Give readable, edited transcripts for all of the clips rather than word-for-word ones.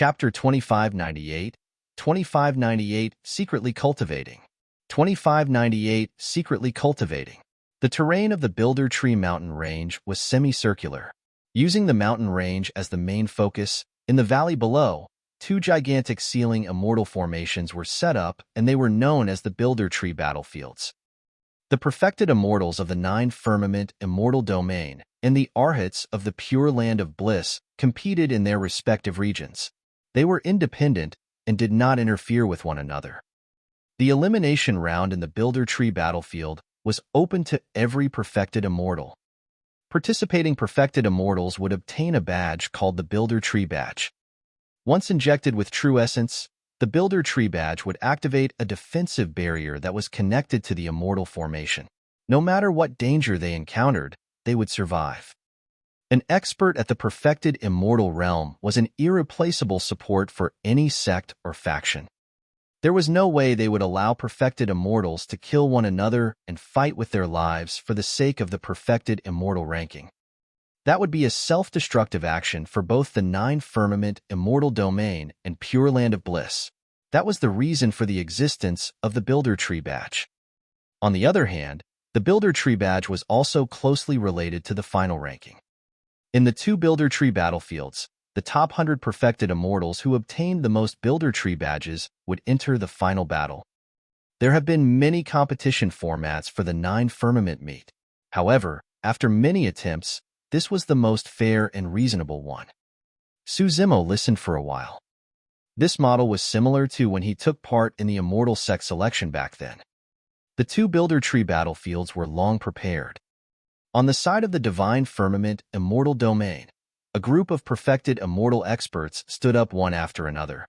Chapter 2598, 2598, Secretly Cultivating. 2598, Secretly Cultivating. The terrain of the Builder Tree mountain range was semicircular. Using the mountain range as the main focus, in the valley below, two gigantic ceiling immortal formations were set up, and they were known as the Builder Tree battlefields. The perfected immortals of the Nine Firmament immortal domain and the Arhats of the Pure Land of Bliss competed in their respective regions. They were independent and did not interfere with one another. The elimination round in the Builder Tree battlefield was open to every perfected immortal. Participating perfected immortals would obtain a badge called the Builder Tree Badge. Once injected with true essence, the Builder Tree Badge would activate a defensive barrier that was connected to the immortal formation. No matter what danger they encountered, they would survive. An expert at the perfected immortal realm was an irreplaceable support for any sect or faction. There was no way they would allow perfected immortals to kill one another and fight with their lives for the sake of the perfected immortal ranking. That would be a self-destructive action for both the Nine Firmament immortal domain and Pure Land of Bliss. That was the reason for the existence of the Builder Tree Badge. On the other hand, the Builder Tree Badge was also closely related to the final ranking. In the two Builder Tree battlefields, the top 100 perfected immortals who obtained the most Builder Tree Badges would enter the final battle. There have been many competition formats for the Nine Firmament meet. However, after many attempts, this was the most fair and reasonable one. Suzimo listened for a while. This model was similar to when he took part in the immortal sect selection back then. The two Builder Tree battlefields were long prepared. On the side of the Divine Firmament immortal domain, a group of perfected immortal experts stood up one after another.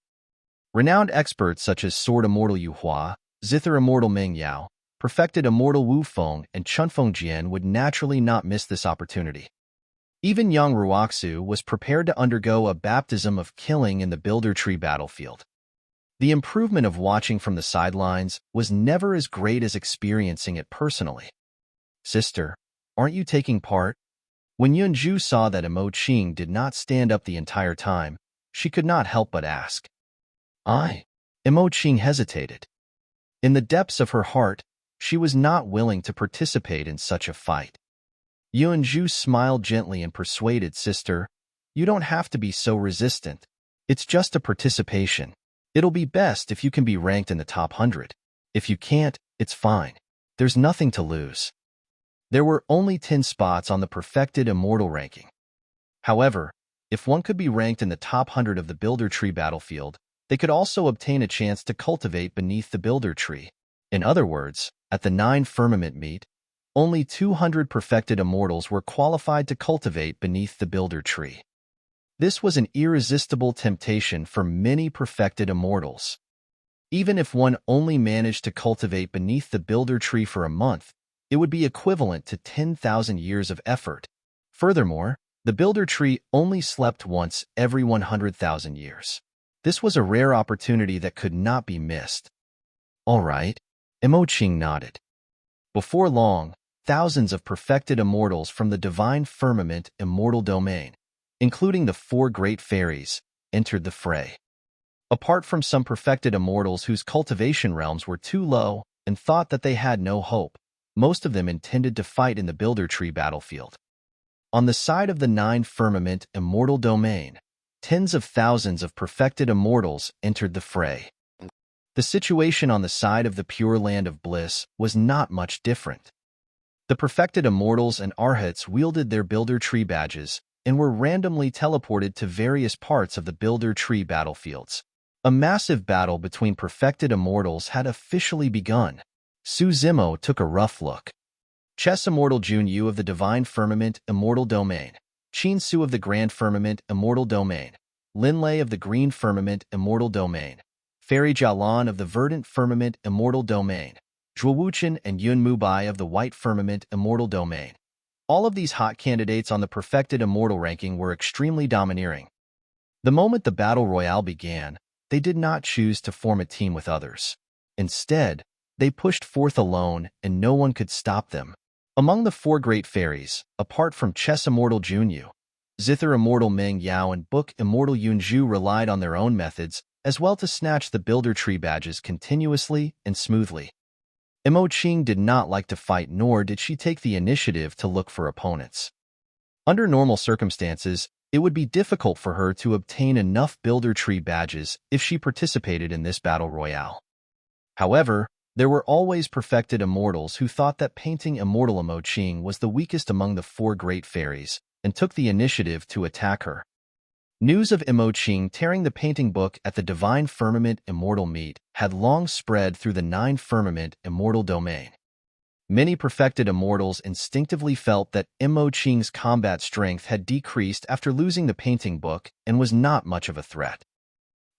Renowned experts such as Sword Immortal Yu Hua, Zither Immortal Meng Yao, perfected immortal Wu Feng, and Chunfeng Jian would naturally not miss this opportunity. Even young Ruoxu was prepared to undergo a baptism of killing in the Builder Tree battlefield. The improvement of watching from the sidelines was never as great as experiencing it personally. "Sister, aren't you taking part?" When Yunju saw that Imo Qing did not stand up the entire time, she could not help but ask. Imo Qing hesitated. In the depths of her heart, she was not willing to participate in such a fight. Yunju smiled gently and persuaded, "Sister, you don't have to be so resistant. It's just a participation. It'll be best if you can be ranked in the top 100. If you can't, it's fine. There's nothing to lose." There were only 10 spots on the perfected immortal ranking. However, if one could be ranked in the top 100 of the Builder Tree battlefield, they could also obtain a chance to cultivate beneath the Builder Tree. In other words, at the Nine Firmament meet, only 200 perfected immortals were qualified to cultivate beneath the Builder Tree. This was an irresistible temptation for many perfected immortals. Even if one only managed to cultivate beneath the Builder Tree for a month, it would be equivalent to 10,000 years of effort. Furthermore, the Builder Tree only slept once every 100,000 years. This was a rare opportunity that could not be missed. "All right," Imo Qing nodded. Before long, thousands of perfected immortals from the Divine Firmament immortal domain, including the 4 great fairies, entered the fray. Apart from some perfected immortals whose cultivation realms were too low and thought that they had no hope, most of them intended to fight in the Builder Tree battlefield. On the side of the Nine Firmament immortal domain, tens of thousands of perfected immortals entered the fray. The situation on the side of the Pure Land of Bliss was not much different. The perfected immortals and Arhats wielded their Builder Tree badges and were randomly teleported to various parts of the Builder Tree battlefields. A massive battle between perfected immortals had officially begun. Suzimo took a rough look. Chess Immortal Junyu of the Divine Firmament immortal domain, Qin Su of the Grand Firmament immortal domain, Linlei of the Green Firmament immortal domain, Fairy Jialan of the Verdant Firmament immortal domain, Zhuowuchen and Yun Mubai of the White Firmament immortal domain. All of these hot candidates on the perfected immortal ranking were extremely domineering. The moment the battle royale began, they did not choose to form a team with others. Instead, they pushed forth alone, and no one could stop them. Among the 4 great fairies, apart from Chess Immortal Junyu, Zither Immortal Meng Yao and Book Immortal Yunju relied on their own methods as well to snatch the Builder Tree badges continuously and smoothly. Mo Qing did not like to fight, nor did she take the initiative to look for opponents. Under normal circumstances, it would be difficult for her to obtain enough Builder Tree badges if she participated in this battle royale. However, there were always perfected immortals who thought that painting Immortal Mo Qing was the weakest among the four great fairies and took the initiative to attack her. News of Mo Qing tearing the painting book at the Divine Firmament Immortal Meet had long spread through the Nine Firmament Immortal Domain. Many perfected immortals instinctively felt that Mo Qing's combat strength had decreased after losing the painting book and was not much of a threat.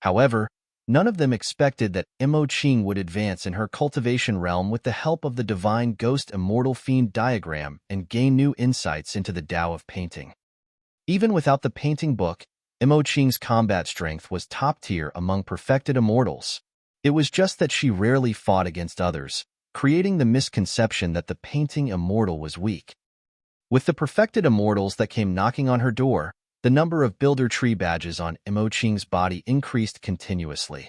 However, none of them expected that Mo Qing would advance in her cultivation realm with the help of the Divine Ghost Immortal Fiend diagram and gain new insights into the Tao of painting. Even without the painting book, Mo Qing's combat strength was top tier among perfected immortals. It was just that she rarely fought against others, creating the misconception that the painting immortal was weak. With the perfected immortals that came knocking on her door, the number of Builder Tree badges on Mo Qing's body increased continuously.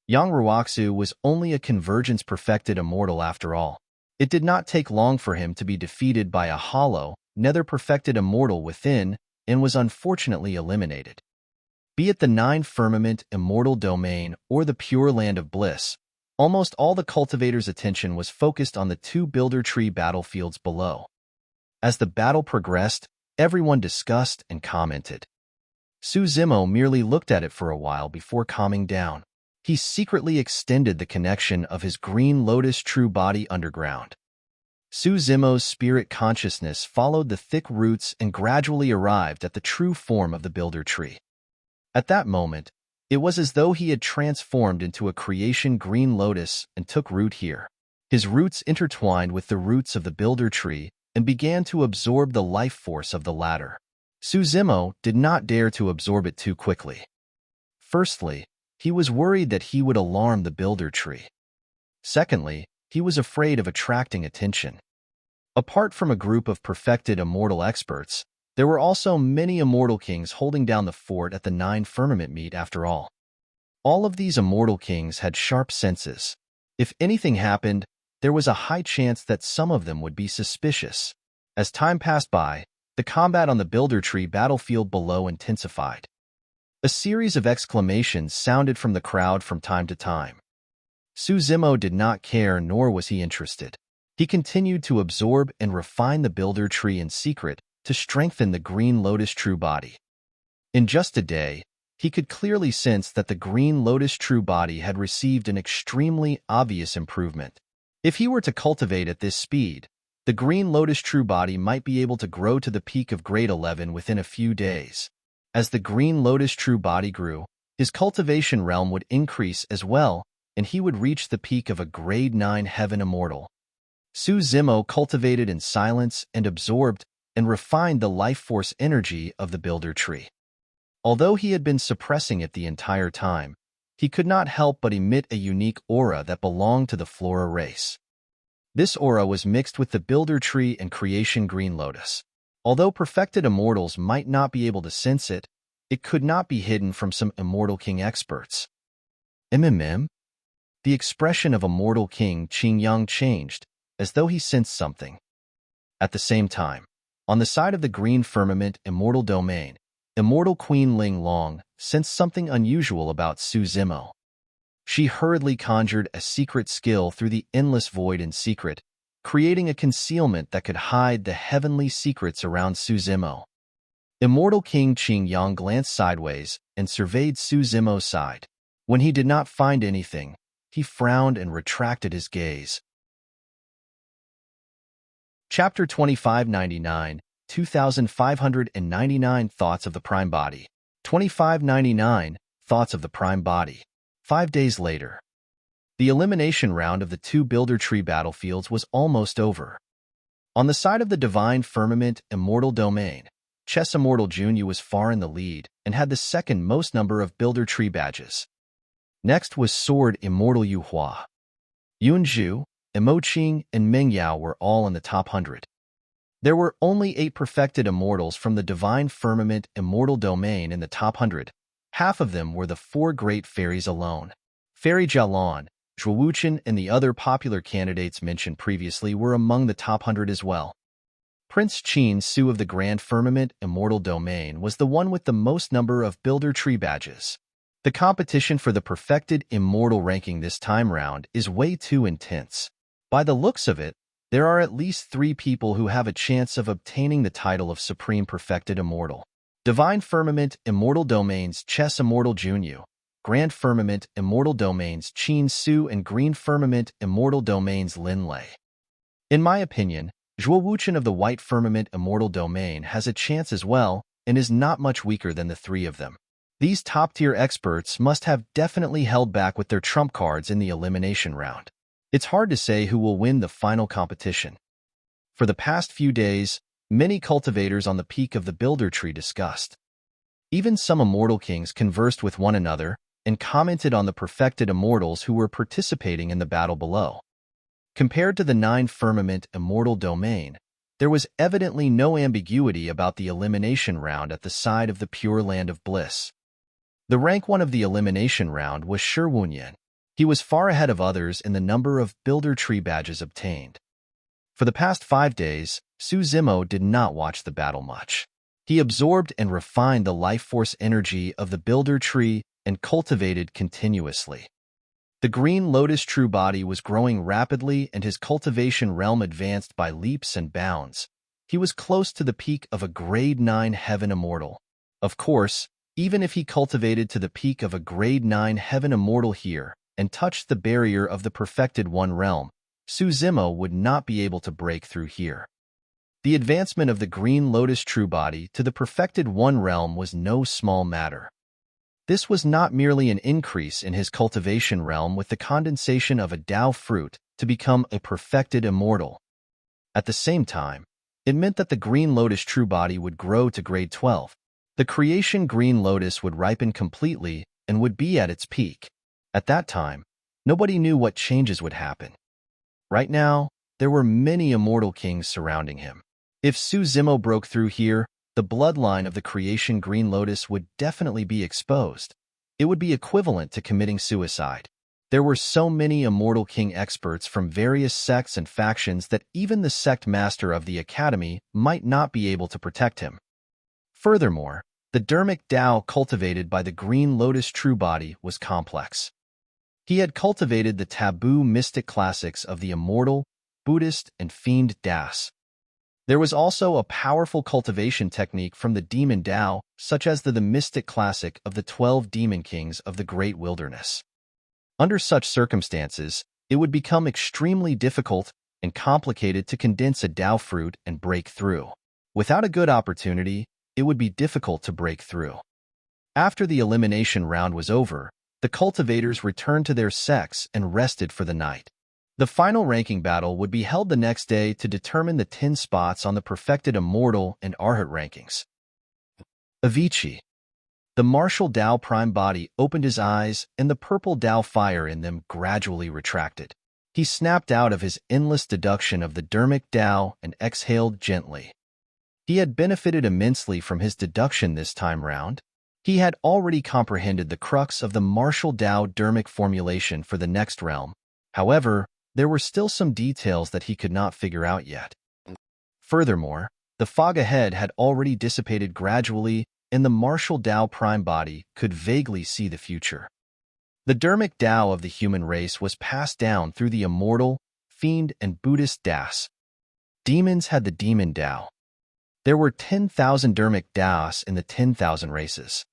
Yang Ruoxu was only a convergence perfected immortal after all. It did not take long for him to be defeated by a hollow, nether perfected immortal within, and was unfortunately eliminated. Be it the Nine Firmament Immortal Domain or the Pure Land of Bliss, almost all the cultivators' attention was focused on the two Builder Tree battlefields below. As the battle progressed, everyone discussed and commented. Su Zimo merely looked at it for a while before calming down. He secretly extended the connection of his Green Lotus true body underground. Su Zimo's spirit consciousness followed the thick roots and gradually arrived at the true form of the Builder Tree. At that moment, it was as though he had transformed into a creation Green Lotus and took root here. His roots intertwined with the roots of the Builder Tree and began to absorb the life force of the latter. Su Zimo did not dare to absorb it too quickly. Firstly, he was worried that he would alarm the Builder Tree. Secondly, he was afraid of attracting attention. Apart from a group of perfected immortal experts, there were also many immortal kings holding down the fort at the Nine Firmament Meet after all. All of these immortal kings had sharp senses. If anything happened, there was a high chance that some of them would be suspicious. As time passed by, the combat on the Builder Tree battlefield below intensified. A series of exclamations sounded from the crowd from time to time. Su Zimo did not care, nor was he interested. He continued to absorb and refine the Builder Tree in secret to strengthen the Green Lotus true body. In just a day, he could clearly sense that the Green Lotus true body had received an extremely obvious improvement. If he were to cultivate at this speed, the Green Lotus true body might be able to grow to the peak of Grade 11 within a few days. As the Green Lotus true body grew, his cultivation realm would increase as well, and he would reach the peak of a Grade 9 Heaven Immortal. Su Zimo cultivated in silence and absorbed and refined the life force energy of the Builder Tree. Although he had been suppressing it the entire time, he could not help but emit a unique aura that belonged to the Flora race. This aura was mixed with the Builder Tree and Creation Green Lotus. Although perfected immortals might not be able to sense it, it could not be hidden from some Immortal King experts. The expression of Immortal King Qing Yang changed, as though he sensed something. At the same time, on the side of the Green Firmament Immortal Domain, Immortal Queen Ling Long sensed something unusual about Su Zimo. She hurriedly conjured a secret skill through the endless void in secret, creating a concealment that could hide the heavenly secrets around Su Zimo. Immortal King Qing Yang glanced sideways and surveyed Su Zimo's side. When he did not find anything, he frowned and retracted his gaze. Chapter 2599, 2599 Thoughts of the Prime Body. 2599 Thoughts of the Prime Body. 5 days later. The elimination round of the two Builder Tree battlefields was almost over. On the side of the Divine Firmament Immortal Domain, Chess Immortal Junyu was far in the lead and had the second most number of Builder Tree badges. Next was Sword Immortal Yu Hua. Yunju, Mo Qing, and Meng Yao were all in the top 100. There were only 8 perfected immortals from the divine firmament immortal domain in the top 100. Half of them were the 4 great fairies alone. Fairy Jialan, Zhuowuchen, and the other popular candidates mentioned previously were among the top 100 as well. Prince Qin Su of the Grand Firmament Immortal Domain was the one with the most number of Builder Tree badges. The competition for the perfected immortal ranking this time round is way too intense. By the looks of it, there are at least 3 people who have a chance of obtaining the title of Supreme Perfected Immortal. Divine Firmament Immortal Domains Chess Immortal Junyu, Grand Firmament Immortal Domains Qin Su, and Green Firmament Immortal Domains Lin Lei. In my opinion, Zhuowuchen of the White Firmament Immortal Domain has a chance as well and is not much weaker than the 3 of them. These top-tier experts must have definitely held back with their trump cards in the elimination round. It's hard to say who will win the final competition. For the past few days, many cultivators on the peak of the Builder Tree discussed. Even some Immortal Kings conversed with one another and commented on the perfected immortals who were participating in the battle below. Compared to the 9 Firmament Immortal Domain, there was evidently no ambiguity about the elimination round at the side of the Pure Land of Bliss. The rank 1 of the elimination round was Shi Wunyan. He was far ahead of others in the number of Builder Tree badges obtained. For the past 5 days, Su Zimo did not watch the battle much. He absorbed and refined the life force energy of the Builder Tree and cultivated continuously. The Green Lotus True Body was growing rapidly and his cultivation realm advanced by leaps and bounds. He was close to the peak of a Grade 9 Heaven Immortal. Of course, even if he cultivated to the peak of a Grade 9 Heaven Immortal here and touched the barrier of the Perfected One realm, Su Zimo would not be able to break through here. The advancement of the Green Lotus True Body to the Perfected One realm was no small matter. This was not merely an increase in his cultivation realm with the condensation of a Tao fruit to become a perfected immortal. At the same time, it meant that the Green Lotus True Body would grow to Grade 12. The creation Green Lotus would ripen completely and would be at its peak. At that time, nobody knew what changes would happen. Right now, there were many Immortal Kings surrounding him. If Su Zimo broke through here, the bloodline of the creation Green Lotus would definitely be exposed. It would be equivalent to committing suicide. There were so many Immortal King experts from various sects and factions that even the sect master of the academy might not be able to protect him. Furthermore, the Dharmic Tao cultivated by the Green Lotus True Body was complex. He had cultivated the taboo mystic classics of the Immortal, Buddhist, and Fiend Das. There was also a powerful cultivation technique from the Demon Tao, such as the mystic classic of the 12 Demon Kings of the Great Wilderness. Under such circumstances, it would become extremely difficult and complicated to condense a Tao fruit and break through. Without a good opportunity, it would be difficult to break through. After the elimination round was over, the cultivators returned to their sects and rested for the night. The final ranking battle would be held the next day to determine the 10 spots on the Perfected Immortal and Arhat rankings. Avicii. The martial Tao Prime Body opened his eyes and the purple Tao fire in them gradually retracted. He snapped out of his endless deduction of the Dharmic Tao and exhaled gently. He had benefited immensely from his deduction this time round. He had already comprehended the crux of the martial Tao Dharmic formulation for the next realm. However, there were still some details that he could not figure out yet. Furthermore, the fog ahead had already dissipated gradually, and the martial Tao Prime Body could vaguely see the future. The Dharmic Tao of the human race was passed down through the Immortal, Fiend, and Buddhist Das. Demons had the Demon Tao. There were 10,000 Dharmic Das in the 10,000 races.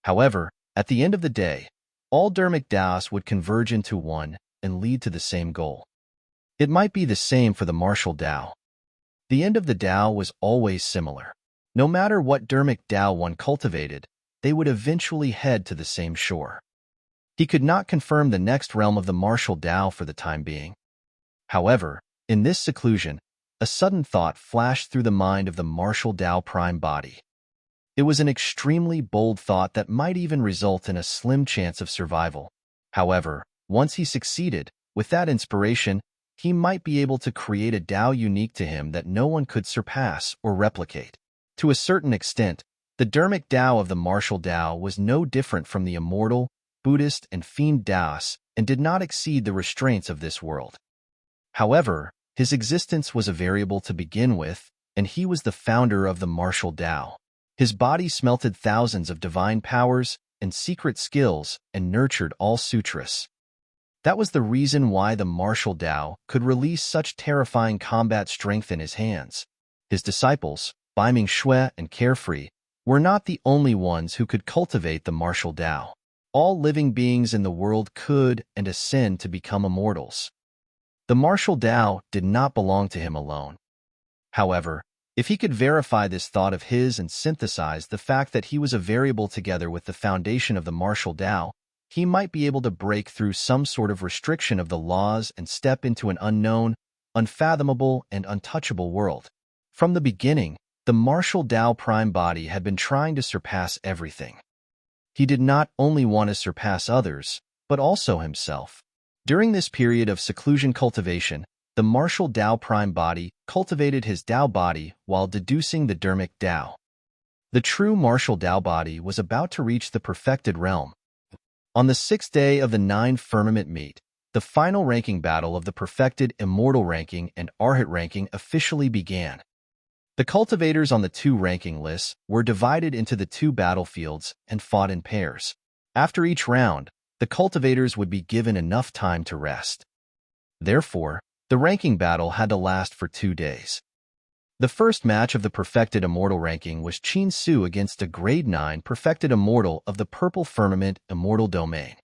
However, at the end of the day, all Dharmic Das would converge into one and lead to the same goal. It might be the same for the martial Tao. The end of the Tao was always similar. No matter what Dharmic Tao one cultivated, they would eventually head to the same shore. He could not confirm the next realm of the martial Tao for the time being. However, in this seclusion, a sudden thought flashed through the mind of the martial Tao Prime Body. It was an extremely bold thought that might even result in a slim chance of survival. However, once he succeeded, with that inspiration, he might be able to create a Tao unique to him that no one could surpass or replicate. To a certain extent, the Dharmic Tao of the martial Tao was no different from the immortal, Buddhist, and fiend Taoists and did not exceed the restraints of this world. However, his existence was a variable to begin with, and he was the founder of the martial Tao. His body smelted thousands of divine powers and secret skills and nurtured all sutras. That was the reason why the martial Tao could release such terrifying combat strength in his hands. His disciples, Bai Shui and Carefree, were not the only ones who could cultivate the martial Tao. All living beings in the world could and ascend to become immortals. The martial Tao did not belong to him alone. However, if he could verify this thought of his and synthesize the fact that he was a variable together with the foundation of the martial Tao, he might be able to break through some sort of restriction of the laws and step into an unknown, unfathomable, and untouchable world. From the beginning, the martial Tao prime body had been trying to surpass everything. He did not only want to surpass others, but also himself. During this period of seclusion cultivation, the martial Tao prime body cultivated his Tao body while deducing the Dharmic Tao. The true martial Tao body was about to reach the perfected realm. On the 6th day of the 9 firmament meet, the final ranking battle of the perfected immortal ranking and Arhat ranking officially began. The cultivators on the 2 ranking lists were divided into the 2 battlefields and fought in pairs. After each round, the cultivators would be given enough time to rest. Therefore, the ranking battle had to last for 2 days. The first match of the perfected immortal ranking was Qin Su against a grade 9 perfected immortal of the purple firmament immortal domain.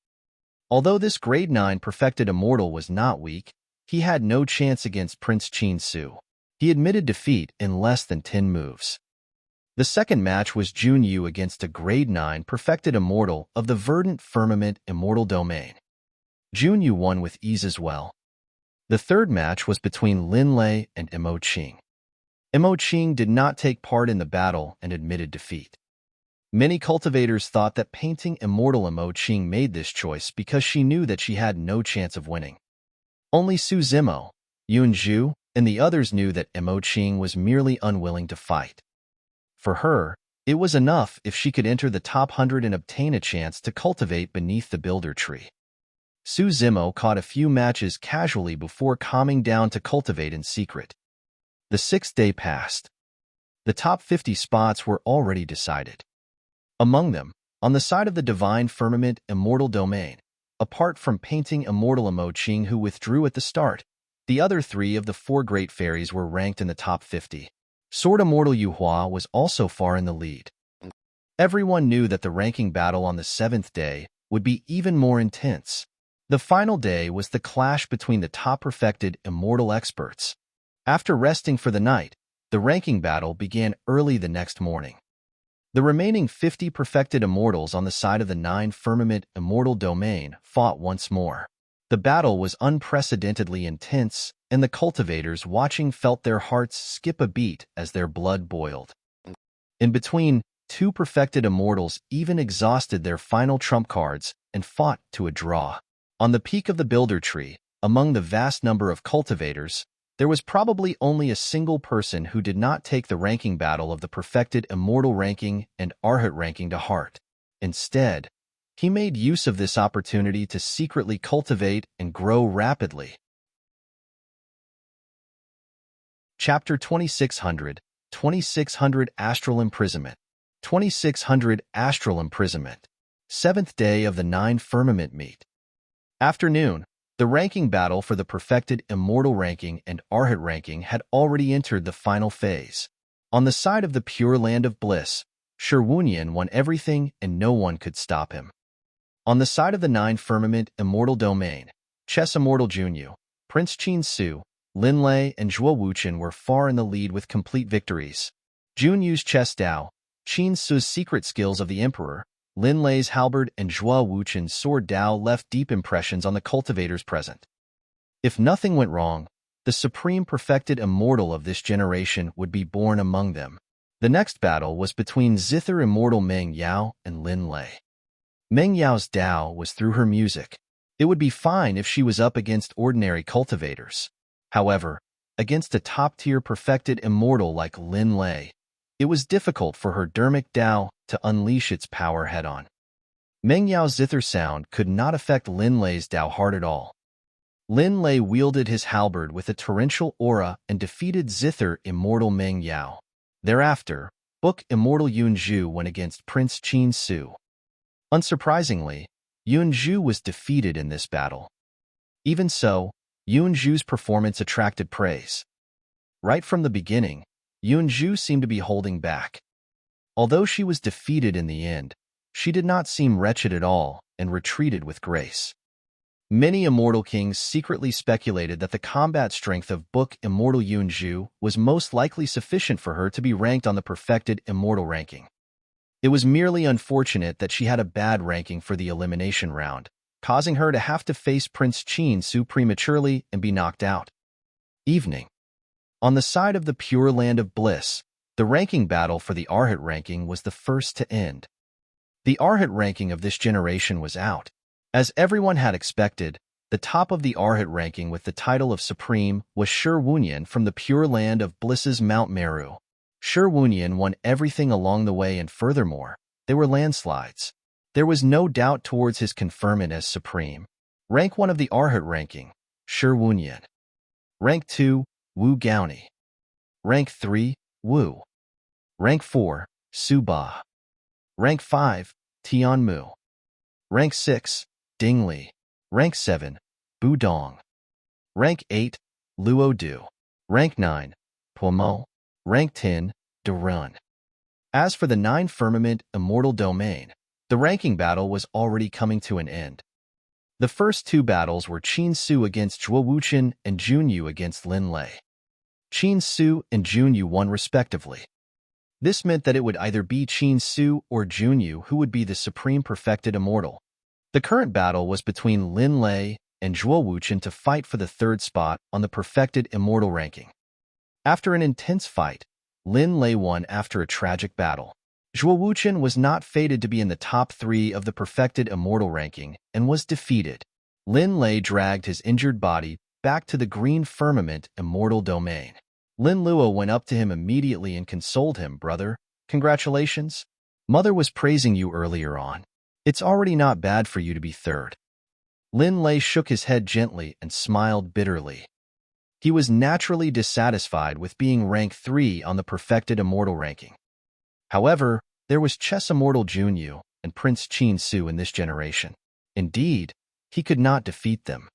Although this grade 9 perfected immortal was not weak, he had no chance against Prince Qin Su. He admitted defeat in less than 10 moves. The second match was Jun Yu against a grade 9 perfected immortal of the verdant firmament immortal domain. Jun Yu won with ease as well. The third match was between Lin Lei and Mo Qing. Mo Qing did not take part in the battle and admitted defeat. Many cultivators thought that painting immortal Mo Qing made this choice because she knew that she had no chance of winning. Only Su Zimo, Yun Zhu, and the others knew that Mo Qing was merely unwilling to fight. For her, it was enough if she could enter the top 100 and obtain a chance to cultivate beneath the builder tree. Su Zimo caught a few matches casually before calming down to cultivate in secret. The 6th day passed. The top 50 spots were already decided. Among them, on the side of the divine firmament immortal domain, apart from painting immortal Mo Qing who withdrew at the start, the other 3 of the 4 great fairies were ranked in the top 50. Sword immortal Yu Hua was also far in the lead. Everyone knew that the ranking battle on the 7th day would be even more intense. The final day was the clash between the top perfected immortal experts. After resting for the night, the ranking battle began early the next morning. The remaining 50 perfected immortals on the side of the 9 firmament immortal domain fought once more. The battle was unprecedentedly intense, and the cultivators watching felt their hearts skip a beat as their blood boiled. In between, 2 perfected immortals even exhausted their final trump cards and fought to a draw. On the peak of the builder tree, among the vast number of cultivators, there was probably only a single person who did not take the ranking battle of the perfected immortal ranking and Arhat ranking to heart. Instead, he made use of this opportunity to secretly cultivate and grow rapidly. Chapter 2600, 2600 Astral Imprisonment. 2600 Astral Imprisonment. 7th day of the 9 firmament meet. Afternoon, the ranking battle for the perfected immortal ranking and Arhat ranking had already entered the final phase. On the side of the pure land of bliss, Shi Wunyan won everything and no one could stop him. On the side of the 9 firmament immortal domain, Chess immortal Junyu, Prince Qin Su, Lin Lei, and Zhuo Wuchen were far in the lead with complete victories. Junyu's chess Dao, Qin Su's secret skills of the Emperor, Lin Lei's halberd, and Zhuo Wuchen's sword Dao left deep impressions on the cultivators present. If nothing went wrong, the supreme perfected immortal of this generation would be born among them. The next battle was between zither immortal Meng Yao and Lin Lei. Meng Yao's Dao was through her music. It would be fine if she was up against ordinary cultivators. However, against a top-tier perfected immortal like Lin Lei, it was difficult for her dermic Dao to unleash its power head-on. Meng Yao's zither sound could not affect Lin Lei's Dao heart at all. Lin Lei wielded his halberd with a torrential aura and defeated zither immortal Meng Yao. Thereafter, book immortal Yun Zhu went against Prince Qin Su. Unsurprisingly, Yun Zhu was defeated in this battle. Even so, Yun Zhu's performance attracted praise. Right from the beginning, Yun Zhu seemed to be holding back. Although she was defeated in the end, she did not seem wretched at all and retreated with grace. Many immortal kings secretly speculated that the combat strength of book immortal Yun Zhu was most likely sufficient for her to be ranked on the perfected immortal ranking. It was merely unfortunate that she had a bad ranking for the elimination round, causing her to have to face Prince Qin Su prematurely and be knocked out. Evening. On the side of the Pure Land of Bliss, the ranking battle for the Arhat ranking was the first to end. The Arhat ranking of this generation was out. As everyone had expected, the top of the Arhat ranking with the title of Supreme was Shi Wunyan from the Pure Land of Bliss's Mount Meru. Shi Wunyan won everything along the way, and furthermore, they were landslides. There was no doubt towards his conferment as Supreme. Rank 1 of the Arhat ranking, Shi Wunyan. Rank 2, Wu Gaoni. Rank 3, Wu. Rank 4, Su Ba. Rank 5, Tian Mu. Rank 6, Ding Li. Rank 7, Bu Dong. Rank 8, Luo Du. Rank 9, Pumo. Rank 10, Darun. As for the 9 Firmament Immortal Domain, the ranking battle was already coming to an end. The first 2 battles were Qin Su against Zhuo Wuchen and Jun Yu against Lin Lei. Qin Su and Jun Yu won respectively. This meant that it would either be Qin Su or Jun Yu who would be the supreme perfected immortal. The current battle was between Lin Lei and Zhuo Wuchen to fight for the 3rd spot on the perfected immortal ranking. After an intense fight, Lin Lei won after a tragic battle. Zhuo Wuchen was not fated to be in the top 3 of the perfected immortal ranking and was defeated. Lin Lei dragged his injured body back to the green firmament immortal domain. Lin Luo went up to him immediately and consoled him. "Brother, congratulations. Mother was praising you earlier on. It's already not bad for you to be 3rd. Lin Lei shook his head gently and smiled bitterly. He was naturally dissatisfied with being ranked 3 on the perfected immortal ranking. However, there was chess immortal Jun Yu and Prince Qin Su in this generation. Indeed, he could not defeat them.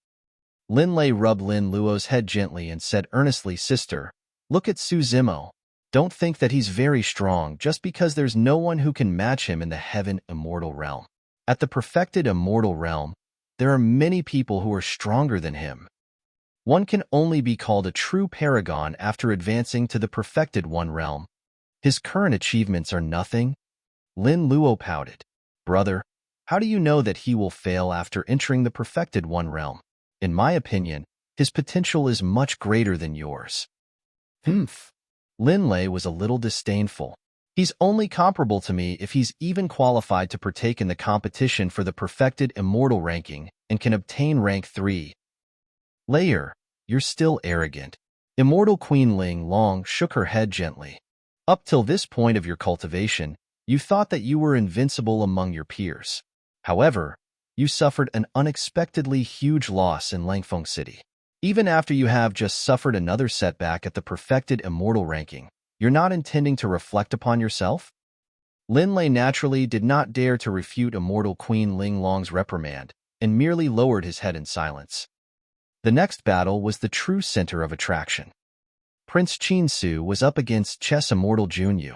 Lin Lei rubbed Lin Luo's head gently and said earnestly, "Sister, look at Su Zimo. Don't think that he's very strong just because there's no one who can match him in the heaven immortal realm. At the perfected immortal realm, there are many people who are stronger than him. One can only be called a true paragon after advancing to the perfected one realm. His current achievements are nothing." Lin Luo pouted. "Brother, how do you know that he will fail after entering the perfected one realm? In my opinion, his potential is much greater than yours." "Humph." Lin Lei was a little disdainful. "He's only comparable to me if he's even qualified to partake in the competition for the perfected immortal ranking and can obtain rank 3. Layer, you're still arrogant." Immortal Queen Ling Long shook her head gently. "Up till this point of your cultivation, you thought that you were invincible among your peers. However, you suffered an unexpectedly huge loss in Langfeng City. Even after you have just suffered another setback at the perfected immortal ranking, you're not intending to reflect upon yourself?" Lin Lei naturally did not dare to refute Immortal Queen Ling Long's reprimand and merely lowered his head in silence. The next battle was the true center of attraction. Prince Qin Su was up against chess immortal Jun Yu.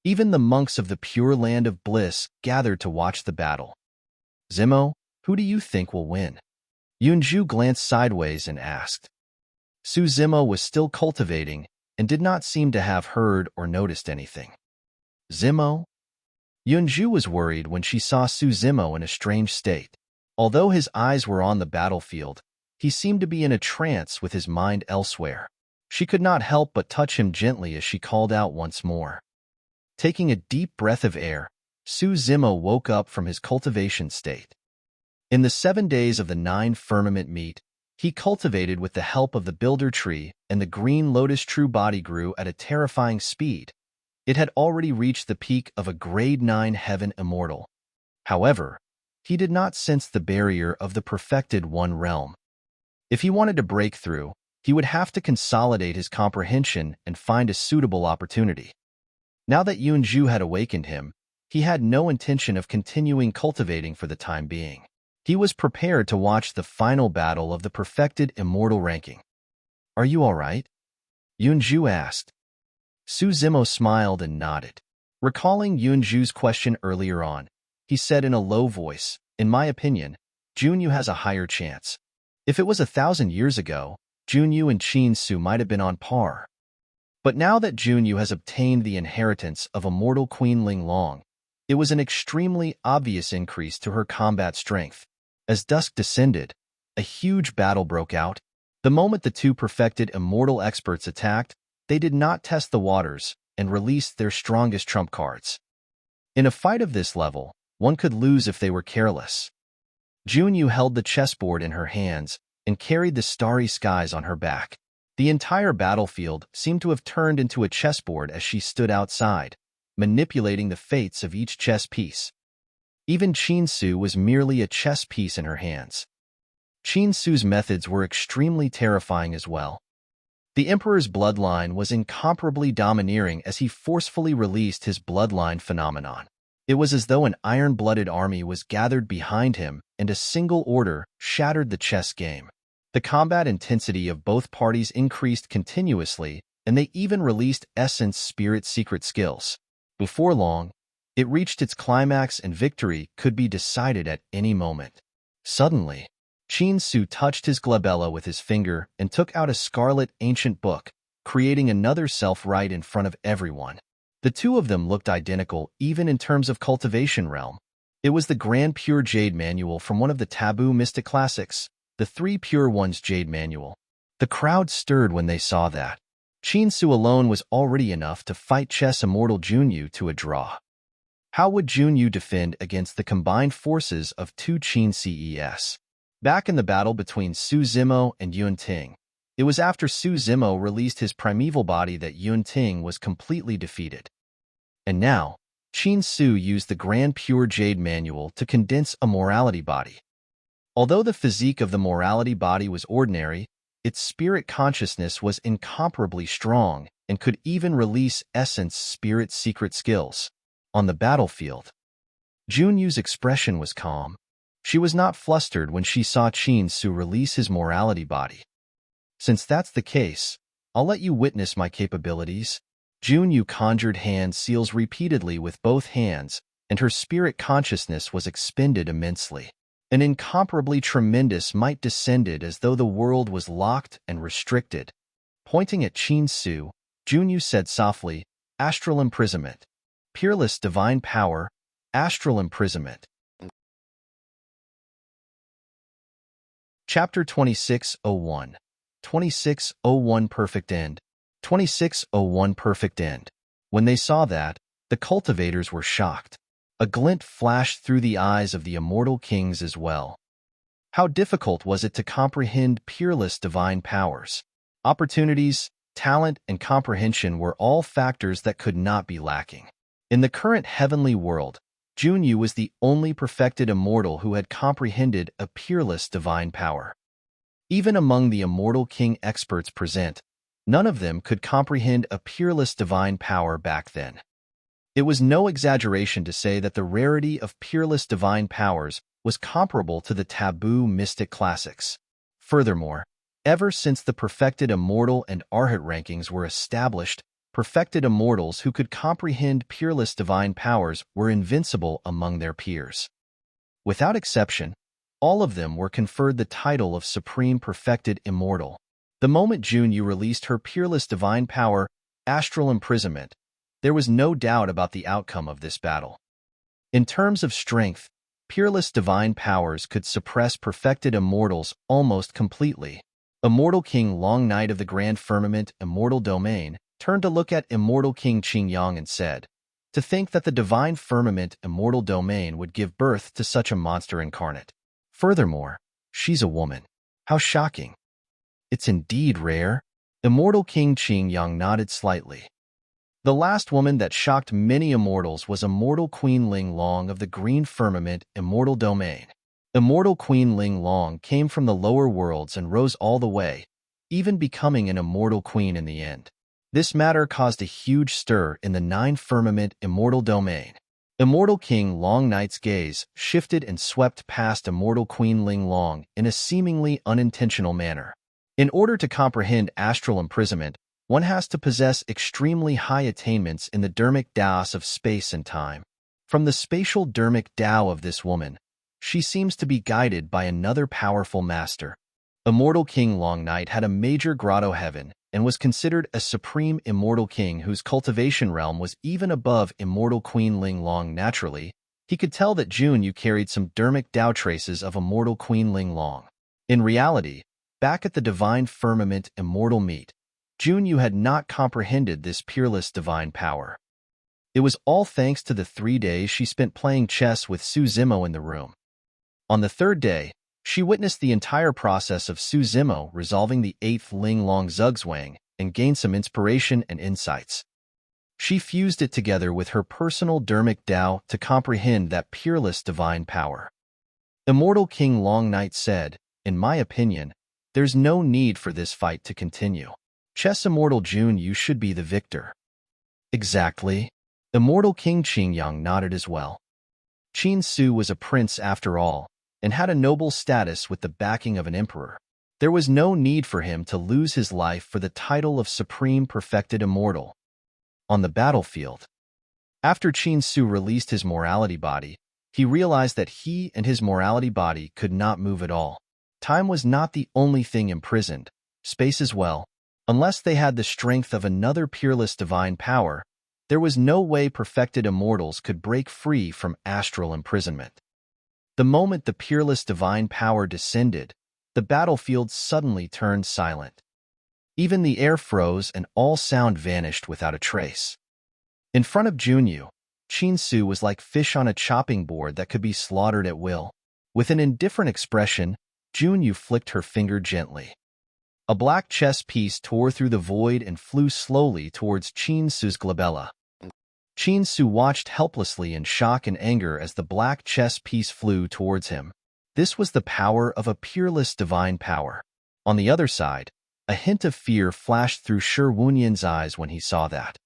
Even the monks of the Pure Land of Bliss gathered to watch the battle. "Zimo, who do you think will win?" Yun Zhu glanced sideways and asked. Su Zimo was still cultivating and did not seem to have heard or noticed anything. "Zimo?" Yun Zhu was worried when she saw Su Zimo in a strange state. Although his eyes were on the battlefield, he seemed to be in a trance with his mind elsewhere. She could not help but touch him gently as she called out once more. Taking a deep breath of air, Su Zimo woke up from his cultivation state. In the 7 days of the 9 firmament meet, He cultivated with the help of the builder tree, and the green lotus true body grew at a terrifying speed. It had already reached the peak of a grade 9 heaven immortal. However, he did not sense the barrier of the perfected one realm. If he wanted to break through, he would have to consolidate his comprehension and find a suitable opportunity. Now that Yunju had awakened him, he had no intention of continuing cultivating for the time being. He was prepared to watch the final battle of the perfected immortal ranking. "Are you all right?" Yunju asked. Su Zimo smiled and nodded. Recalling Yunju's question earlier on, he said in a low voice, "In my opinion, Junyu has a higher chance. If it was 1,000 years ago, Junyu and Qin Su might have been on par. But now that Junyu has obtained the inheritance of immortal Queen Ling Long, it was an extremely obvious increase to her combat strength. As dusk descended, a huge battle broke out. The moment the two perfected immortal experts attacked, they did not test the waters and released their strongest trump cards. In a fight of this level, one could lose if they were careless. Junyu held the chessboard in her hands and carried the starry skies on her back. The entire battlefield seemed to have turned into a chessboard as she stood outside, manipulating the fates of each chess piece. Even Qin Su was merely a chess piece in her hands. Qin Su's methods were extremely terrifying as well. The Emperor's bloodline was incomparably domineering as he forcefully released his bloodline phenomenon. It was as though an iron-blooded army was gathered behind him, and a single order shattered the chess game. The combat intensity of both parties increased continuously, and they even released Essence Spirit secret skills. Before long, it reached its climax and victory could be decided at any moment. Suddenly, Qin Su touched his glabella with his finger and took out a scarlet ancient book, creating another self right in front of everyone. The two of them looked identical even in terms of cultivation realm. It was the Grand Pure Jade Manual from one of the taboo mystic classics, the Three Pure Ones Jade Manual. The crowd stirred when they saw that. Qin Su alone was already enough to fight chess immortal Junyu to a draw. How would Junyu defend against the combined forces of two Qin Ces? Back in the battle between Su Zimo and Yun Ting, it was after Su Zimo released his primeval body that Yun Ting was completely defeated. And now, Qin Su used the Grand Pure Jade Manual to condense a morality body. Although the physique of the morality body was ordinary, its spirit consciousness was incomparably strong and could even release Essence Spirit secret skills. On the battlefield, Junyu's expression was calm. She was not flustered when she saw Qin Su release his morality body. "Since that's the case, I'll let you witness my capabilities." Junyu conjured hand seals repeatedly with both hands, and her spirit consciousness was expended immensely. An incomparably tremendous might descended as though the world was locked and restricted. Pointing at Qin Su, Junyu said softly, "Astral Imprisonment. Peerless Divine Power, Astral Imprisonment." Chapter 2601. 2601 Perfect End. 2601 Perfect End. When they saw that, the cultivators were shocked. A glint flashed through the eyes of the immortal kings as well. How difficult was it to comprehend peerless divine powers? Opportunities, talent, and comprehension were all factors that could not be lacking. In the current heavenly world, Junyu was the only perfected immortal who had comprehended a peerless divine power. Even among the immortal king experts present, none of them could comprehend a peerless divine power back then. It was no exaggeration to say that the rarity of peerless divine powers was comparable to the taboo mystic classics. Furthermore, ever since the perfected immortal and arhat rankings were established, perfected immortals who could comprehend peerless divine powers were invincible among their peers. Without exception, all of them were conferred the title of Supreme Perfected Immortal. The moment Junyu released her peerless divine power, Astral Imprisonment, there was no doubt about the outcome of this battle. In terms of strength, peerless divine powers could suppress perfected immortals almost completely. Immortal King Long Knight of the Grand Firmament Immortal Domain turned to look at Immortal King Qingyang and said, "To think that the Divine Firmament Immortal Domain would give birth to such a monster incarnate. Furthermore, she's a woman. How shocking. It's indeed rare. Immortal King Qing Yang nodded slightly. The last woman that shocked many immortals was Immortal Queen Ling Long of the Green Firmament Immortal Domain. Immortal Queen Ling Long came from the lower worlds and rose all the way, even becoming an immortal queen in the end. This matter caused a huge stir in the Nine Firmament Immortal Domain. Immortal King Long Knight's gaze shifted and swept past Immortal Queen Ling Long in a seemingly unintentional manner. In order to comprehend astral imprisonment, one has to possess extremely high attainments in the dermic daos of space and time. From the spatial dermic Tao of this woman, she seems to be guided by another powerful master. Immortal King Long Knight had a major Grotto-heaven and was considered a supreme immortal king whose cultivation realm was even above Immortal Queen Ling Long. Naturally, he could tell that Junyu carried some dermic Tao traces of Immortal Queen Ling Long. In reality, back at the divine firmament immortal meet, Junyu had not comprehended this peerless divine power. It was all thanks to the 3 days she spent playing chess with Su Zimo in the room. On the 3rd day, she witnessed the entire process of Su Zimo resolving the 8th Ling Long Zugzwang and gained some inspiration and insights. She fused it together with her personal dermic Tao to comprehend that peerless divine power. Immortal King Long Knight said, "In my opinion, there's no need for this fight to continue. Chess Immortal Junyu should be the victor." Exactly. Immortal King Qing Yang nodded as well. Qin Su was a prince after all, and had a noble status with the backing of an emperor. There was no need for him to lose his life for the title of Supreme Perfected Immortal. On the battlefield, after Qin Su released his morality body, he realized that he and his morality body could not move at all. Time was not the only thing imprisoned, space as well. Unless they had the strength of another peerless divine power, there was no way perfected immortals could break free from astral imprisonment. The moment the peerless divine power descended, the battlefield suddenly turned silent. Even the air froze and all sound vanished without a trace. In front of Junyu, Qin Su was like fish on a chopping board that could be slaughtered at will. With an indifferent expression, Junyu flicked her finger gently. A black chess piece tore through the void and flew slowly towards Qin Su's glabella. Qin Su watched helplessly in shock and anger as the black chess piece flew towards him. This was the power of a peerless divine power. On the other side, a hint of fear flashed through Shi Wunyan's eyes when he saw that.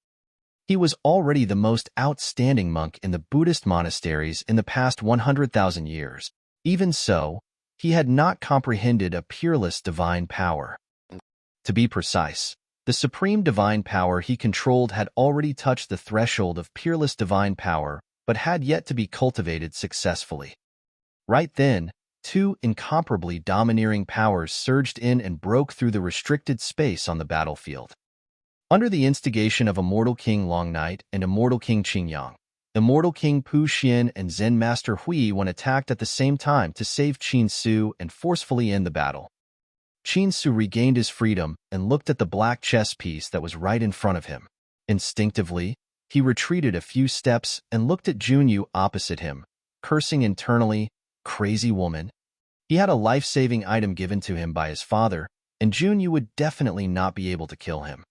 He was already the most outstanding monk in the Buddhist monasteries in the past 100,000 years. Even so, he had not comprehended a peerless divine power. To be precise, the supreme divine power he controlled had already touched the threshold of peerless divine power, but had yet to be cultivated successfully. Right then, 2 incomparably domineering powers surged in and broke through the restricted space on the battlefield. Under the instigation of Immortal King Long Knight and Immortal King Qing Yang, Immortal King Pu Xian and Zen Master Hui Wen attacked at the same time to save Qin Su and forcefully end the battle. Qin Su regained his freedom and looked at the black chess piece that was right in front of him. Instinctively, he retreated a few steps and looked at Junyu opposite him, cursing internally, "Crazy woman." He had a life-saving item given to him by his father, and Junyu would definitely not be able to kill him.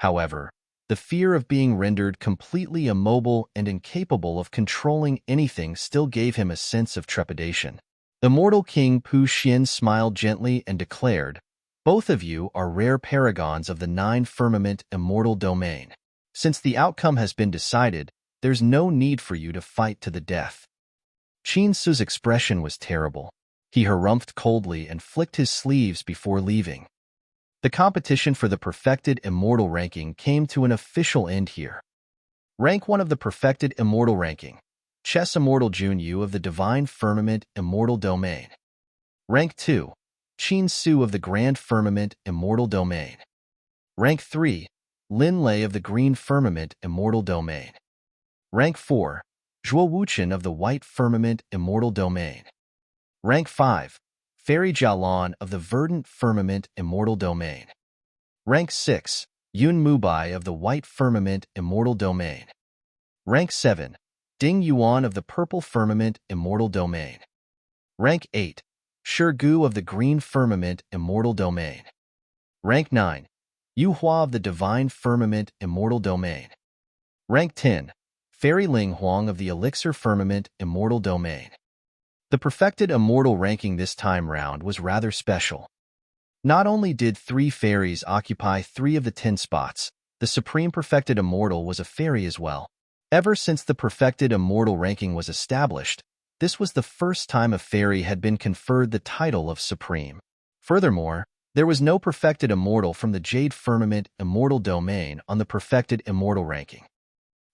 However, the fear of being rendered completely immobile and incapable of controlling anything still gave him a sense of trepidation. Immortal King Pu Xian smiled gently and declared, "Both of you are rare paragons of the 9 Firmament Immortal Domain. Since the outcome has been decided, there's no need for you to fight to the death." Qin Su's expression was terrible. He harumphed coldly and flicked his sleeves before leaving. The competition for the Perfected Immortal ranking came to an official end here. Rank 1 of the Perfected Immortal ranking. Chess Immortal Junyu of the Divine Firmament Immortal Domain. Rank 2. Qin Su of the Grand Firmament Immortal Domain. Rank 3. Lin Lei of the Green Firmament Immortal Domain. Rank 4. Zhuo Wuchen of the White Firmament Immortal Domain. Rank 5. Fairy Jialan of the Verdant Firmament Immortal Domain. Rank 6. Yun Mubai of the White Firmament Immortal Domain. Rank 7. Ding Yuan of the Purple Firmament Immortal Domain. Rank 8. Shirgu of the Green Firmament, Immortal Domain. Rank 9. Yu Hua of the Divine Firmament, Immortal Domain. Rank 10. Fairy Ling Huang of the Elixir Firmament, Immortal Domain. The perfected immortal ranking this time round was rather special. Not only did 3 fairies occupy 3 of the 10 spots, the Supreme Perfected Immortal was a fairy as well. Ever since the Perfected Immortal ranking was established, this was the first time a fairy had been conferred the title of Supreme. Furthermore, there was no Perfected Immortal from the Jade Firmament Immortal Domain on the Perfected Immortal ranking.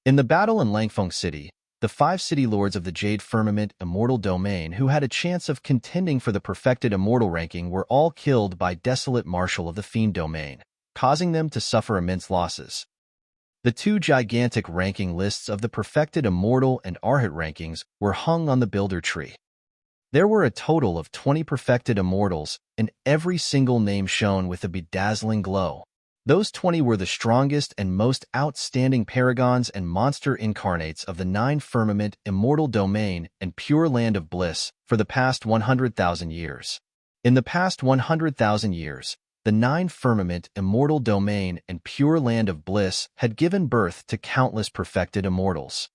In the battle in Langfeng City, the 5 city lords of the Jade Firmament Immortal Domain who had a chance of contending for the Perfected Immortal ranking were all killed by Desolate Marshal of the Fiend Domain, causing them to suffer immense losses. The 2 gigantic ranking lists of the Perfected Immortal and Arhat rankings were hung on the Builder Tree. There were a total of 20 Perfected Immortals, and every single name shone with a bedazzling glow. Those 20 were the strongest and most outstanding paragons and monster incarnates of the 9 Firmament Immortal Domain and Pure Land of Bliss for the past 100,000 years. In the past 100,000 years, the 9 Firmament Immortal Domain and Pure Land of Bliss had given birth to countless perfected immortals.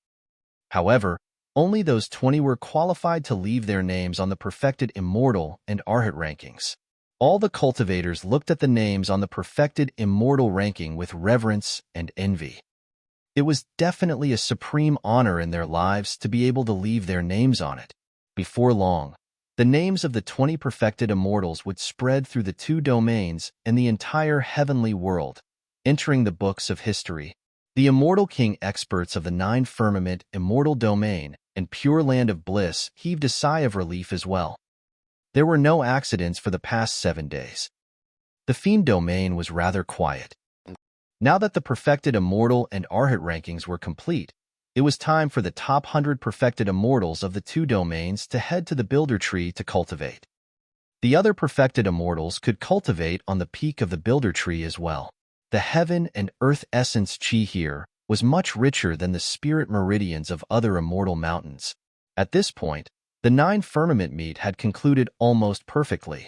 However, only those 20 were qualified to leave their names on the Perfected Immortal and Arhat rankings. All the cultivators looked at the names on the Perfected Immortal ranking with reverence and envy. It was definitely a supreme honor in their lives to be able to leave their names on it. Before long, the names of the 20 Perfected Immortals would spread through the 2 domains and the entire heavenly world, entering the books of history. The Immortal King experts of the 9 Firmament Immortal Domain and Pure Land of Bliss heaved a sigh of relief as well. There were no accidents for the past 7 days. The Fiend Domain was rather quiet. Now that the Perfected Immortal and Arhat rankings were complete, it was time for the top 100 Perfected Immortals of the 2 domains to head to the Builder Tree to cultivate. The other Perfected Immortals could cultivate on the peak of the Builder Tree as well. The Heaven and Earth Essence Chi here was much richer than the spirit meridians of other immortal mountains. At this point, the 9 Firmament meet had concluded almost perfectly.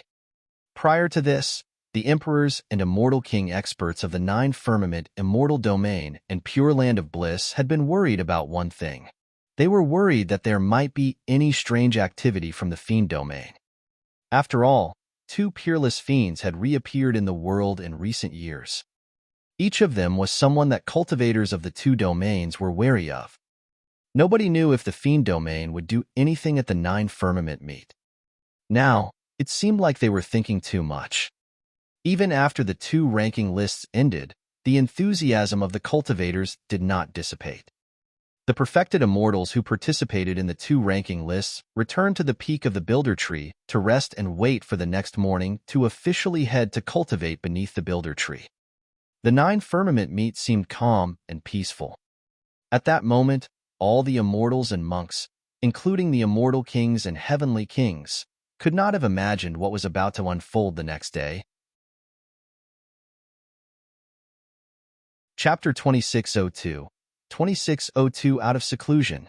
Prior to this, the Emperors and Immortal King experts of the 9 Firmament Immortal Domain and Pure Land of Bliss had been worried about one thing. They were worried that there might be any strange activity from the Fiend Domain. After all, 2 peerless fiends had reappeared in the world in recent years. Each of them was someone that cultivators of the 2 domains were wary of. Nobody knew if the Fiend Domain would do anything at the 9 Firmament meet. Now, it seemed like they were thinking too much. Even after the 2 ranking lists ended, the enthusiasm of the cultivators did not dissipate. The Perfected Immortals who participated in the 2 ranking lists returned to the peak of the Builder Tree to rest and wait for the next morning to officially head to cultivate beneath the Builder Tree. The 9 Firmament meet seemed calm and peaceful. At that moment, all the immortals and monks, including the Immortal Kings and Heavenly Kings, could not have imagined what was about to unfold the next day. Chapter 2602, 2602 Out of Seclusion.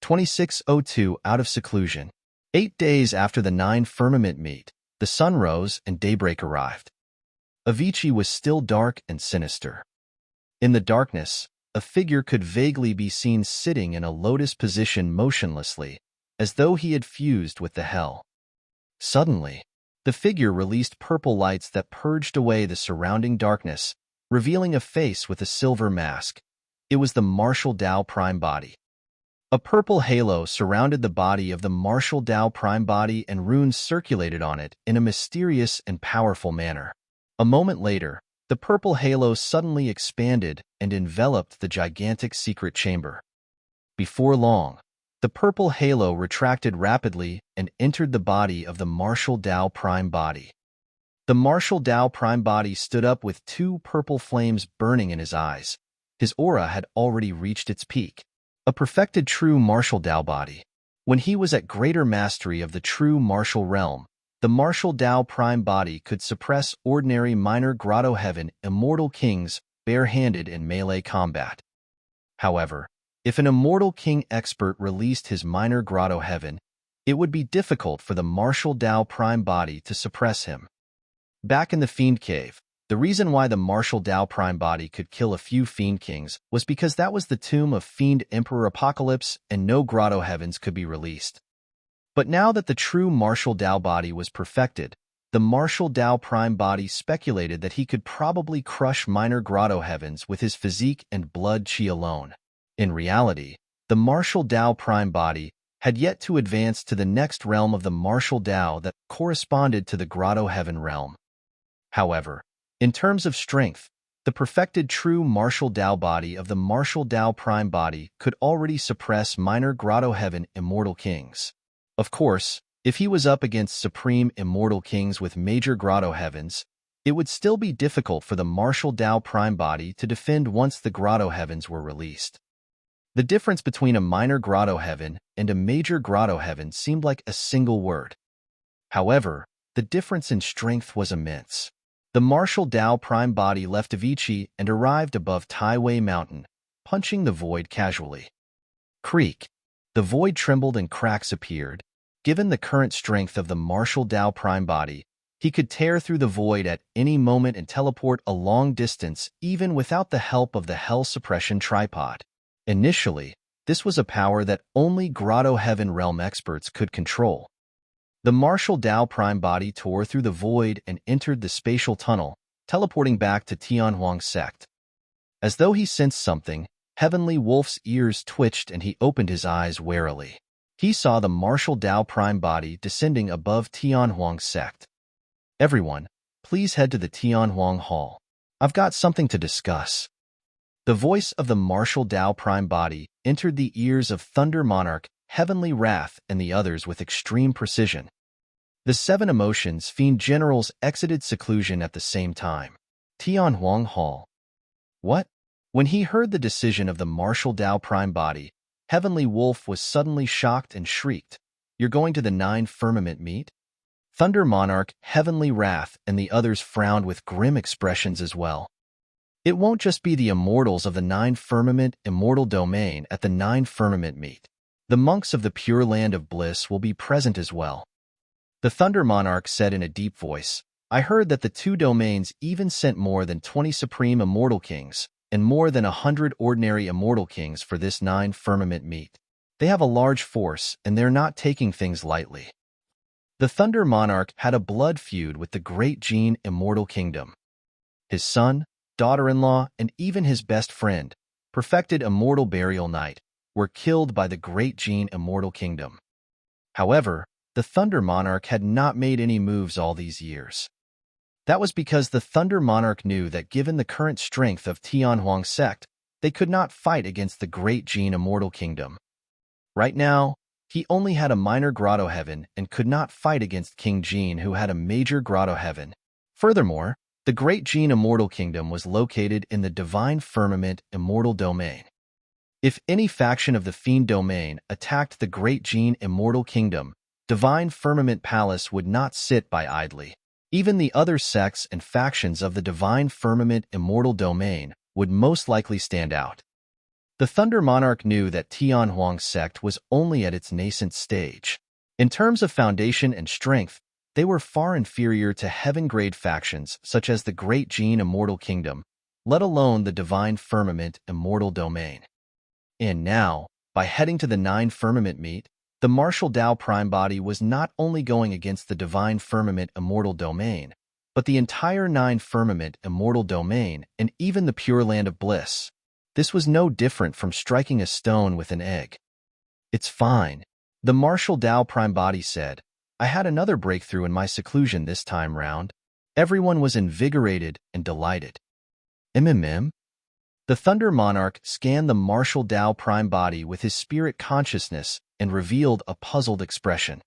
2602 Out of Seclusion. 8 days after the 9 Firmament meet, the sun rose and daybreak arrived. Avicii was still dark and sinister. In the darkness, a figure could vaguely be seen sitting in a lotus position motionlessly, as though he had fused with the hell. Suddenly, the figure released purple lights that purged away the surrounding darkness, revealing a face with a silver mask. It was the Martial Tao Prime Body. A purple halo surrounded the body of the Martial Tao Prime Body and runes circulated on it in a mysterious and powerful manner. A moment later, the purple halo suddenly expanded and enveloped the gigantic secret chamber. Before long, the purple halo retracted rapidly and entered the body of the Martial Tao Prime Body. The Martial Tao Prime Body stood up with 2 purple flames burning in his eyes. His aura had already reached its peak. A perfected true Martial Tao body. When he was at greater mastery of the true martial realm, the Martial Tao Prime Body could suppress ordinary minor Grotto-heaven immortal kings bare-handed in melee combat. However, if an Immortal King expert released his minor Grotto-heaven, it would be difficult for the martial Tao prime body to suppress him. Back in the Fiend Cave, the reason why the martial Tao prime body could kill a few Fiend Kings was because that was the tomb of Fiend Emperor Apocalypse and no Grotto-heavens could be released. But now that the true martial Tao body was perfected, the martial Tao prime body speculated that he could probably crush minor Grotto-heavens with his physique and blood chi alone. In reality, the martial Tao prime body had yet to advance to the next realm of the martial Tao that corresponded to the Grotto-heaven realm. However, in terms of strength, the perfected true martial Tao body of the martial Tao prime body could already suppress minor Grotto-heaven immortal kings. Of course, if he was up against supreme immortal kings with major Grotto-heavens, it would still be difficult for the martial Tao prime body to defend once the Grotto-heavens were released. The difference between a minor Grotto-heaven and a major Grotto-heaven seemed like a single word. However, the difference in strength was immense. The martial Tao prime body left Avicii and arrived above Tai Wei Mountain, punching the void casually. Creak. The void trembled and cracks appeared. Given the current strength of the martial Tao prime body, he could tear through the void at any moment and teleport a long distance even without the help of the Hell Suppression Tripod. Initially, this was a power that only Grotto-heaven realm experts could control. The martial Tao prime body tore through the void and entered the spatial tunnel, teleporting back to Tianhuang sect. As though he sensed something, Heavenly Wolf's ears twitched and he opened his eyes warily. He saw the martial Tao prime body descending above Tianhuang sect. Everyone, please head to the Tianhuang Hall. I've got something to discuss. The voice of the martial Tao prime body entered the ears of Thunder Monarch, Heavenly Wrath, and the others with extreme precision. The 7 emotions Fiend Generals exited seclusion at the same time. Tianhuang Hall. What? When he heard the decision of the martial Tao prime body, Heavenly Wolf was suddenly shocked and shrieked, "You're going to the 9 firmament meet?" Thunder Monarch, Heavenly Wrath, and the others frowned with grim expressions as well. It won't just be the immortals of the 9 firmament immortal domain at the 9 firmament meet. The monks of the Pure Land of Bliss will be present as well. The Thunder Monarch said in a deep voice, "I heard that the 2 domains even sent more than 20 supreme immortal kings and more than 100 ordinary immortal kings for this 9 firmament meet. They have a large force and they're not taking things lightly." The Thunder Monarch had a blood feud with the Great Gene Immortal Kingdom. His son, daughter-in-law, and even his best friend, perfected Immortal Burial Knight, were killed by the Great Gene Immortal Kingdom. However, the Thunder Monarch had not made any moves all these years. That was because the Thunder Monarch knew that given the current strength of Tianhuang sect, they could not fight against the Great Gene Immortal Kingdom. Right now, he only had a minor Grotto-heaven and could not fight against King Gene, who had a major Grotto-heaven. Furthermore, the Great Gene Immortal Kingdom was located in the Divine Firmament Immortal Domain. If any faction of the Fiend Domain attacked the Great Gene Immortal Kingdom, Divine Firmament Palace would not sit by idly. Even the other sects and factions of the Divine Firmament Immortal Domain would most likely stand out. The Thunder Monarch knew that Tianhuang sect was only at its nascent stage. In terms of foundation and strength, they were far inferior to heaven-grade factions such as the Great Gene Immortal Kingdom, let alone the Divine Firmament Immortal Domain. And now, by heading to the 9 firmament meet, the martial Tao prime body was not only going against the Divine Firmament Immortal Domain, but the entire 9 firmament Immortal Domain and even the Pure Land of Bliss. This was no different from striking a stone with an egg. "It's fine," the martial Tao prime body said. "I had another breakthrough in my seclusion this time round." Everyone was invigorated and delighted. The Thunder Monarch scanned the martial Tao prime body with his spirit consciousness and revealed a puzzled expression.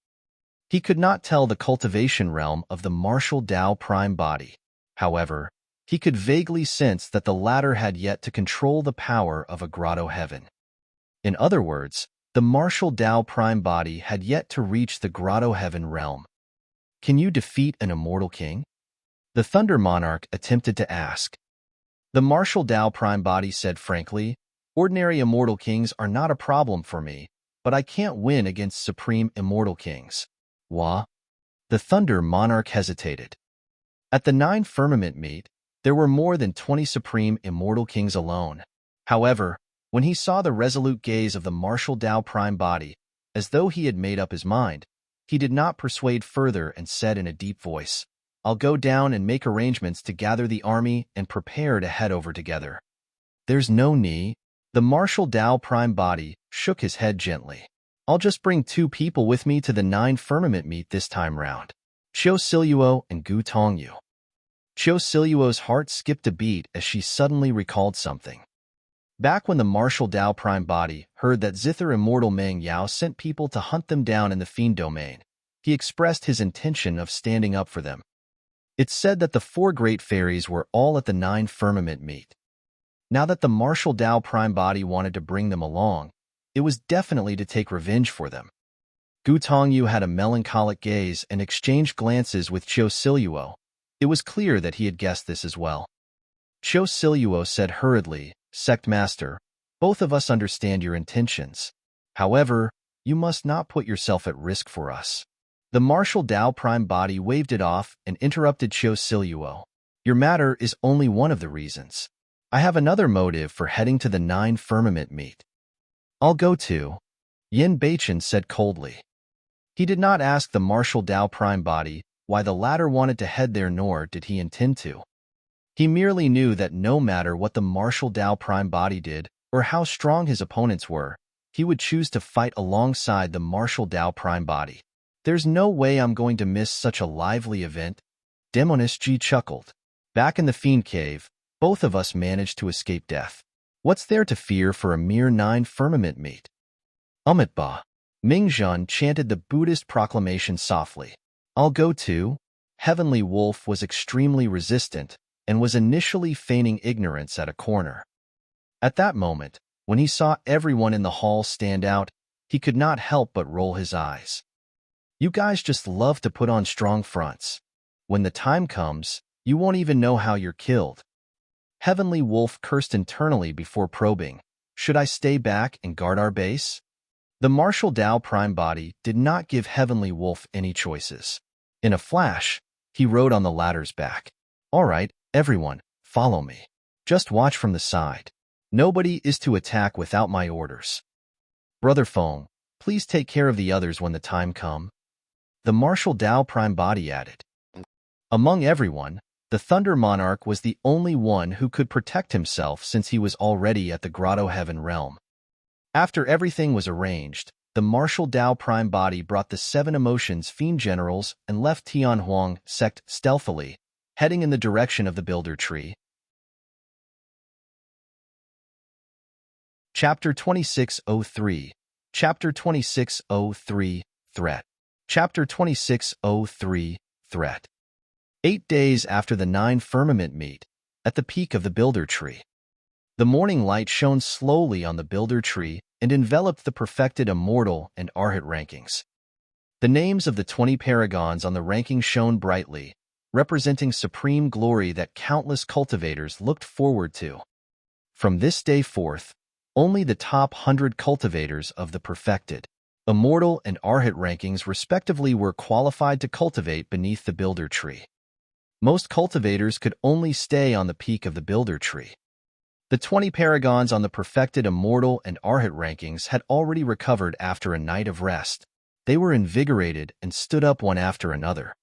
He could not tell the cultivation realm of the martial Tao prime body. However, he could vaguely sense that the latter had yet to control the power of a Grotto-heaven. In other words, the martial Tao prime body had yet to reach the Grotto-heaven realm. "Can you defeat an immortal king?" the Thunder Monarch attempted to ask. The martial Tao prime body said frankly, "Ordinary immortal kings are not a problem for me, but I can't win against supreme immortal kings. Wah? The Thunder Monarch hesitated. At the 9 Firmament meet, there were more than 20 supreme immortal kings alone. However, when he saw the resolute gaze of the martial Tao Prime Body, as though he had made up his mind, he did not persuade further and said in a deep voice, "I'll go down and make arrangements to gather the army and prepare to head over together." "There's no need." The martial Tao Prime Body shook his head gently. "I'll just bring 2 people with me to the 9 Firmament meet this time round. Qiu Siluo and Gu Tongyu." Qiu Siluo's heart skipped a beat as she suddenly recalled something. Back when the martial Tao Prime Body heard that Zither Immortal Meng Yao sent people to hunt them down in the Fiend Domain, he expressed his intention of standing up for them. It's said that the 4 great fairies were all at the 9 Firmament meet. Now that the martial Tao Prime Body wanted to bring them along, it was definitely to take revenge for them. Gu Tongyu had a melancholic gaze and exchanged glances with Qiu Siluo. It was clear that he had guessed this as well. Qiu Siluo said hurriedly, "Sect Master, both of us understand your intentions. However, you must not put yourself at risk for us." The martial Tao Prime Body waved it off and interrupted Qiu Siluo. "Your matter is only one of the reasons. I have another motive for heading to the 9 Firmament meet." "I'll go too," Yin Beichen said coldly. He did not ask the martial Tao Prime Body why the latter wanted to head there, nor did he intend to. He merely knew that no matter what the martial Tao Prime Body did or how strong his opponents were, he would choose to fight alongside the martial Tao Prime Body. "There's no way I'm going to miss such a lively event." Demoness Ji chuckled. "Back in the Fiend Cave, both of us managed to escape death. What's there to fear for a mere 9 Firmament meet?" "Umitba." Ming Zhun chanted the Buddhist proclamation softly. "I'll go too." Heavenly Wolf was extremely resistant and was initially feigning ignorance at a corner. At that moment, when he saw everyone in the hall stand out, he could not help but roll his eyes. "You guys just love to put on strong fronts. When the time comes, you won't even know how you're killed." Heavenly Wolf cursed internally before probing, "Should I stay back and guard our base?" The martial Tao Prime Body did not give Heavenly Wolf any choices. In a flash, he rode on the ladder's back. "All right, everyone, follow me. Just watch from the side. Nobody is to attack without my orders. Brother Feng, please take care of the others when the time comes." The martial Tao Prime Body added. Among everyone, the Thunder Monarch was the only one who could protect himself since he was already at the Grotto-heaven realm. After everything was arranged, the martial Tao Prime Body brought the 7 Emotions Fiend Generals and left Tianhuang sect stealthily, heading in the direction of the Builder Tree. Chapter 2603. Chapter 2603. Threat. Chapter 2603. Threat. 8 days after the 9 Firmament meet, at the peak of the Builder Tree, the morning light shone slowly on the Builder Tree and enveloped the perfected Immortal and Arhat rankings. The names of the 20 paragons on the ranking shone brightly, representing supreme glory that countless cultivators looked forward to. From this day forth, only the top 100 cultivators of the perfected, Immortal and Arhat rankings respectively were qualified to cultivate beneath the Builder Tree. Most cultivators could only stay on the peak of the Builder Tree. The 20 paragons on the perfected Immortal and Arhat rankings had already recovered after a night of rest. They were invigorated and stood up one after another.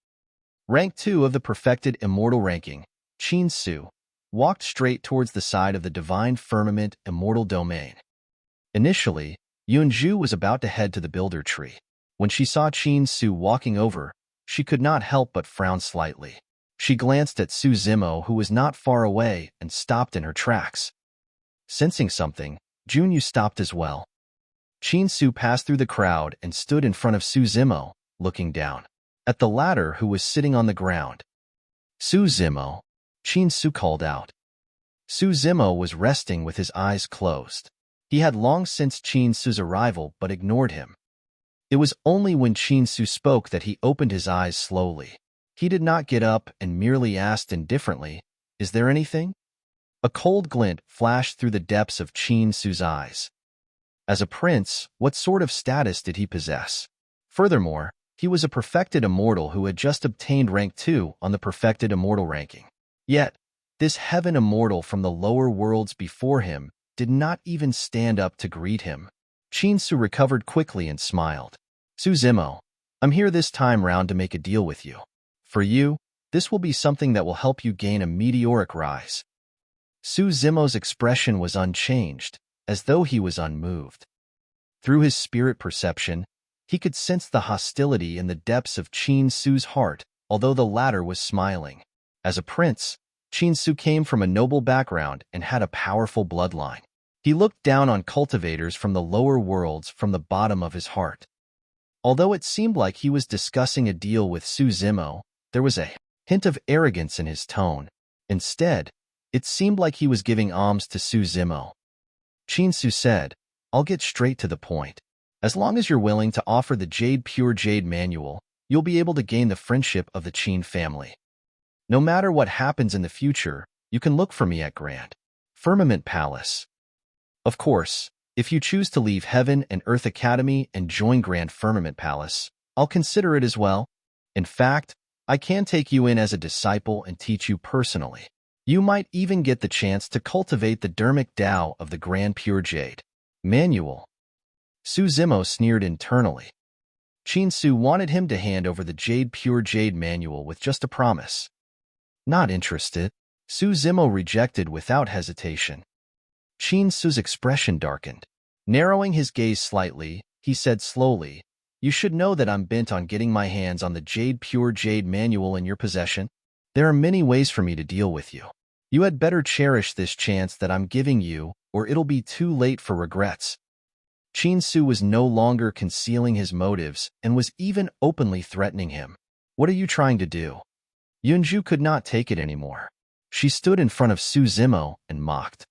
Rank 2 of the perfected Immortal ranking, Qin Su, walked straight towards the side of the Divine Firmament Immortal Domain. Initially, Yunju was about to head to the Builder Tree. When she saw Qin Su walking over, she could not help but frown slightly. She glanced at Su Zimo, who was not far away, and stopped in her tracks. Sensing something, Junyu stopped as well. Qin Su passed through the crowd and stood in front of Su Zimo, looking down at the latter, who was sitting on the ground. "Su Zimo," Qin Su called out. Su Zimo was resting with his eyes closed. He had long since Qin Su's arrival but ignored him. It was only when Qin Su spoke that he opened his eyes slowly. He did not get up and merely asked indifferently, "Is there anything?" A cold glint flashed through the depths of Qin Su's eyes. As a prince, what sort of status did he possess? Furthermore, he was a perfected immortal who had just obtained rank 2 on the perfected immortal ranking. Yet, this heaven immortal from the lower worlds before him did not even stand up to greet him. Chinsu recovered quickly and smiled. Suzimo, I'm here this time round to make a deal with you. For you, this will be something that will help you gain a meteoric rise. Suzimo's expression was unchanged, as though he was unmoved. Through his spirit perception, he could sense the hostility in the depths of Chinsu's heart, although the latter was smiling. As a prince, Chinsu came from a noble background and had a powerful bloodline. He looked down on cultivators from the lower worlds from the bottom of his heart. Although it seemed like he was discussing a deal with Suzimo, there was a hint of arrogance in his tone. Instead, it seemed like he was giving alms to Suzimo. Chinsu said, I'll get straight to the point. As long as you're willing to offer the Pure Jade Manual, you'll be able to gain the friendship of the Qin family. No matter what happens in the future, you can look for me at Grand Firmament Palace. Of course, if you choose to leave Heaven and Earth Academy and join Grand Firmament Palace, I'll consider it as well. In fact, I can take you in as a disciple and teach you personally. You might even get the chance to cultivate the Dermic Tao of the Grand Pure Jade Manual. Suzimo sneered internally. Chinsu wanted him to hand over the Pure Jade Manual with just a promise. Not interested, Suzimo rejected without hesitation. Chinsu's expression darkened. Narrowing his gaze slightly, he said slowly, You should know that I'm bent on getting my hands on the Pure Jade Manual in your possession. There are many ways for me to deal with you. You had better cherish this chance that I'm giving you, or it'll be too late for regrets. Chinsu was no longer concealing his motives and was even openly threatening him. What are you trying to do? Yunju could not take it anymore. She stood in front of Suzimo and mocked.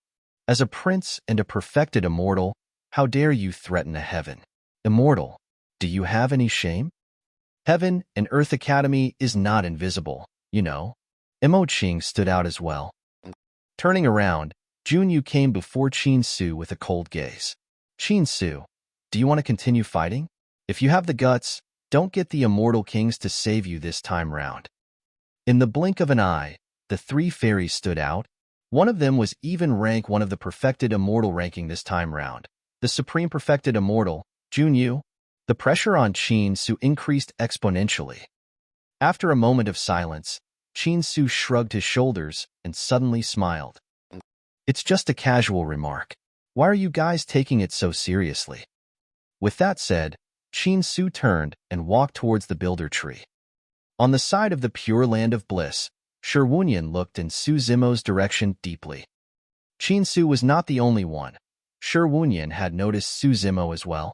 As a prince and a perfected immortal, how dare you threaten a heaven? Immortal, do you have any shame? Heaven and Earth Academy is not invisible, you know. Imo Qing stood out as well. Turning around, Junyu came before Chinsu with a cold gaze. Chinsu, do you want to continue fighting? If you have the guts, don't get the immortal kings to save you this time round. In the blink of an eye, the three fairies stood out. One of them was even rank 1 of the perfected immortal ranking this time round. The supreme perfected immortal, Junyu. The pressure on Chinsu increased exponentially. After a moment of silence, Chinsu shrugged his shoulders and suddenly smiled. It's just a casual remark. Why are you guys taking it so seriously? With that said, Chinsu turned and walked towards the builder tree. On the side of the Pure Land of Bliss, Shirwunyan looked in Suzimo's direction deeply. Chinsu was not the only one. Shirwunyan had noticed Suzimo as well.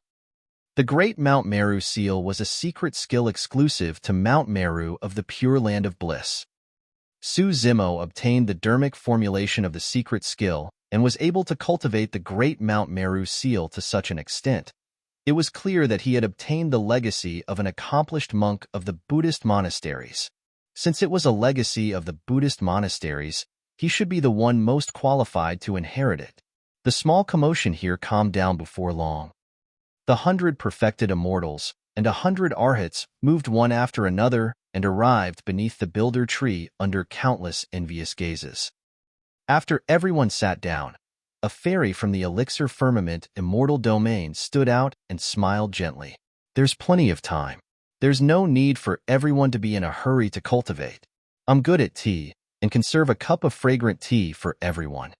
The Great Mount Meru seal was a secret skill exclusive to Mount Meru of the Pure Land of Bliss. Suzimo obtained the dermic formulation of the secret skill and was able to cultivate the Great Mount Meru seal to such an extent. It was clear that he had obtained the legacy of an accomplished monk of the Buddhist monasteries. Since it was a legacy of the Buddhist monasteries, he should be the one most qualified to inherit it. The small commotion here calmed down before long. The 100 perfected immortals and 100 arhats moved one after another and arrived beneath the builder tree under countless envious gazes. After everyone sat down, a fairy from the Elixir Firmament immortal domain stood out and smiled gently. There's plenty of time. There's no need for everyone to be in a hurry to cultivate. I'm good at tea and can serve a cup of fragrant tea for everyone.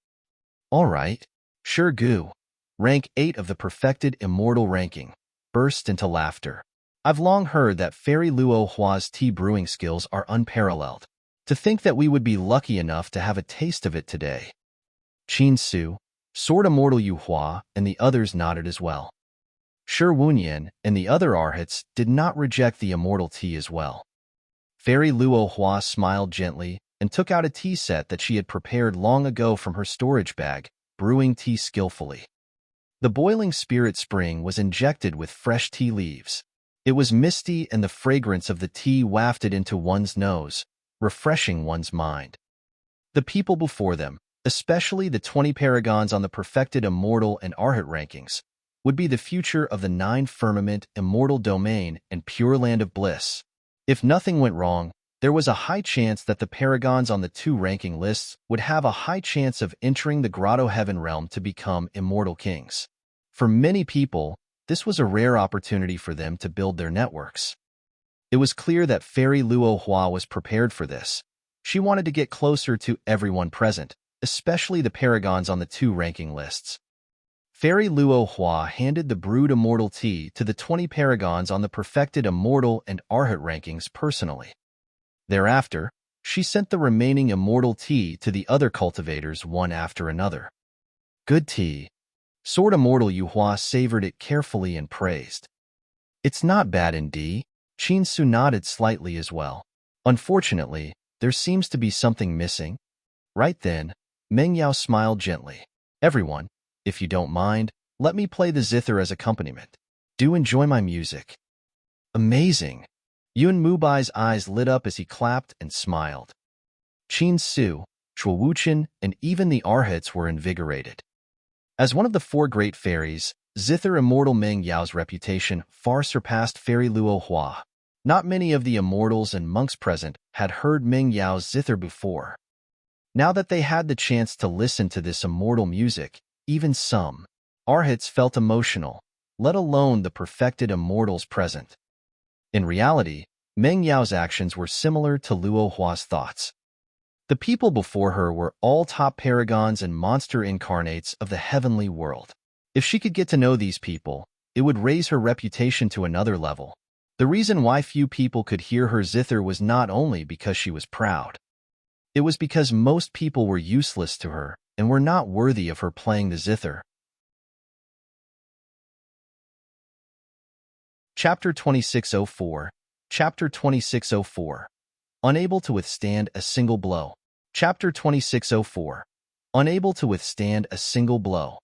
All right. Sure Gu, rank 8 of the perfected immortal ranking, burst into laughter. I've long heard that Fairy Luo Hua's tea brewing skills are unparalleled. To think that we would be lucky enough to have a taste of it today. Chinsu, Sword Immortal Yu Hua, and the others nodded as well. Shirwunyan and the other arhats did not reject the immortal tea as well. Fairy Luo Hua smiled gently and took out a tea set that she had prepared long ago from her storage bag, brewing tea skillfully. The boiling spirit spring was injected with fresh tea leaves. It was misty and the fragrance of the tea wafted into one's nose, refreshing one's mind. The people before them, especially the 20 paragons on the perfected immortal and arhat rankings, would be the future of the nine firmament, immortal domain, and pure land of bliss. If nothing went wrong, there was a high chance that the paragons on the two ranking lists would have a high chance of entering the Grotto-heaven realm to become immortal kings. For many people, this was a rare opportunity for them to build their networks. It was clear that Fairy Luo Hua was prepared for this. She wanted to get closer to everyone present, especially the paragons on the two ranking lists. Fairy Luo Hua handed the brewed immortal tea to the 20 paragons on the perfected immortal and arhat rankings personally. Thereafter, she sent the remaining immortal tea to the other cultivators one after another. Good tea. Sword Immortal Yu Hua savored it carefully and praised. It's not bad indeed. Qin Su nodded slightly as well. Unfortunately, there seems to be something missing. Right then, Meng Yao smiled gently. Everyone, if you don't mind, let me play the zither as accompaniment. Do enjoy my music. Amazing. Yun Mubai's eyes lit up as he clapped and smiled. Qin Su, Chua Wuchen, and even the arhats were invigorated. As one of the four great fairies, zither immortal Meng Yao's reputation far surpassed Fairy Luo Hua. Not many of the immortals and monks present had heard Meng Yao's zither before. Now that they had the chance to listen to this immortal music, even some arhats felt emotional, let alone the perfected immortals present. In reality, Meng Yao's actions were similar to Luo Hua's thoughts. The people before her were all top paragons and monster incarnates of the heavenly world. If she could get to know these people, it would raise her reputation to another level. The reason why few people could hear her zither was not only because she was proud. It was because most people were useless to her and were not worthy of her playing the zither. Chapter 2604. Chapter 2604. Unable to withstand a single blow. Chapter 2604. Unable to withstand a single blow.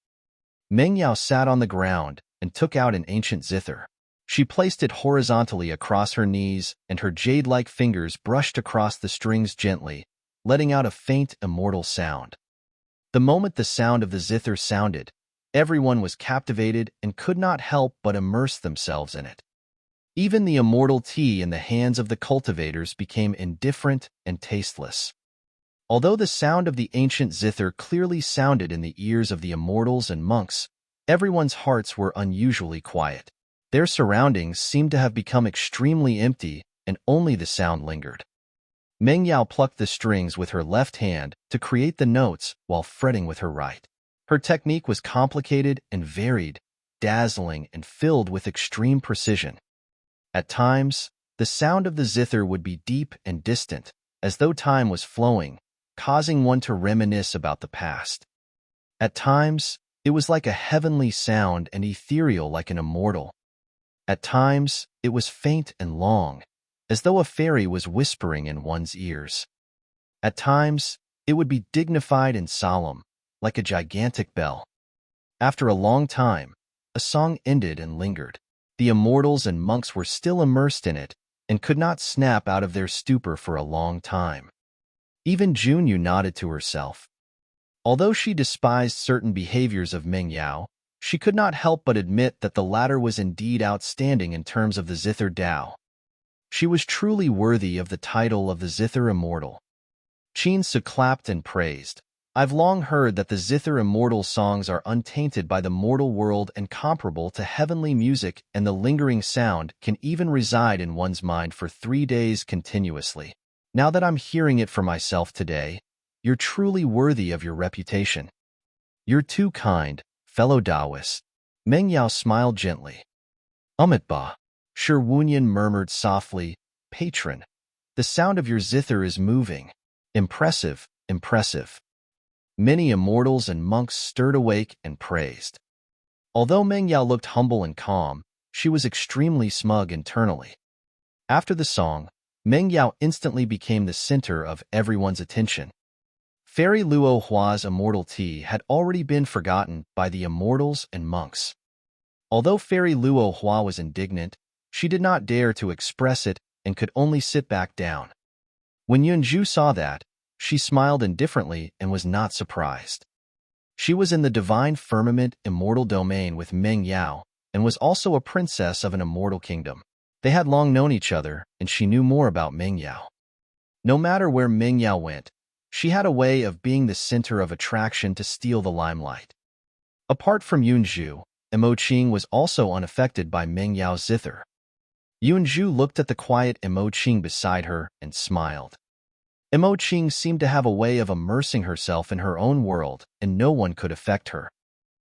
Meng Yao sat on the ground and took out an ancient zither. She placed it horizontally across her knees, and her jade-like fingers brushed across the strings gently, letting out a faint, immortal sound. The moment the sound of the zither sounded, everyone was captivated and could not help but immerse themselves in it. Even the immortal tea in the hands of the cultivators became indifferent and tasteless. Although the sound of the ancient zither clearly sounded in the ears of the immortals and monks, everyone's hearts were unusually quiet. Their surroundings seemed to have become extremely empty, and only the sound lingered. Meng Yao plucked the strings with her left hand to create the notes while fretting with her right. Her technique was complicated and varied, dazzling and filled with extreme precision. At times, the sound of the zither would be deep and distant, as though time was flowing, causing one to reminisce about the past. At times, it was like a heavenly sound and ethereal like an immortal. At times, it was faint and long, as though a fairy was whispering in one's ears. At times, it would be dignified and solemn, like a gigantic bell. After a long time, a song ended and lingered. The immortals and monks were still immersed in it and could not snap out of their stupor for a long time. Even Junyu nodded to herself. Although she despised certain behaviors of Meng Yao, she could not help but admit that the latter was indeed outstanding in terms of the zither Dao. She was truly worthy of the title of the zither immortal. Qin Su clapped and praised. I've long heard that the zither immortal songs are untainted by the mortal world and comparable to heavenly music, and the lingering sound can even reside in one's mind for 3 days continuously. Now that I'm hearing it for myself today, you're truly worthy of your reputation. You're too kind, fellow Taoist. Meng Yao smiled gently. Ba. Shi Wunyan murmured softly, Patron, the sound of your zither is moving. Impressive, impressive. Many immortals and monks stirred awake and praised. Although Meng Yao looked humble and calm, she was extremely smug internally. After the song, Meng Yao instantly became the center of everyone's attention. Fairy Luo Hua's immortal tea had already been forgotten by the immortals and monks. Although Fairy Luo Hua was indignant, she did not dare to express it and could only sit back down. When Yunju saw that, she smiled indifferently and was not surprised. She was in the divine firmament immortal domain with Meng Yao and was also a princess of an immortal kingdom. They had long known each other, and she knew more about Meng Yao. No matter where Meng Yao went, she had a way of being the center of attraction to steal the limelight. Apart from Yunzhu, Imo-Ching was also unaffected by Meng Yao's zither. Yunzhu looked at the quiet Imo-Ching beside her and smiled. Imo-Ching seemed to have a way of immersing herself in her own world, and no one could affect her.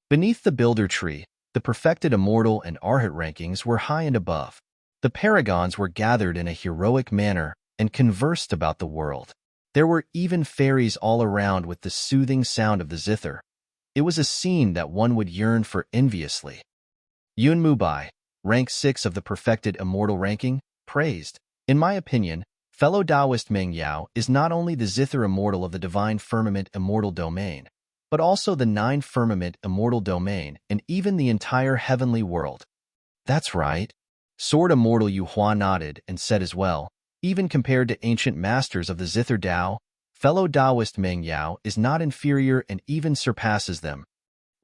Beneath the Builder Tree, the perfected immortal and arhat rankings were high and above. The paragons were gathered in a heroic manner and conversed about the world. There were even fairies all around with the soothing sound of the zither. It was a scene that one would yearn for enviously. Yun Mubai, rank 6 of the perfected immortal ranking, praised. In my opinion, fellow Taoist Meng Yao is not only the zither immortal of the divine firmament immortal domain, but also the 9 firmament immortal domain and even the entire heavenly world. That's right. Sword immortal Yu Hua nodded and said as well, even compared to ancient masters of the zither Tao, fellow Taoist Meng Yao is not inferior and even surpasses them.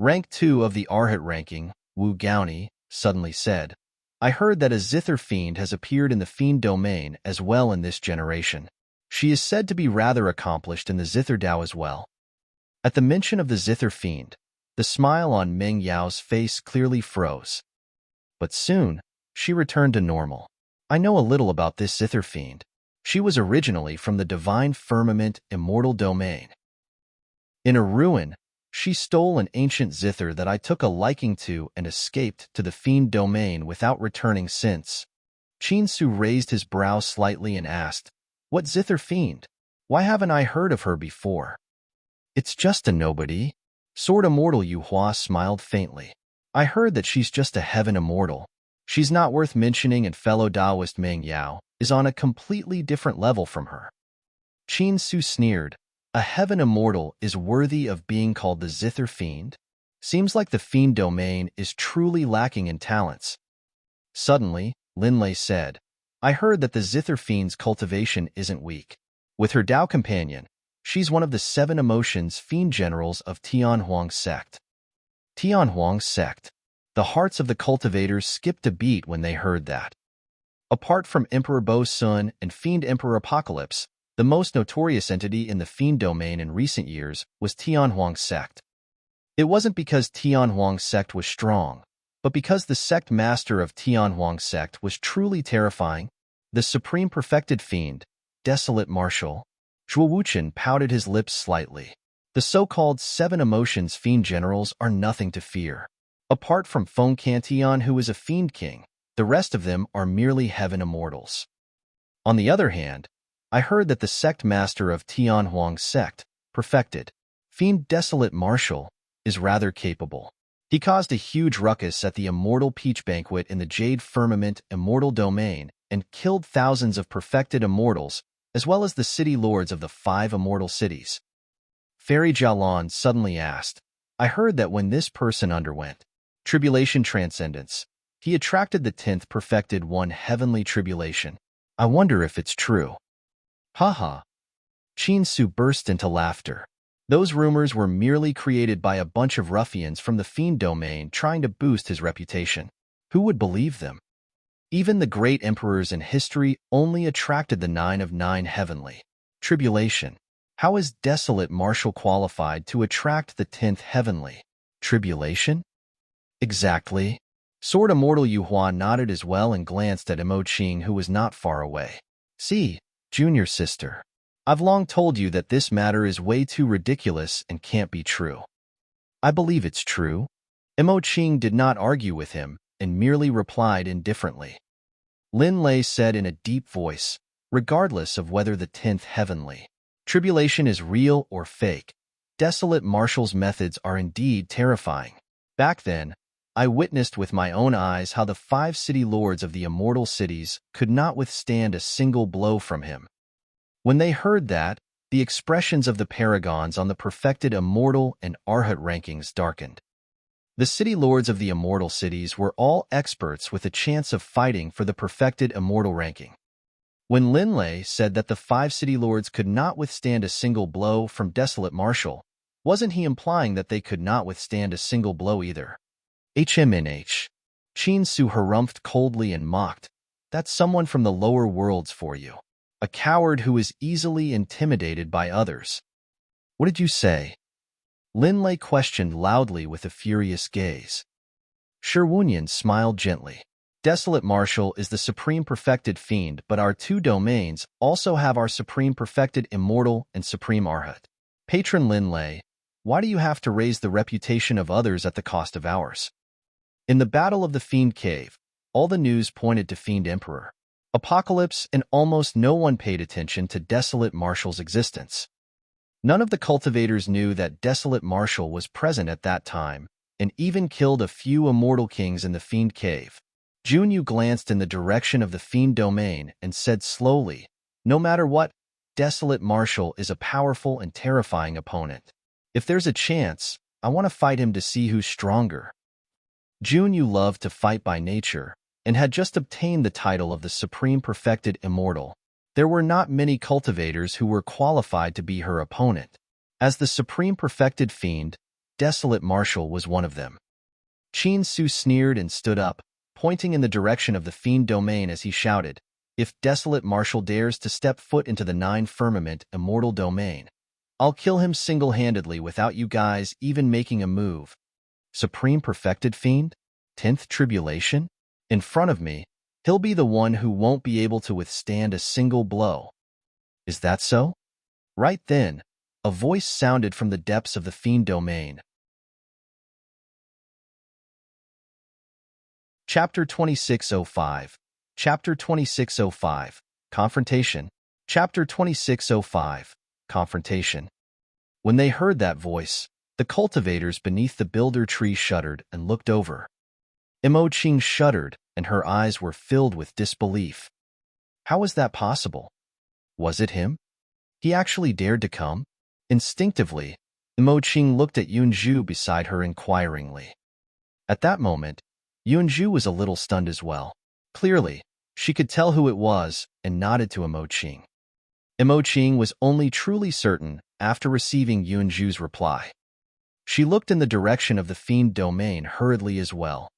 Rank 2 of the arhat ranking, Wu Gaoni, suddenly said, I heard that a zither fiend has appeared in the fiend domain as well in this generation. She is said to be rather accomplished in the zither Tao as well. At the mention of the zither fiend, the smile on Meng Yao's face clearly froze. But soon, she returned to normal. I know a little about this zither fiend. She was originally from the divine firmament immortal domain. In a ruin, she stole an ancient zither that I took a liking to and escaped to the fiend domain without returning since. Qin Su raised his brow slightly and asked, What zither fiend? Why haven't I heard of her before? It's just a nobody. Sword immortal Yu Hua smiled faintly. I heard that she's just a heaven immortal. She's not worth mentioning, and fellow Taoist Meng Yao is on a completely different level from her. Qin Su sneered. A heaven immortal is worthy of being called the zither fiend? Seems like the fiend domain is truly lacking in talents. Suddenly, Lin Lei said, I heard that the zither fiend's cultivation isn't weak. With her Tao companion, she's one of the 7 emotions fiend generals of Tianhuang's sect. Tianhuang's sect. The hearts of the cultivators skipped a beat when they heard that. Apart from Emperor Bo Sun and Fiend Emperor Apocalypse, the most notorious entity in the fiend domain in recent years was Tianhuang's sect. It wasn't because Tianhuang's sect was strong, but because the sect master of Tianhuang's sect was truly terrifying. The supreme perfected fiend, desolate martial, Zhuo Wuchen pouted his lips slightly. The so-called 7 emotions fiend generals are nothing to fear. Apart from Feng Cantian, who is a fiend king, the rest of them are merely heaven immortals. On the other hand, I heard that the sect master of Tianhuang's sect, perfected, fiend desolate martial, is rather capable. He caused a huge ruckus at the immortal peach banquet in the Jade Firmament immortal domain and killed thousands of perfected immortals, as well as the city lords of the 5 immortal cities. Fairy Jialan suddenly asked, I heard that when this person underwent tribulation transcendence, he attracted the 10th perfected one heavenly tribulation. I wonder if it's true. Haha. Qin Su burst into laughter. Those rumors were merely created by a bunch of ruffians from the fiend domain trying to boost his reputation. Who would believe them? Even the great emperors in history only attracted the 9 of 9 heavenly tribulation. How is desolate martial qualified to attract the 10th heavenly tribulation? Exactly. Sword immortal Yu Hua nodded as well and glanced at Imo-Ching, who was not far away. See, junior sister, I've long told you that this matter is way too ridiculous and can't be true. I believe it's true. Imo-Ching did not argue with him and merely replied indifferently. Lin Lei said in a deep voice, regardless of whether the 10th heavenly tribulation is real or fake, desolate Marshall's methods are indeed terrifying. Back then, I witnessed with my own eyes how the 5 city lords of the immortal cities could not withstand a single blow from him. When they heard that, the expressions of the paragons on the perfected immortal and arhat rankings darkened. The city lords of the immortal cities were all experts with a chance of fighting for the perfected immortal ranking. When Lin Lei said that the 5 city lords could not withstand a single blow from desolate Marshall, Wasn't he implying that they could not withstand a single blow either? HMNH. Chin Su harumphed coldly and mocked. That's someone from the lower worlds for you. A coward who is easily intimidated by others. What did you say? Lin Lei questioned loudly with a furious gaze. Shi Wunyan smiled gently. Desolate Martial is the supreme perfected fiend, but our two domains also have our supreme perfected immortal and supreme arhat. Patron Lin Lei, why do you have to raise the reputation of others at the cost of ours? In the Battle of the Fiend Cave, all the news pointed to Fiend Emperor. Apocalypse, and almost no one paid attention to Desolate Martial's existence. None of the cultivators knew that Desolate Martial was present at that time, and even killed a few immortal kings in the Fiend Cave. Junyu glanced in the direction of the Fiend Domain and said slowly, no matter what, Desolate Martial is a powerful and terrifying opponent. If there's a chance, I want to fight him to see who's stronger. Junyu loved to fight by nature, and had just obtained the title of the Supreme Perfected Immortal. There were not many cultivators who were qualified to be her opponent. As the Supreme Perfected Fiend, Desolate Martial was one of them. Chin Su sneered and stood up, pointing in the direction of the Fiend Domain as he shouted, if Desolate Martial dares to step foot into the Nine Firmament Immortal Domain, I'll kill him single-handedly without you guys even making a move. Supreme Perfected Fiend? 10th Tribulation? In front of me, he'll be the one who won't be able to withstand a single blow. Is that so? Right then, a voice sounded from the depths of the Fiend Domain. Chapter 2605. Chapter 2605. Confrontation. Chapter 2605. Confrontation. When they heard that voice, the cultivators beneath the builder tree shuddered and looked over. Imo Qing shuddered, and her eyes were filled with disbelief. How was that possible? Was it him? He actually dared to come? Instinctively, Imo Qing looked at Yunju beside her inquiringly. At that moment, Yunju was a little stunned as well. Clearly, she could tell who it was and nodded to Imo Qing. Imo Qing was only truly certain after receiving Yunju's reply. She looked in the direction of the Fiend Domain hurriedly as well.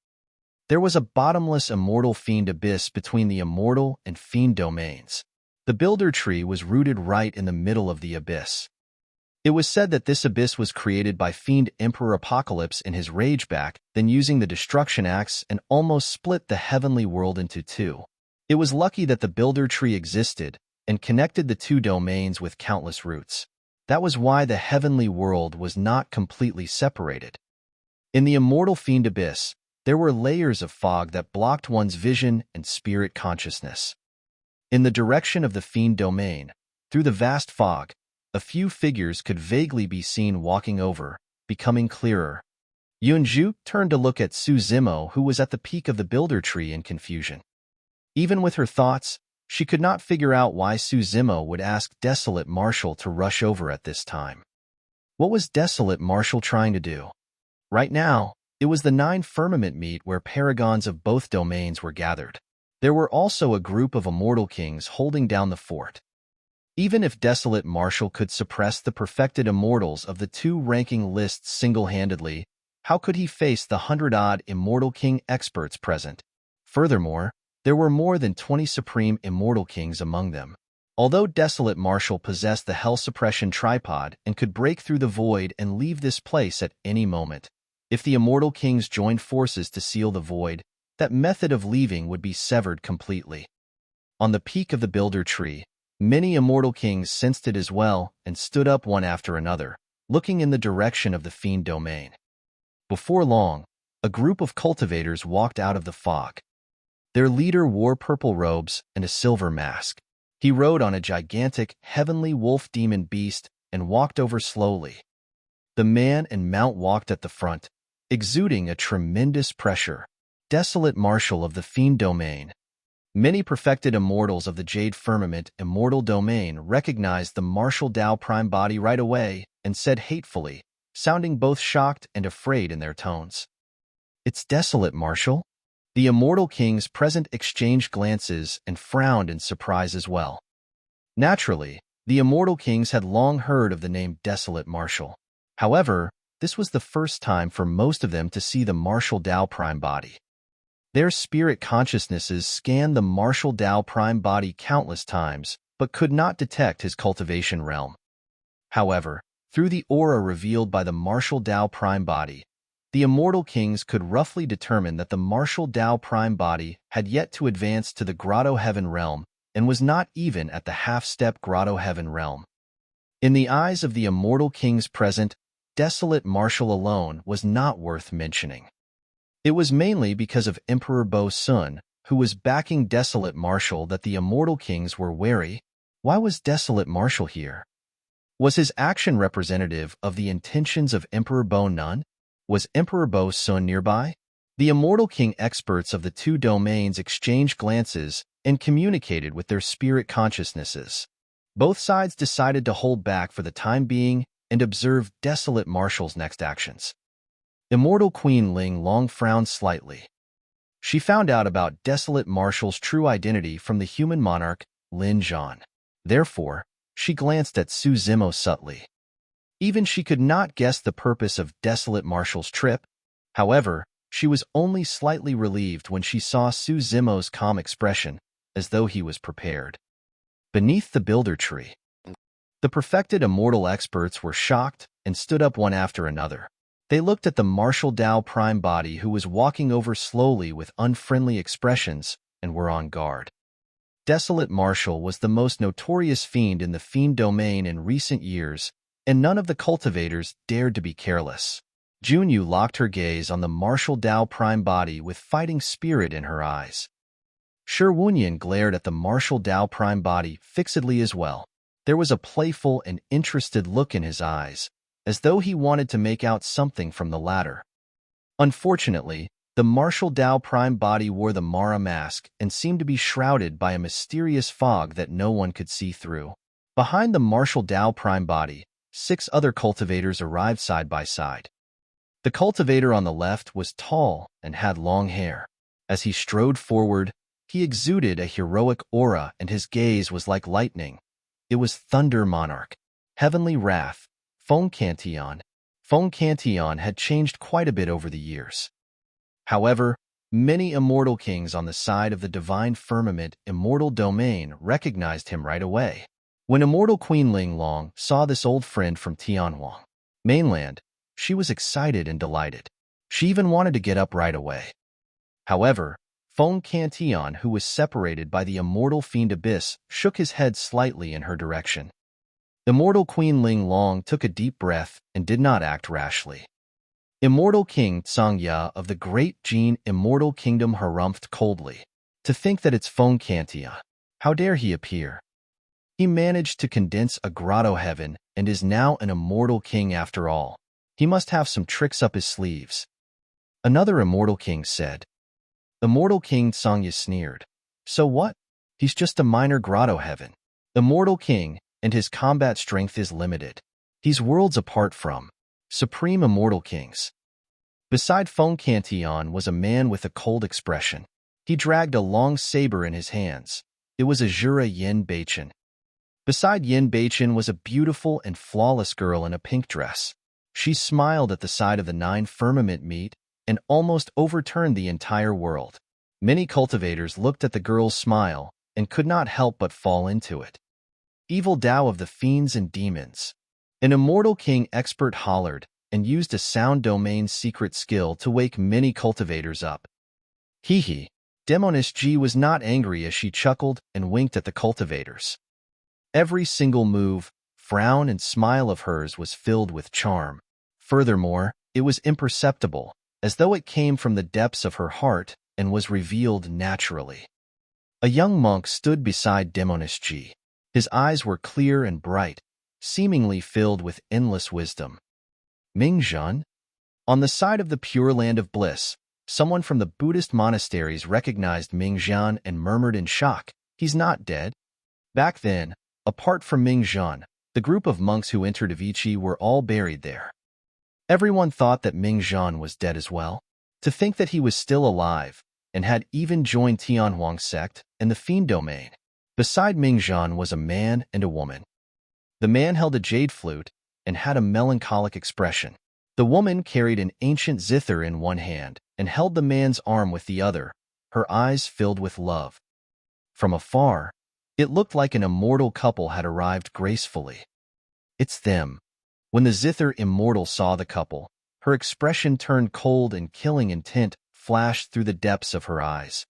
There was a bottomless immortal fiend abyss between the immortal and fiend domains. The builder tree was rooted right in the middle of the abyss. It was said that this abyss was created by Fiend Emperor Apocalypse in his rage back, then using the destruction axe and almost split the heavenly world into two. It was lucky that the builder tree existed and connected the two domains with countless roots. That was why the heavenly world was not completely separated. In the immortal fiend abyss, there were layers of fog that blocked one's vision and spirit consciousness. In the direction of the fiend domain, through the vast fog, a few figures could vaguely be seen walking over, becoming clearer. Yunju turned to look at Su Zimo, who was at the peak of the builder tree in confusion. Even with her thoughts, she could not figure out why Su Zimo would ask Desolate Martial to rush over at this time. What was Desolate Martial trying to do? Right now, it was the Nine Firmament meet where paragons of both domains were gathered. There were also a group of immortal kings holding down the fort. Even if Desolate Martial could suppress the perfected immortals of the two ranking lists single-handedly, how could he face the 100-odd immortal king experts present? Furthermore, there were more than 20 supreme immortal kings among them. Although Desolate Martial possessed the Hell Suppression Tripod and could break through the void and leave this place at any moment, if the immortal kings joined forces to seal the void, that method of leaving would be severed completely. On the peak of the builder tree, many immortal kings sensed it as well and stood up one after another, looking in the direction of the fiend domain. Before long, a group of cultivators walked out of the fog. Their leader wore purple robes and a silver mask. He rode on a gigantic, heavenly wolf demon beast and walked over slowly. The man and mount walked at the front, exuding a tremendous pressure. Desolate Martial of the Fiend Domain. Many perfected immortals of the Jade Firmament Immortal Domain recognized the Martial Tao Prime Body right away and said hatefully, sounding both shocked and afraid in their tones. It's Desolate Martial? The immortal kings present exchanged glances and frowned in surprise as well. Naturally, the immortal kings had long heard of the name Desolate Martial. However, this was the first time for most of them to see the martial Tao prime body. Their spirit consciousnesses scanned the martial Tao prime body countless times, but could not detect his cultivation realm. However, through the aura revealed by the martial Tao prime body, the immortal kings could roughly determine that the martial Tao prime body had yet to advance to the Grotto-heaven realm and was not even at the half-step Grotto-heaven realm. In the eyes of the immortal kings present, desolate martial alone was not worth mentioning. It was mainly because of Emperor Bo-sun, who was backing desolate martial, that the immortal kings were wary. Why was desolate martial here? Was his action representative of the intentions of Emperor Bo-nun? Was Emperor Bo-sun nearby? The immortal king experts of the two domains exchanged glances and communicated with their spirit consciousnesses. Both sides decided to hold back for the time being and observe desolate martial's next actions. Immortal Queen Ling Long frowned slightly. She found out about desolate martial's true identity from the human monarch, Lin Zhan. Therefore, she glanced at Su Zimo subtly. Even she could not guess the purpose of desolate martial's trip. However, she was only slightly relieved when she saw Su Zimo's calm expression, as though he was prepared. Beneath the builder tree, the perfected immortal experts were shocked and stood up one after another. They looked at the martial Tao prime body, who was walking over slowly with unfriendly expressions, and were on guard. Desolate Martial was the most notorious fiend in the fiend domain in recent years, and none of the cultivators dared to be careless. Junyu locked her gaze on the martial Tao prime body with fighting spirit in her eyes. Shi Wunyan glared at the martial Tao prime body fixedly as well. There was a playful and interested look in his eyes, as though he wanted to make out something from the latter. Unfortunately, the martial Tao prime body wore the Mara mask and seemed to be shrouded by a mysterious fog that no one could see through. Behind the martial Tao prime body, 6 other cultivators arrived side by side. The cultivator on the left was tall and had long hair. As he strode forward, he exuded a heroic aura, and his gaze was like lightning. It was Thunder Monarch, Heavenly Wrath, Feng Cantillon. Feng Cantillon had changed quite a bit over the years. However, many immortal kings on the side of the divine firmament immortal domain recognized him right away. When immortal Queen Ling Long saw this old friend from Tianhuang mainland, she was excited and delighted. She even wanted to get up right away. However, Feng Cantillon, who was separated by the immortal fiend abyss, shook his head slightly in her direction. Immortal Queen Ling Long took a deep breath and did not act rashly. Immortal King Tsangya of the Great Jin Immortal Kingdom harumphed coldly. To think that it's Feng Cantillon. How dare he appear? He managed to condense a Grotto-heaven and is now an immortal king after all. He must have some tricks up his sleeves. Another immortal king said. Immortal King Tsangya sneered. So what? He's just a minor Grotto-heaven. Immortal King, and his combat strength is limited. He's worlds apart from Supreme Immortal Kings. Beside Feng Cantillon was a man with a cold expression. He dragged a long saber in his hands. It was Azura Yin Beichen. Beside Yin Beichen was a beautiful and flawless girl in a pink dress. She smiled at the sight of the 9 firmament meet and almost overturned the entire world. Many cultivators looked at the girl's smile and could not help but fall into it. Evil Tao of the fiends and demons. An immortal king expert hollered and used a sound domain secret skill to wake many cultivators up. Hee. Demoness G was not angry as she chuckled and winked at the cultivators. Every single move, frown, and smile of hers was filled with charm. Furthermore, it was imperceptible, as though it came from the depths of her heart and was revealed naturally. A young monk stood beside Demoness G. His eyes were clear and bright, seemingly filled with endless wisdom. Ming Zhan? On the side of the Pure Land of Bliss, someone from the Buddhist monasteries recognized Ming Zhan and murmured in shock, "He's not dead." Back then, apart from Ming Zhan, the group of monks who entered Avicii were all buried there. Everyone thought that Ming Zhan was dead as well. To think that he was still alive, and had even joined Tianhuang sect and the fiend domain. Beside Ming Zhan was a man and a woman. The man held a jade flute, and had a melancholic expression. The woman carried an ancient zither in one hand and held the man's arm with the other, her eyes filled with love. From afar, it looked like an immortal couple had arrived gracefully. "It's them." When the zither immortal saw the couple, her expression turned cold and killing intent flashed through the depths of her eyes.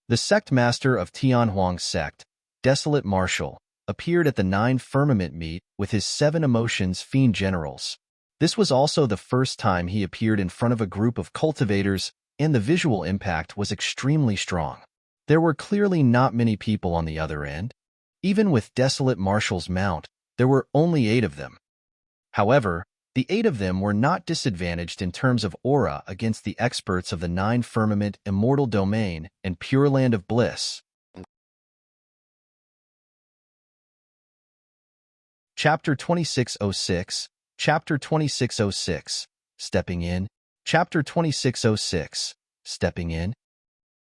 The sect master of Tianhuang's sect, Desolate Marshal, appeared at the Nine Firmament meet with his 7 Emotions Fiend generals. This was also the first time he appeared in front of a group of cultivators, and the visual impact was extremely strong. There were clearly not many people on the other end. Even with Desolate Marshal's mount, there were only 8 of them. However, the 8 of them were not disadvantaged in terms of aura against the experts of the Nine Firmament, Immortal Domain, and Pure Land of Bliss. Chapter 2606, Chapter 2606, Stepping In, Chapter 2606, Stepping In.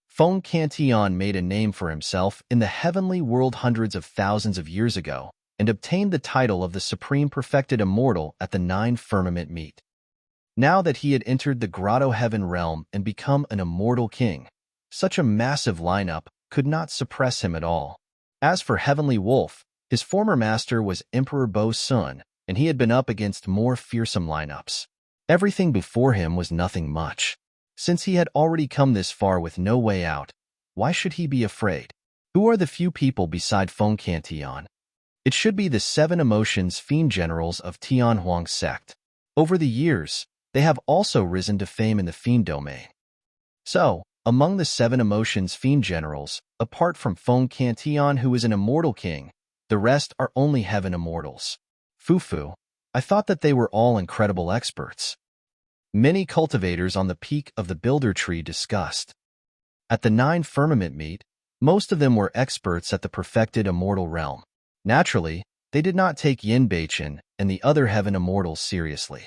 Feng Cantillon made a name for himself in the heavenly world hundreds of thousands of years ago, and obtained the title of the Supreme Perfected Immortal at the Nine Firmament meet. Now that he had entered the Grotto-heaven realm and become an immortal king, such a massive lineup could not suppress him at all. As for Heavenly Wolf, his former master was Emperor Bo's son, and he had been up against more fearsome lineups. Everything before him was nothing much. Since he had already come this far with no way out, why should he be afraid? Who are the few people beside Feng Cantillon? It should be the 7 Emotions Fiend generals of Tianhuang's sect. Over the years, they have also risen to fame in the Fiend domain. So, among the 7 Emotions Fiend generals, apart from Feng Cantillon, who is an immortal king, the rest are only heaven immortals. Fufu, I thought that they were all incredible experts. Many cultivators on the peak of the Builder Tree discussed. At the Nine Firmament meet, most of them were experts at the perfected immortal realm. Naturally, they did not take Yin Beichen and the other heaven immortals seriously.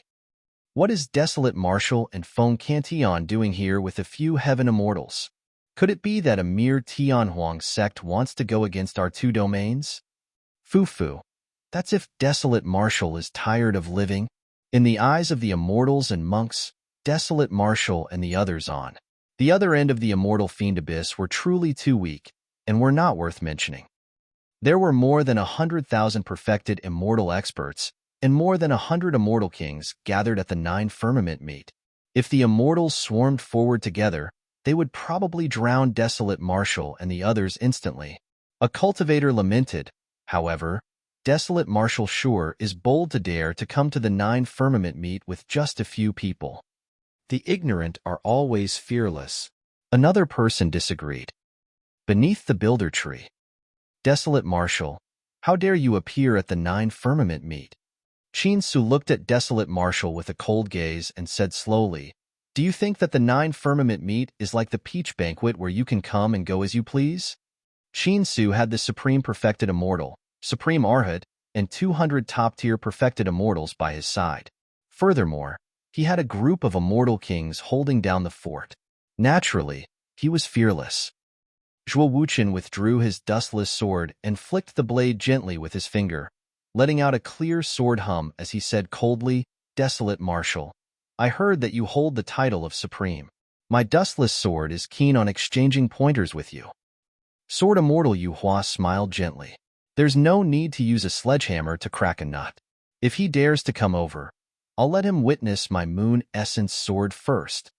What is Desolate Marshal and Feng Cantillon doing here with a few heaven immortals? Could it be that a mere Tianhuang sect wants to go against our 2 domains? Fufu, that's if Desolate Marshal is tired of living. In the eyes of the immortals and monks, Desolate Marshal and the others on the other end of the immortal fiend abyss were truly too weak and were not worth mentioning. There were more than 100,000 perfected immortal experts and more than 100 immortal kings gathered at the Nine Firmament meet. If the immortals swarmed forward together, they would probably drown Desolate Marshal and the others instantly. A cultivator lamented, however, Desolate Marshal sure is bold to dare to come to the Nine Firmament meet with just a few people. The ignorant are always fearless. Another person disagreed. Beneath the Builder Tree. Desolate Marshal, how dare you appear at the Nine Firmament meet? Qin Su looked at Desolate Marshal with a cold gaze and said slowly, "Do you think that the Nine Firmament meet is like the Peach Banquet where you can come and go as you please?" Qin Su had the Supreme Perfected Immortal, Supreme Arhat, and 200 top-tier perfected immortals by his side. Furthermore, he had a group of immortal kings holding down the fort. Naturally, he was fearless. Zhuo Wuchen withdrew his dustless sword and flicked the blade gently with his finger, letting out a clear sword hum as he said coldly, "Desolate Marshal, I heard that you hold the title of Supreme. My dustless sword is keen on exchanging pointers with you." Sword Immortal Yu Hua smiled gently. There's no need to use a sledgehammer to crack a nut. If he dares to come over, I'll let him witness my moon essence sword first.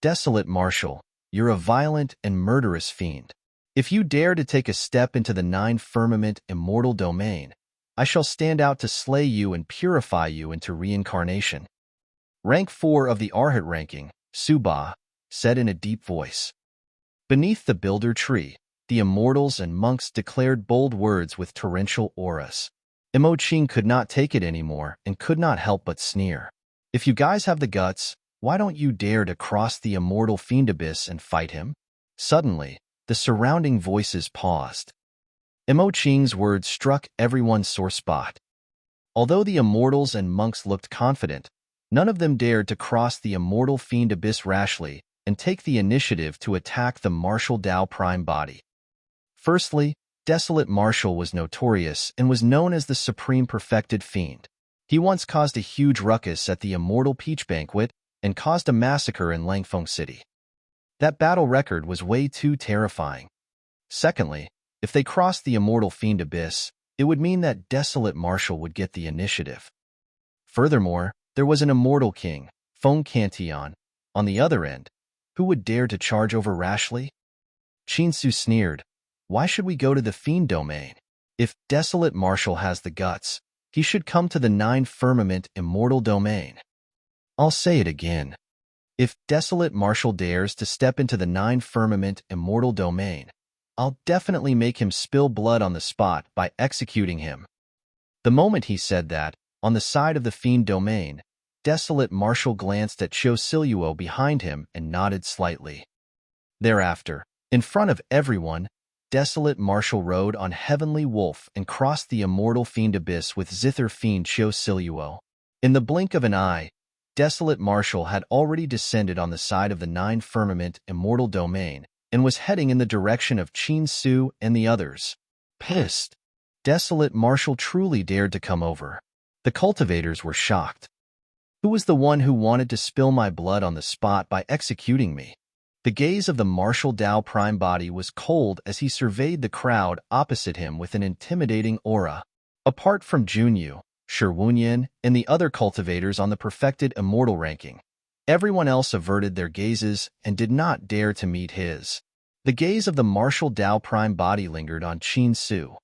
Desolate Marshal, you're a violent and murderous fiend. If you dare to take a step into the Nine Firmament immortal domain, I shall stand out to slay you and purify you into reincarnation. Rank 4 of the Arhat ranking, Suba, said in a deep voice. Beneath the Builder Tree, the immortals and monks declared bold words with torrential auras. Imo Qing could not take it anymore and could not help but sneer. If you guys have the guts, why don't you dare to cross the immortal fiend abyss and fight him? Suddenly, the surrounding voices paused. Imo Qing's words struck everyone's sore spot. Although the immortals and monks looked confident, none of them dared to cross the immortal fiend abyss rashly and take the initiative to attack the Martial Dao Prime body. Firstly, Desolate Marshal was notorious and was known as the Supreme Perfected Fiend. He once caused a huge ruckus at the Immortal Peach Banquet and caused a massacre in Langfeng City. That battle record was way too terrifying. Secondly, if they crossed the Immortal Fiend Abyss, it would mean that Desolate Marshal would get the initiative. Furthermore, there was an Immortal King, Feng Cantillon, on the other end. Who would dare to charge over rashly? Qinsu sneered. Why should we go to the Fiend Domain? If Desolate Marshal has the guts, he should come to the Nine Firmament Immortal Domain. I'll say it again. If Desolate Marshal dares to step into the Nine Firmament Immortal Domain, I'll definitely make him spill blood on the spot by executing him. The moment he said that, on the side of the Fiend Domain, Desolate Marshal glanced at Qiu Siluo behind him and nodded slightly. Thereafter, in front of everyone, Desolate Marshal rode on Heavenly Wolf and crossed the Immortal Fiend Abyss with Zither Fiend Qiu Siluo. In the blink of an eye, Desolate Marshal had already descended on the side of the Nine Firmament Immortal Domain and was heading in the direction of Qinsu and the others. Pissed, Desolate Marshal truly dared to come over. The cultivators were shocked. Who was the one who wanted to spill my blood on the spot by executing me? The gaze of the Martial Dao Prime Body was cold as he surveyed the crowd opposite him with an intimidating aura. Apart from Junyu, Shi Wunyan, and the other cultivators on the perfected immortal ranking, everyone else averted their gazes and did not dare to meet his. The gaze of the Martial Dao Prime Body lingered on Qinsu.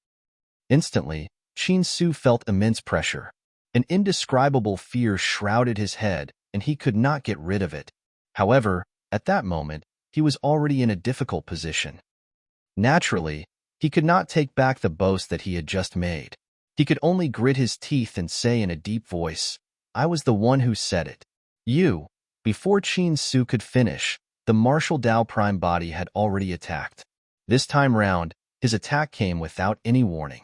Instantly, Qinsu felt immense pressure. An indescribable fear shrouded his head, and he could not get rid of it. However, at that moment, he was already in a difficult position. Naturally, he could not take back the boast that he had just made. He could only grit his teeth and say in a deep voice, I was the one who said it. You. Before Qinsu could finish, the Martial Dao Prime Body had already attacked. This time round, his attack came without any warning.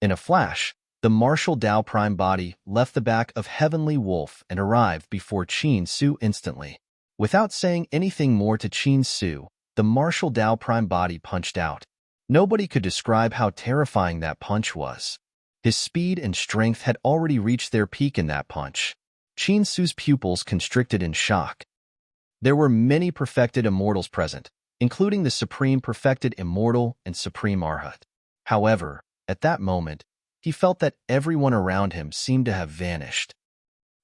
In a flash, the Martial Dao Prime Body left the back of Heavenly Wolf and arrived before Qinsu instantly. Without saying anything more to Qinsu, the Martial Dao Prime Body punched out. Nobody could describe how terrifying that punch was. His speed and strength had already reached their peak in that punch. Qinsu's pupils constricted in shock. There were many perfected immortals present, including the Supreme Perfected Immortal and Supreme Arhat. However, at that moment, he felt that everyone around him seemed to have vanished.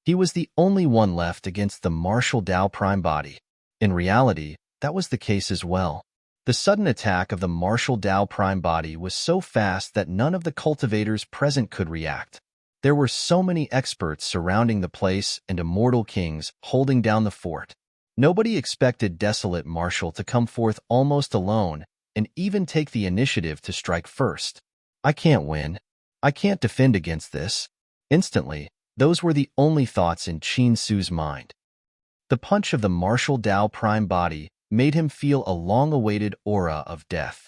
He was the only one left against the Martial Dao Prime Body. In reality, that was the case as well. The sudden attack of the Martial Dao Prime Body was so fast that none of the cultivators present could react. There were so many experts surrounding the place and immortal kings holding down the fort. Nobody expected Desolate Marshal to come forth almost alone and even take the initiative to strike first. I can't win. I can't defend against this. Instantly, those were the only thoughts in Qinsu's mind. The punch of the Martial Dao Prime Body made him feel a long-awaited aura of death.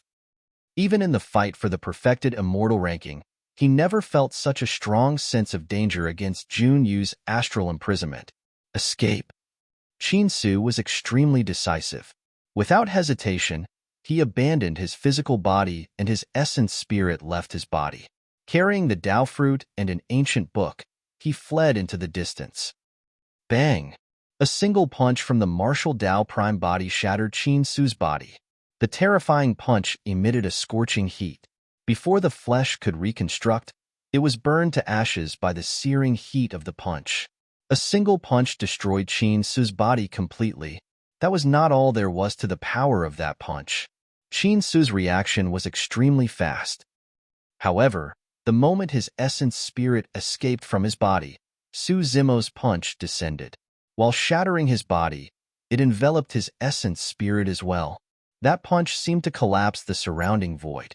Even in the fight for the perfected immortal ranking, he never felt such a strong sense of danger against Junyu's astral imprisonment. Escape. Qinsu was extremely decisive. Without hesitation, he abandoned his physical body and his essence spirit left his body. Carrying the Dao fruit and an ancient book, he fled into the distance. Bang! A single punch from the Martial Dao Prime Body shattered Qinsu's body. The terrifying punch emitted a scorching heat. Before the flesh could reconstruct, it was burned to ashes by the searing heat of the punch. A single punch destroyed Qinsu's body completely. That was not all there was to the power of that punch. Qinsu's reaction was extremely fast. However, the moment his essence spirit escaped from his body, Su Zimo's punch descended. While shattering his body, it enveloped his essence spirit as well. That punch seemed to collapse the surrounding void.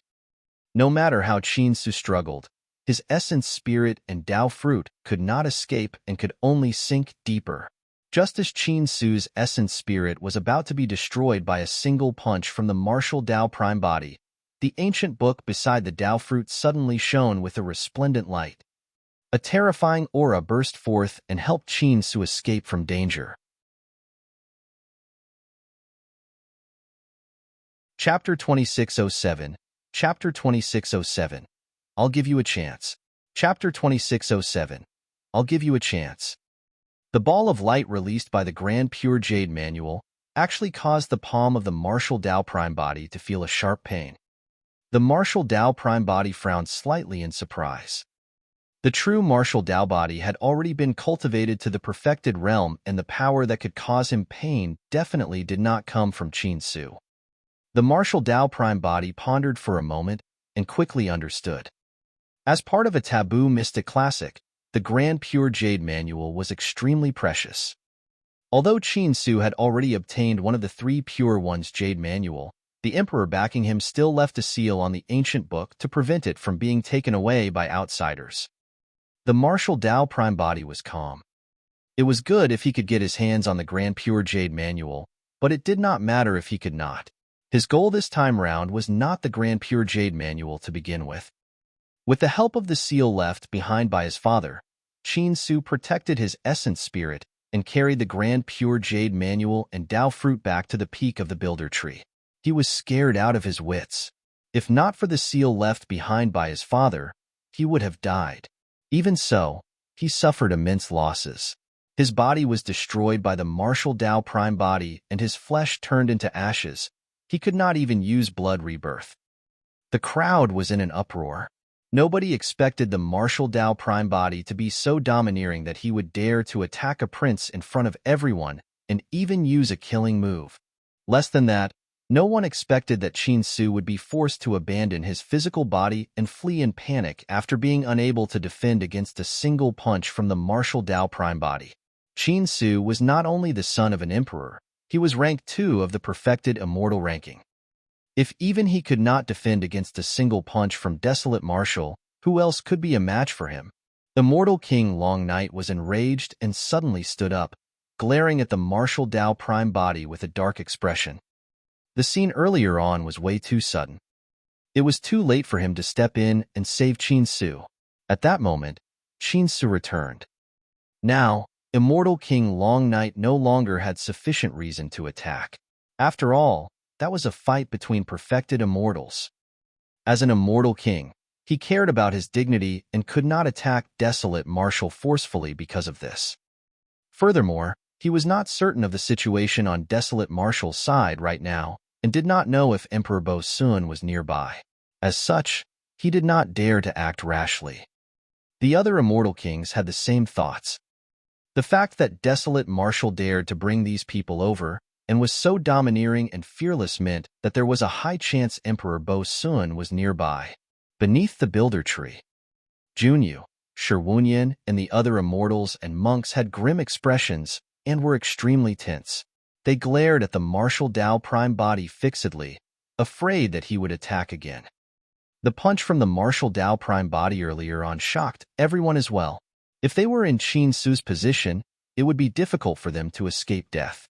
No matter how Qinsu struggled, his essence spirit and Dao fruit could not escape and could only sink deeper. Just as Qinsu's essence spirit was about to be destroyed by a single punch from the Martial Dao Prime Body, the ancient book beside the Dao fruit suddenly shone with a resplendent light. A terrifying aura burst forth and helped Qinsu escape from danger. Chapter 2607. Chapter 2607. I'll give you a chance. Chapter 2607. I'll give you a chance. The ball of light released by the Grand Pure Jade Manual actually caused the palm of the Martial Tao Prime Body to feel a sharp pain. The Martial Tao Prime Body frowned slightly in surprise. The true Martial Tao Body had already been cultivated to the perfected realm, and the power that could cause him pain definitely did not come from Qin Su. The Martial Tao Prime Body pondered for a moment and quickly understood. As part of a taboo mystic classic, the Grand Pure Jade Manual was extremely precious. Although Qin Su had already obtained one of the 3 Pure Ones Jade Manual, the Emperor backing him still left a seal on the ancient book to prevent it from being taken away by outsiders. The Martial Tao Prime Body was calm. It was good if he could get his hands on the Grand Pure Jade Manual, but it did not matter if he could not. His goal this time round was not the Grand Pure Jade Manual to begin with. With the help of the seal left behind by his father, Qin Su protected his essence spirit and carried the Grand Pure Jade Manual and Tao Fruit back to the peak of the Builder Tree. He was scared out of his wits. If not for the seal left behind by his father, he would have died. Even so, he suffered immense losses. His body was destroyed by the Martial Tao Prime Body and his flesh turned into ashes. He could not even use blood rebirth. The crowd was in an uproar. Nobody expected the Martial Tao Prime Body to be so domineering that he would dare to attack a prince in front of everyone and even use a killing move. Less than that, no one expected that Qin Su would be forced to abandon his physical body and flee in panic after being unable to defend against a single punch from the Martial Tao Prime Body. Qin Su was not only the son of an emperor, he was rank 2 of the perfected immortal ranking. If even he could not defend against a single punch from Desolate Martial, who else could be a match for him? Immortal King Long Night was enraged and suddenly stood up, glaring at the Martial Tao Prime Body with a dark expression. The scene earlier on was way too sudden. It was too late for him to step in and save Qin Su. At that moment, Qin Su returned. Now, Immortal King Long Night no longer had sufficient reason to attack. After all, that was a fight between perfected immortals. As an immortal king, he cared about his dignity and could not attack Desolate Martial forcefully because of this. Furthermore, he was not certain of the situation on Desolate Martial's side right now and did not know if Emperor Bo Sun was nearby. As such, he did not dare to act rashly. The other immortal kings had the same thoughts. The fact that Desolate Martial dared to bring these people over and was so domineering and fearless meant that there was a high chance Emperor Bo Sun was nearby. Beneath the Builder Tree, Junyu, Shi Wunyan, and the other immortals and monks had grim expressions and were extremely tense. They glared at the Martial Tao Prime Body fixedly, afraid that he would attack again. The punch from the Martial Tao Prime Body earlier on shocked everyone as well. If they were in Qin Su's position, it would be difficult for them to escape death.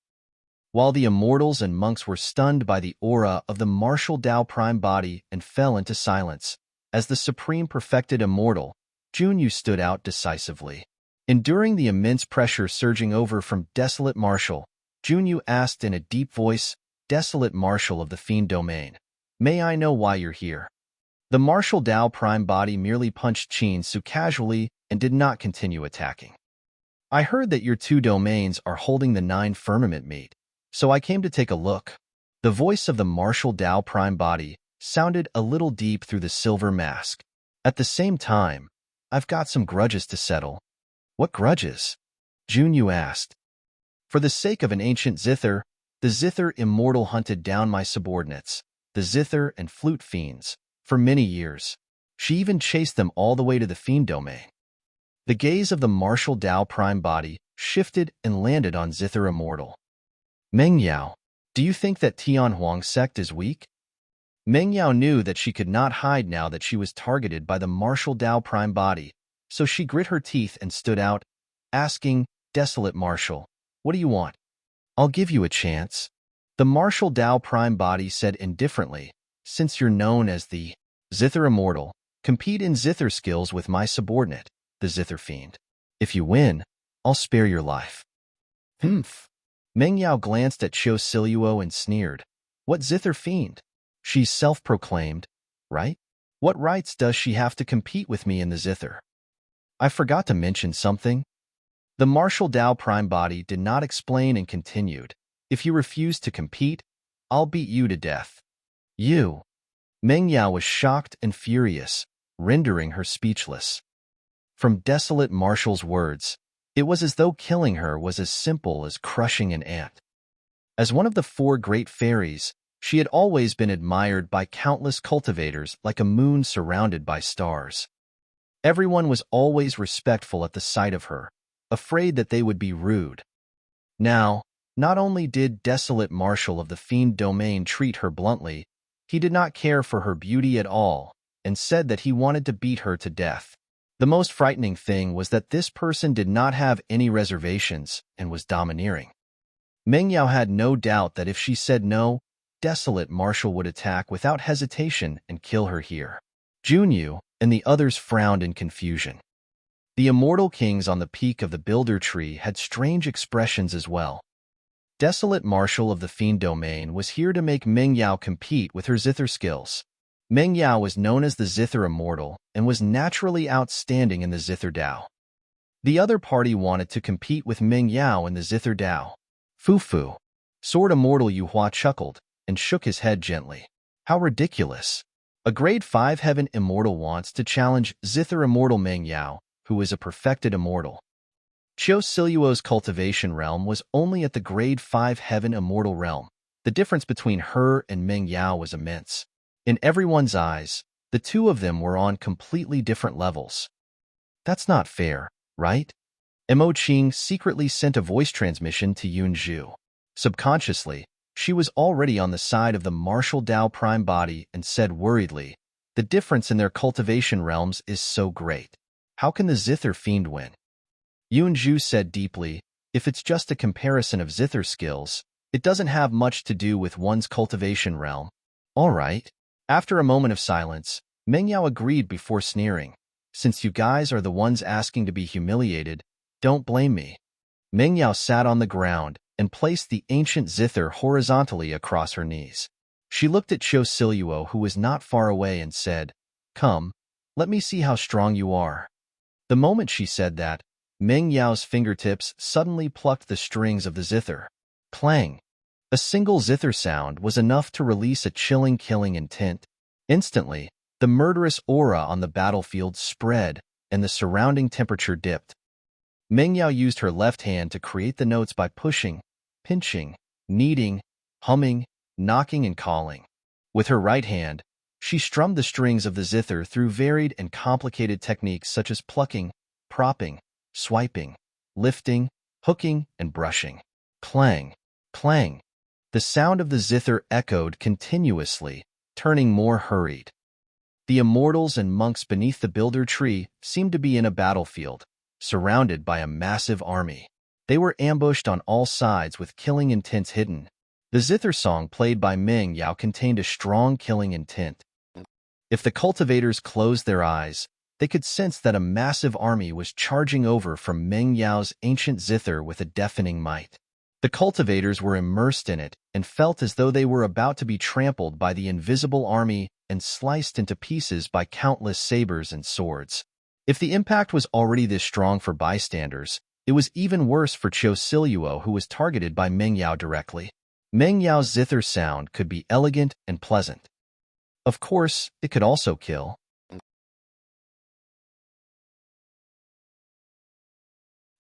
While the immortals and monks were stunned by the aura of the Martial Tao Prime Body and fell into silence, as the supreme perfected immortal, Junyu stood out decisively. Enduring the immense pressure surging over from Desolate Martial, Junyu asked in a deep voice, "Desolate Martial of the Fiend Domain, may I know why you're here?" The Martial Tao Prime Body merely punched Qin Su casually and did not continue attacking. "I heard that your 2 domains are holding the 9 firmament meet, so I came to take a look." The voice of the Martial Tao Prime Body sounded a little deep through the silver mask. "At the same time, I've got some grudges to settle." "What grudges?" Junyu asked. "For the sake of an ancient zither, the zither immortal hunted down my subordinates, the zither and flute fiends, for many years. She even chased them all the way to the fiend domain." The gaze of the Martial Tao Prime Body shifted and landed on Zither Immortal. "Meng Yao, do you think that Tianhuang sect is weak?" Meng Yao knew that she could not hide now that she was targeted by the Martial Tao Prime Body, so she grit her teeth and stood out, asking, "Desolate Martial, what do you want?" "I'll give you a chance," the Martial Tao Prime Body said indifferently, "since you're known as the Zither Immortal. Compete in Zither skills with my subordinate, the Zither Fiend. If you win, I'll spare your life." "Humph." Meng Yao glanced at Qiu Siluo and sneered. "What Zither Fiend? She's self-proclaimed, right? What rights does she have to compete with me in the Zither?" I forgot to mention something. The martial Tao prime body did not explain and continued. If you refuse to compete, I'll beat you to death. You. Meng Yao was shocked and furious, rendering her speechless. From desolate Marshall's words, it was as though killing her was as simple as crushing an ant. As one of the 4 great fairies, she had always been admired by countless cultivators like a moon surrounded by stars. Everyone was always respectful at the sight of her, afraid that they would be rude. Now, not only did desolate Marshal of the Fiend Domain treat her bluntly, he did not care for her beauty at all, and said that he wanted to beat her to death. The most frightening thing was that this person did not have any reservations and was domineering. Meng Yao had no doubt that if she said no, desolate Marshal would attack without hesitation and kill her here. Junyu and the others frowned in confusion. The immortal kings on the peak of the Builder Tree had strange expressions as well. Desolate Marshal of the Fiend Domain was here to make Meng Yao compete with her zither skills. Meng Yao was known as the Zither Immortal and was naturally outstanding in the Zither Dao. The other party wanted to compete with Meng Yao in the Zither Dao. Fu. Sword Immortal Yu Hua chuckled and shook his head gently. How ridiculous. A grade 5 Heaven Immortal wants to challenge Zither Immortal Meng Yao, who is a perfected immortal. Qiu Siluo's cultivation realm was only at the grade 5 Heaven Immortal realm. The difference between her and Meng Yao was immense. In everyone's eyes, the two of them were on completely different levels. That's not fair, right? Mo Qing secretly sent a voice transmission to Yun Zhu. Subconsciously, she was already on the side of the martial Dao prime body and said worriedly, the difference in their cultivation realms is so great. How can the Zither Fiend win? Yun Zhu said deeply, if it's just a comparison of Zither skills, it doesn't have much to do with one's cultivation realm. All right. After a moment of silence, Meng Yao agreed before sneering. Since you guys are the ones asking to be humiliated, don't blame me. Meng Yao sat on the ground and placed the ancient zither horizontally across her knees. She looked at Qiu Siluo, who was not far away, and said, Come, let me see how strong you are. The moment she said that, Meng Yao's fingertips suddenly plucked the strings of the zither. Clang! A single zither sound was enough to release a chilling killing intent. Instantly, the murderous aura on the battlefield spread, and the surrounding temperature dipped. Meng Yao used her left hand to create the notes by pushing, pinching, kneading, humming, knocking, and calling. With her right hand, she strummed the strings of the zither through varied and complicated techniques such as plucking, propping, swiping, lifting, hooking, and brushing. Clang! Clang! The sound of the zither echoed continuously, turning more hurried. The immortals and monks beneath the Builder Tree seemed to be in a battlefield, surrounded by a massive army. They were ambushed on all sides with killing intents hidden. The zither song played by Meng Yao contained a strong killing intent. If the cultivators closed their eyes, they could sense that a massive army was charging over from Meng Yao's ancient zither with a deafening might. The cultivators were immersed in it and felt as though they were about to be trampled by the invisible army and sliced into pieces by countless sabers and swords. If the impact was already this strong for bystanders, it was even worse for Qiu Siluo, who was targeted by Meng Yao directly. Meng Yao's zither sound could be elegant and pleasant. Of course, it could also kill.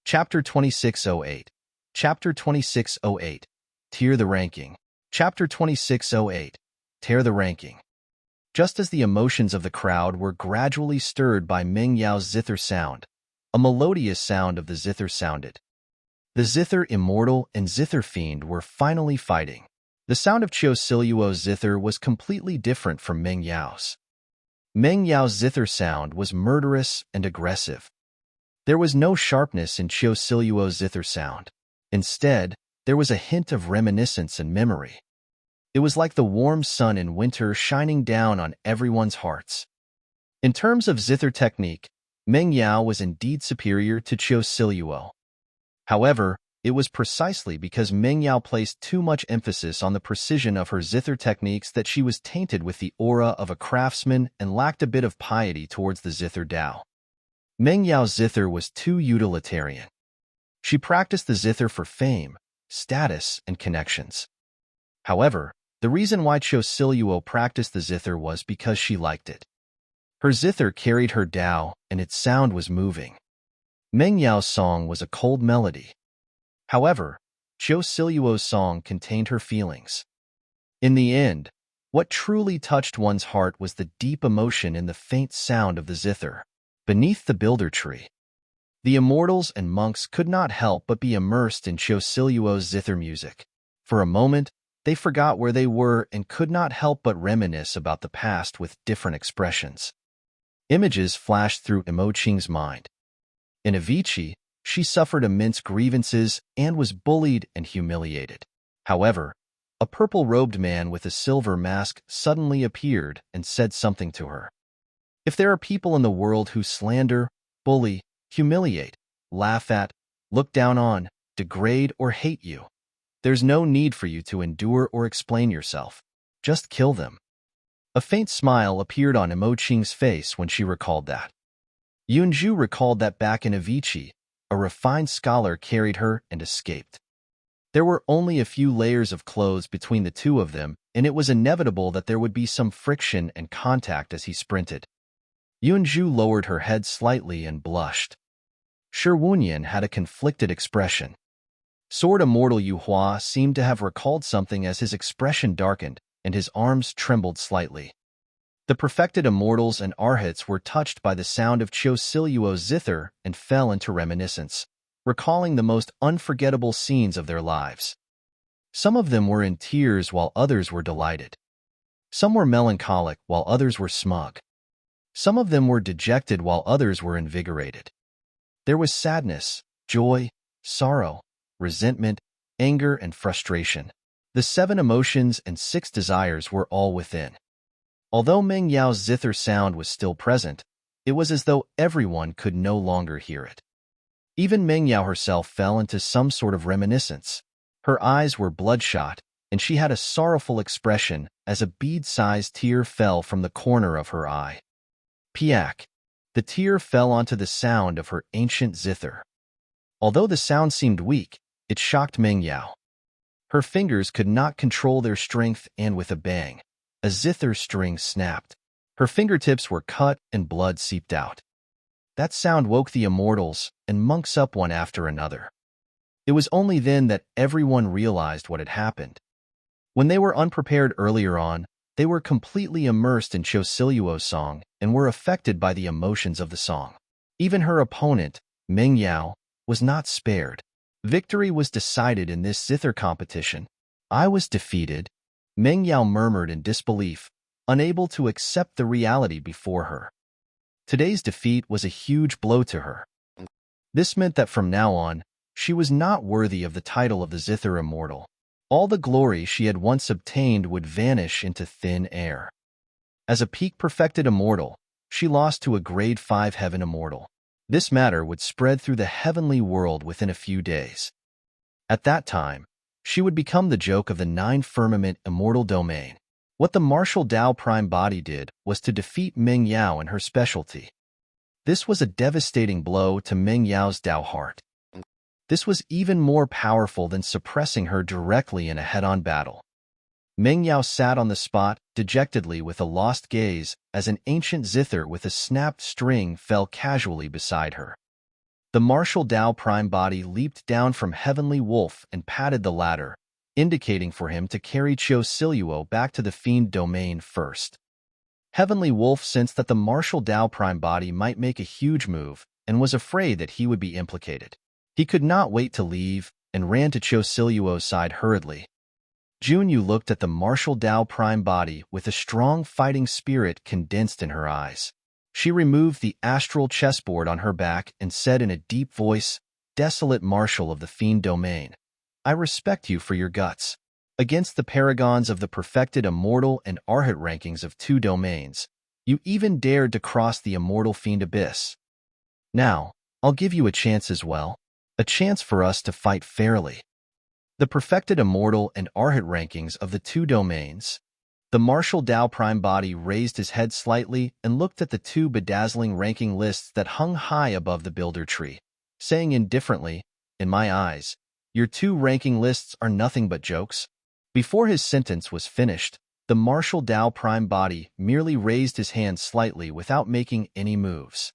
Chapter 2608. Chapter 2608. Tear the Ranking. Chapter 2608. Tear the Ranking. Just as the emotions of the crowd were gradually stirred by Meng Yao's zither sound, a melodious sound of the zither sounded. The Zither Immortal and Zither Fiend were finally fighting. The sound of Qiu Siluo's zither was completely different from Meng Yao's. Meng Yao's zither sound was murderous and aggressive. There was no sharpness in Qiu Siluo's zither sound. Instead, there was a hint of reminiscence and memory. It was like the warm sun in winter shining down on everyone's hearts. In terms of zither technique, Meng Yao was indeed superior to Qiu Siluo. However, it was precisely because Meng Yao placed too much emphasis on the precision of her zither techniques that she was tainted with the aura of a craftsman and lacked a bit of piety towards the zither Dao. Meng Yao's zither was too utilitarian. She practiced the zither for fame, status, and connections. However, the reason why Cho Siluo practiced the zither was because she liked it. Her zither carried her Tao, and its sound was moving. Meng Yao's song was a cold melody. However, Cho Siluo's song contained her feelings. In the end, what truly touched one's heart was the deep emotion in the faint sound of the zither. Beneath the builder tree, the immortals and monks could not help but be immersed in Cho Siluo's zither music. For a moment, they forgot where they were and could not help but reminisce about the past with different expressions. Images flashed through Imoqing's mind. In Avicii, she suffered immense grievances and was bullied and humiliated. However, a purple-robed man with a silver mask suddenly appeared and said something to her. If there are people in the world who slander, bully, humiliate, laugh at, look down on, degrade, or hate you, there's no need for you to endure or explain yourself. Just kill them. A faint smile appeared on Imoqing's face when she recalled that. Yunju recalled that back in Avicii, a refined scholar carried her and escaped. There were only a few layers of clothes between the two of them, and it was inevitable that there would be some friction and contact as he sprinted. Yunju lowered her head slightly and blushed. Shi Wunyan had a conflicted expression. Sword Immortal Yu Hua seemed to have recalled something as his expression darkened and his arms trembled slightly. The perfected immortals and arhats were touched by the sound of Cho Siluo's zither and fell into reminiscence, recalling the most unforgettable scenes of their lives. Some of them were in tears while others were delighted. Some were melancholic while others were smug. Some of them were dejected while others were invigorated. There was sadness, joy, sorrow, resentment, anger, and frustration. The 7 emotions and 6 desires were all within. Although Meng Yao's zither sound was still present, it was as though everyone could no longer hear it. Even Meng Yao herself fell into some sort of reminiscence. Her eyes were bloodshot, and she had a sorrowful expression as a bead-sized tear fell from the corner of her eye. Piak. The tear fell onto the sound of her ancient zither. Although the sound seemed weak, it shocked Meng Yao. Her fingers could not control their strength, and with a bang, a zither string snapped. Her fingertips were cut and blood seeped out. That sound woke the immortals and monks up one after another. It was only then that everyone realized what had happened. When they were unprepared earlier on, they were completely immersed in Cho Siluo's song and were affected by the emotions of the song. Even her opponent, Meng Yao, was not spared. Victory was decided in this zither competition. I was defeated, Meng Yao murmured in disbelief, unable to accept the reality before her. Today's defeat was a huge blow to her. This meant that from now on, she was not worthy of the title of the Zither Immortal. All the glory she had once obtained would vanish into thin air. As a peak-perfected immortal, she lost to a Grade 5 Heaven Immortal. This matter would spread through the heavenly world within a few days. At that time, she would become the joke of the 9 Firmament Immortal Domain. What the Martial Tao Prime Body did was to defeat Meng Yao in her specialty. This was a devastating blow to Meng Yao's Tao heart. This was even more powerful than suppressing her directly in a head-on battle. Meng Yao sat on the spot, dejectedly with a lost gaze, as an ancient zither with a snapped string fell casually beside her. The Martial Tao Prime Body leaped down from Heavenly Wolf and patted the ladder, indicating for him to carry Cho Siluo back to the Fiend Domain first. Heavenly Wolf sensed that the Martial Tao Prime Body might make a huge move and was afraid that he would be implicated. He could not wait to leave and ran to Cho Siluo's side hurriedly. Junyu looked at the Martial Tao Prime Body with a strong fighting spirit condensed in her eyes. She removed the astral chessboard on her back and said in a deep voice, "Desolate Marshal of the Fiend Domain, I respect you for your guts. Against the paragons of the perfected immortal and arhat rankings of 2 domains, you even dared to cross the immortal fiend abyss. Now, I'll give you a chance as well, a chance for us to fight fairly. The perfected immortal and arhat rankings of the 2 domains, The Martial Dao Prime Body raised his head slightly and looked at the two bedazzling ranking lists that hung high above the builder tree, saying indifferently, "In my eyes, your two ranking lists are nothing but jokes." Before his sentence was finished, the Martial Dao Prime Body merely raised his hand slightly without making any moves.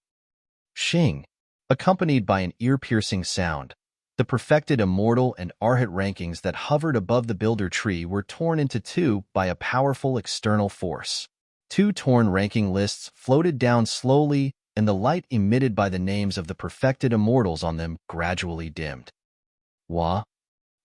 Shing, accompanied by an ear-piercing sound, the perfected immortal and arhat rankings that hovered above the builder tree were torn into two by a powerful external force. Two torn ranking lists floated down slowly, and the light emitted by the names of the perfected immortals on them gradually dimmed. Wah!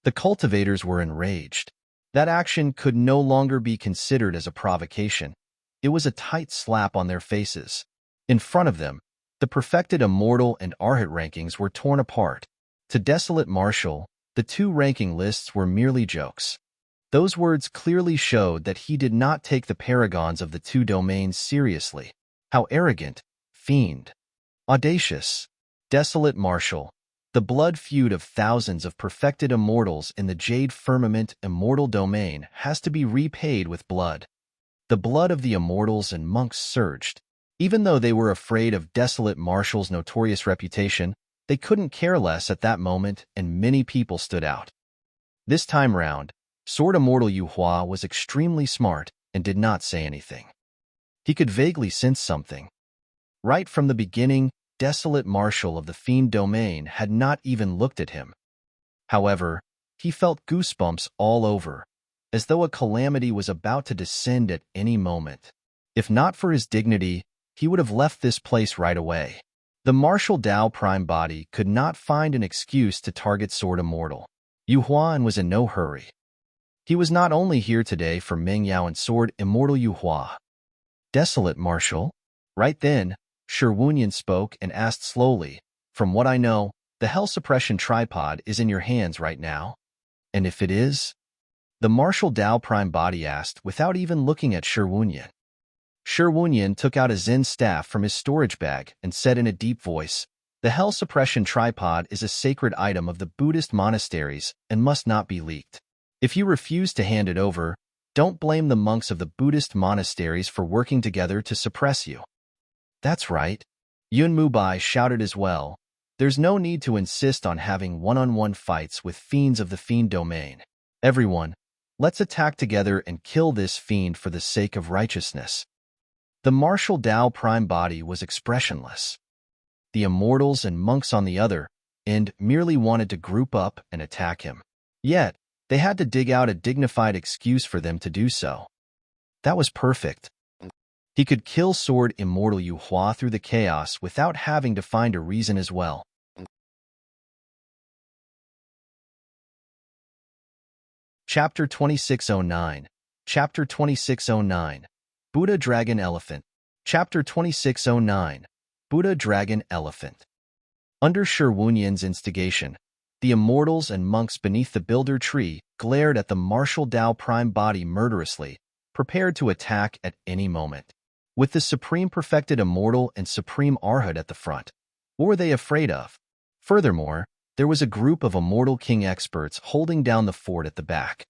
The cultivators were enraged. That action could no longer be considered as a provocation. It was a tight slap on their faces. In front of them, the perfected immortal and arhat rankings were torn apart. To Desolate Martial, the two ranking lists were merely jokes. Those words clearly showed that he did not take the paragons of the two domains seriously. How arrogant, fiend, audacious. Desolate Martial, the blood feud of thousands of perfected immortals in the Jade Firmament immortal domain has to be repaid with blood. The blood of the immortals and monks surged. Even though they were afraid of Desolate Martial's notorious reputation, they couldn't care less at that moment, and many people stood out. This time round, Sword Immortal Yu Hua was extremely smart and did not say anything. He could vaguely sense something. Right from the beginning, Desolate Martial of the Fiend domain had not even looked at him. However, he felt goosebumps all over, as though a calamity was about to descend at any moment. If not for his dignity, he would have left this place right away. The Martial Dao Prime Body could not find an excuse to target Sword Immortal. Yu Huan was in no hurry. He was not only here today for Meng Yao and Sword Immortal Yu Hua. Desolate Martial? Right then, Shi Wunyan spoke and asked slowly, "From what I know, the Hell Suppression Tripod is in your hands right now? And if it is?" The Martial Dao Prime Body asked without even looking at Shi Wunyan. Shi Wunyan took out a Zen staff from his storage bag and said in a deep voice, "The Hell Suppression Tripod is a sacred item of the Buddhist monasteries and must not be leaked. If you refuse to hand it over, don't blame the monks of the Buddhist monasteries for working together to suppress you." "That's right," Yun Mubai shouted as well. "There's no need to insist on having one-on-one fights with fiends of the Fiend domain. Everyone, let's attack together and kill this fiend for the sake of righteousness." The Martial Dao Prime Body was expressionless. The immortals and monks on the other end merely wanted to group up and attack him. Yet, they had to dig out a dignified excuse for them to do so. That was perfect. He could kill Sword Immortal Yu Hua through the chaos without having to find a reason as well. Chapter 2609. Chapter 2609. Buddha Dragon Elephant. Chapter 2609. Buddha Dragon Elephant. Under Shi Wunyan's instigation, the immortals and monks beneath the builder tree glared at the Martial Dao Prime Body murderously, prepared to attack at any moment. With the Supreme Perfected Immortal and Supreme Arhat at the front, what were they afraid of? Furthermore, there was a group of Immortal King experts holding down the fort at the back.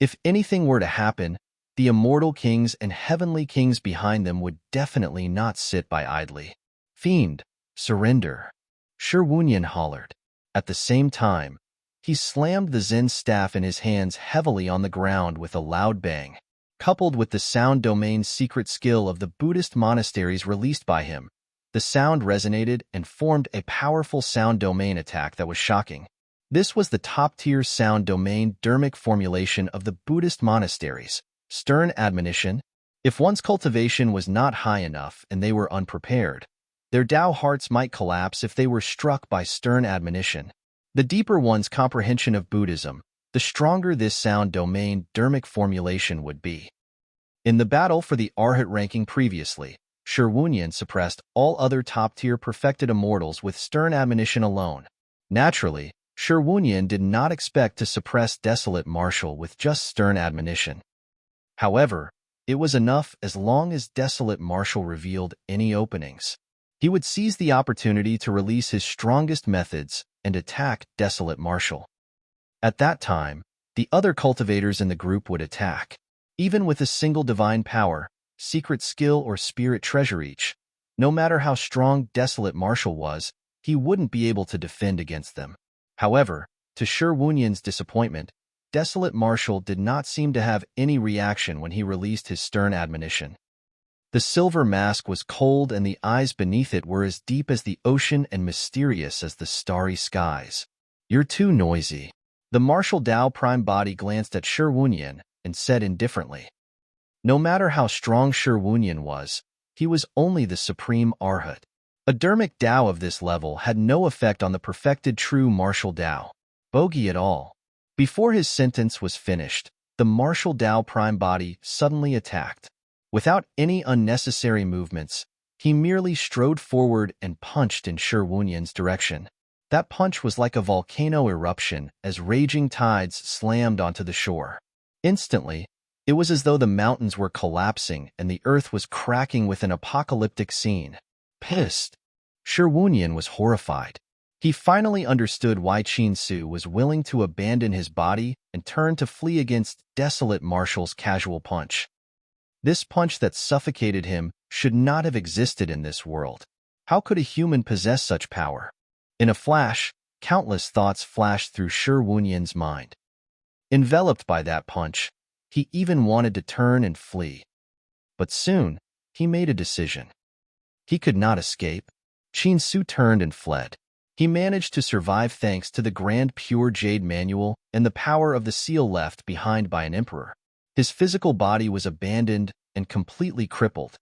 If anything were to happen, the Immortal Kings and Heavenly Kings behind them would definitely not sit by idly. "Fiend, surrender," Shi Wunyan hollered. At the same time, he slammed the Zen staff in his hands heavily on the ground with a loud bang. Coupled with the sound domain's secret skill of the Buddhist monasteries released by him, the sound resonated and formed a powerful sound domain attack that was shocking. This was the top-tier sound domain dermic formulation of the Buddhist monasteries. Stern admonition. If one's cultivation was not high enough and they were unprepared, their Tao hearts might collapse if they were struck by stern admonition. The deeper one's comprehension of Buddhism, the stronger this sound domain dermic formulation would be. In the battle for the Arhat ranking previously, Shi Wunyan suppressed all other top-tier perfected immortals with stern admonition alone. Naturally, Shi Wunyan did not expect to suppress Desolate Martial with just stern admonition. However, it was enough as long as Desolate Martial revealed any openings. He would seize the opportunity to release his strongest methods and attack Desolate Martial. At that time, the other cultivators in the group would attack. Even with a single divine power, secret skill, or spirit treasure each, no matter how strong Desolate Marshal was, he wouldn't be able to defend against them. However, to Shi Wunyan's disappointment, Desolate Marshal did not seem to have any reaction when he released his stern admonition. The silver mask was cold, and the eyes beneath it were as deep as the ocean and mysterious as the starry skies. "You're too noisy." The Martial Dao Prime Body glanced at Shi Wunyan and said indifferently. No matter how strong Shi Wunyan was, he was only the supreme Arhat. A Dharmic Dao of this level had no effect on the perfected true Martial Dao. Bogey at all. Before his sentence was finished, the Martial Dao Prime Body suddenly attacked. Without any unnecessary movements, he merely strode forward and punched in Shi Wunyan's direction. That punch was like a volcano eruption as raging tides slammed onto the shore. Instantly, it was as though the mountains were collapsing and the earth was cracking with an apocalyptic scene. Pissed, Shi Wunyan was horrified. He finally understood why Qin Su was willing to abandon his body and turn to flee against Desolate Marshal's casual punch. This punch that suffocated him should not have existed in this world. How could a human possess such power? In a flash, countless thoughts flashed through Shi Wunyan's mind. Enveloped by that punch, he even wanted to turn and flee. But soon, he made a decision. He could not escape. Qin Su turned and fled. He managed to survive thanks to the Grand Pure Jade Manual and the power of the seal left behind by an emperor. His physical body was abandoned and completely crippled.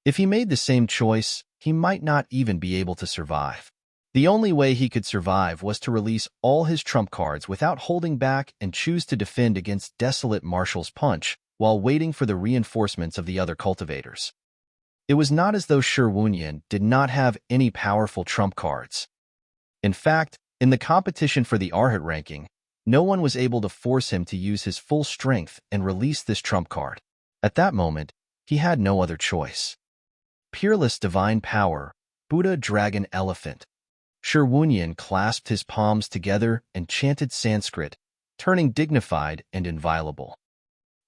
If he made the same choice, he might not even be able to survive. The only way he could survive was to release all his trump cards without holding back and choose to defend against Desolate Marshal's punch while waiting for the reinforcements of the other cultivators. It was not as though Shi Wunyan did not have any powerful trump cards. In fact, in the competition for the Arhat ranking, no one was able to force him to use his full strength and release this trump card. At that moment, he had no other choice. Peerless Divine Power, Buddha Dragon Elephant. Shi Wunyan clasped his palms together and chanted Sanskrit, turning dignified and inviolable.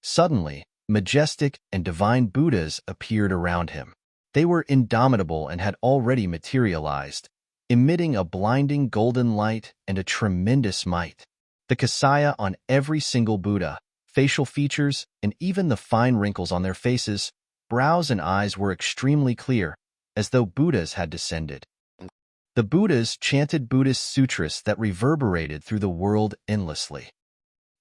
Suddenly, majestic and divine Buddhas appeared around him. They were indomitable and had already materialized, emitting a blinding golden light and a tremendous might. The Kasaya on every single Buddha, facial features, and even the fine wrinkles on their faces, brows and eyes were extremely clear, as though Buddhas had descended. The Buddhas chanted Buddhist sutras that reverberated through the world endlessly.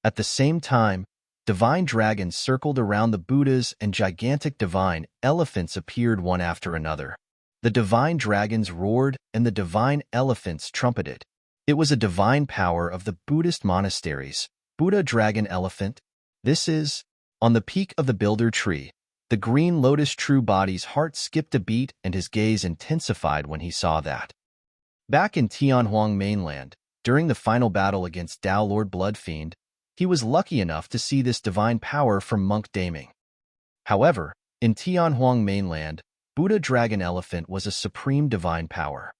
At the same time, divine dragons circled around the Buddhas and gigantic divine elephants appeared one after another. The divine dragons roared and the divine elephants trumpeted. It was a divine power of the Buddhist monasteries. Buddha Dragon Elephant. This is, on the peak of the Builder Tree, the green lotus true body's heart skipped a beat and his gaze intensified when he saw that. Back in Tianhuang mainland, during the final battle against Dao Lord Bloodfiend, he was lucky enough to see this divine power from Monk Daming. However, in Tianhuang mainland, Buddha Dragon Elephant was a supreme divine power.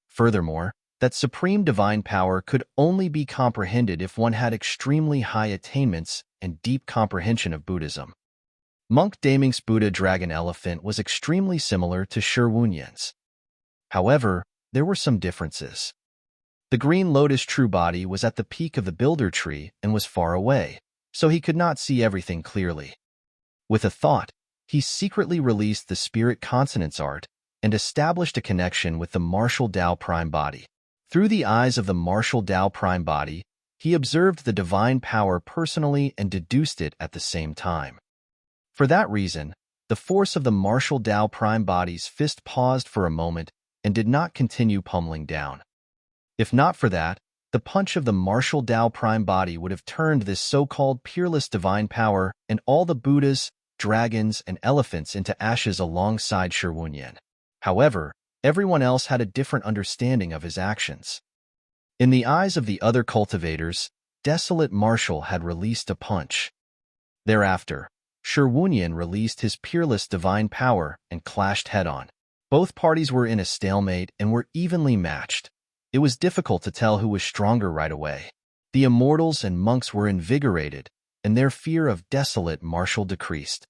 Furthermore, that supreme divine power could only be comprehended if one had extremely high attainments and deep comprehension of Buddhism. Monk Daming's Buddha Dragon Elephant was extremely similar to Shi Wunyan's. However, there were some differences. The green lotus true body was at the peak of the Builder Tree and was far away, so he could not see everything clearly. With a thought, he secretly released the spirit consonance art and established a connection with the Martial Dao Prime Body. Through the eyes of the Martial Dao Prime Body, he observed the divine power personally and deduced it at the same time. For that reason, the force of the Martial Dao Prime Body's fist paused for a moment and did not continue pummeling down. If not for that, the punch of the Martial Dao Prime Body would have turned this so-called peerless divine power and all the Buddhas, dragons, and elephants into ashes alongside Shi Wunyan. However, everyone else had a different understanding of his actions. In the eyes of the other cultivators, Desolate Marshal had released a punch. Thereafter, Shi Wunyan released his peerless divine power and clashed head-on. Both parties were in a stalemate and were evenly matched. It was difficult to tell who was stronger right away. The immortals and monks were invigorated, and their fear of desolate martial decreased.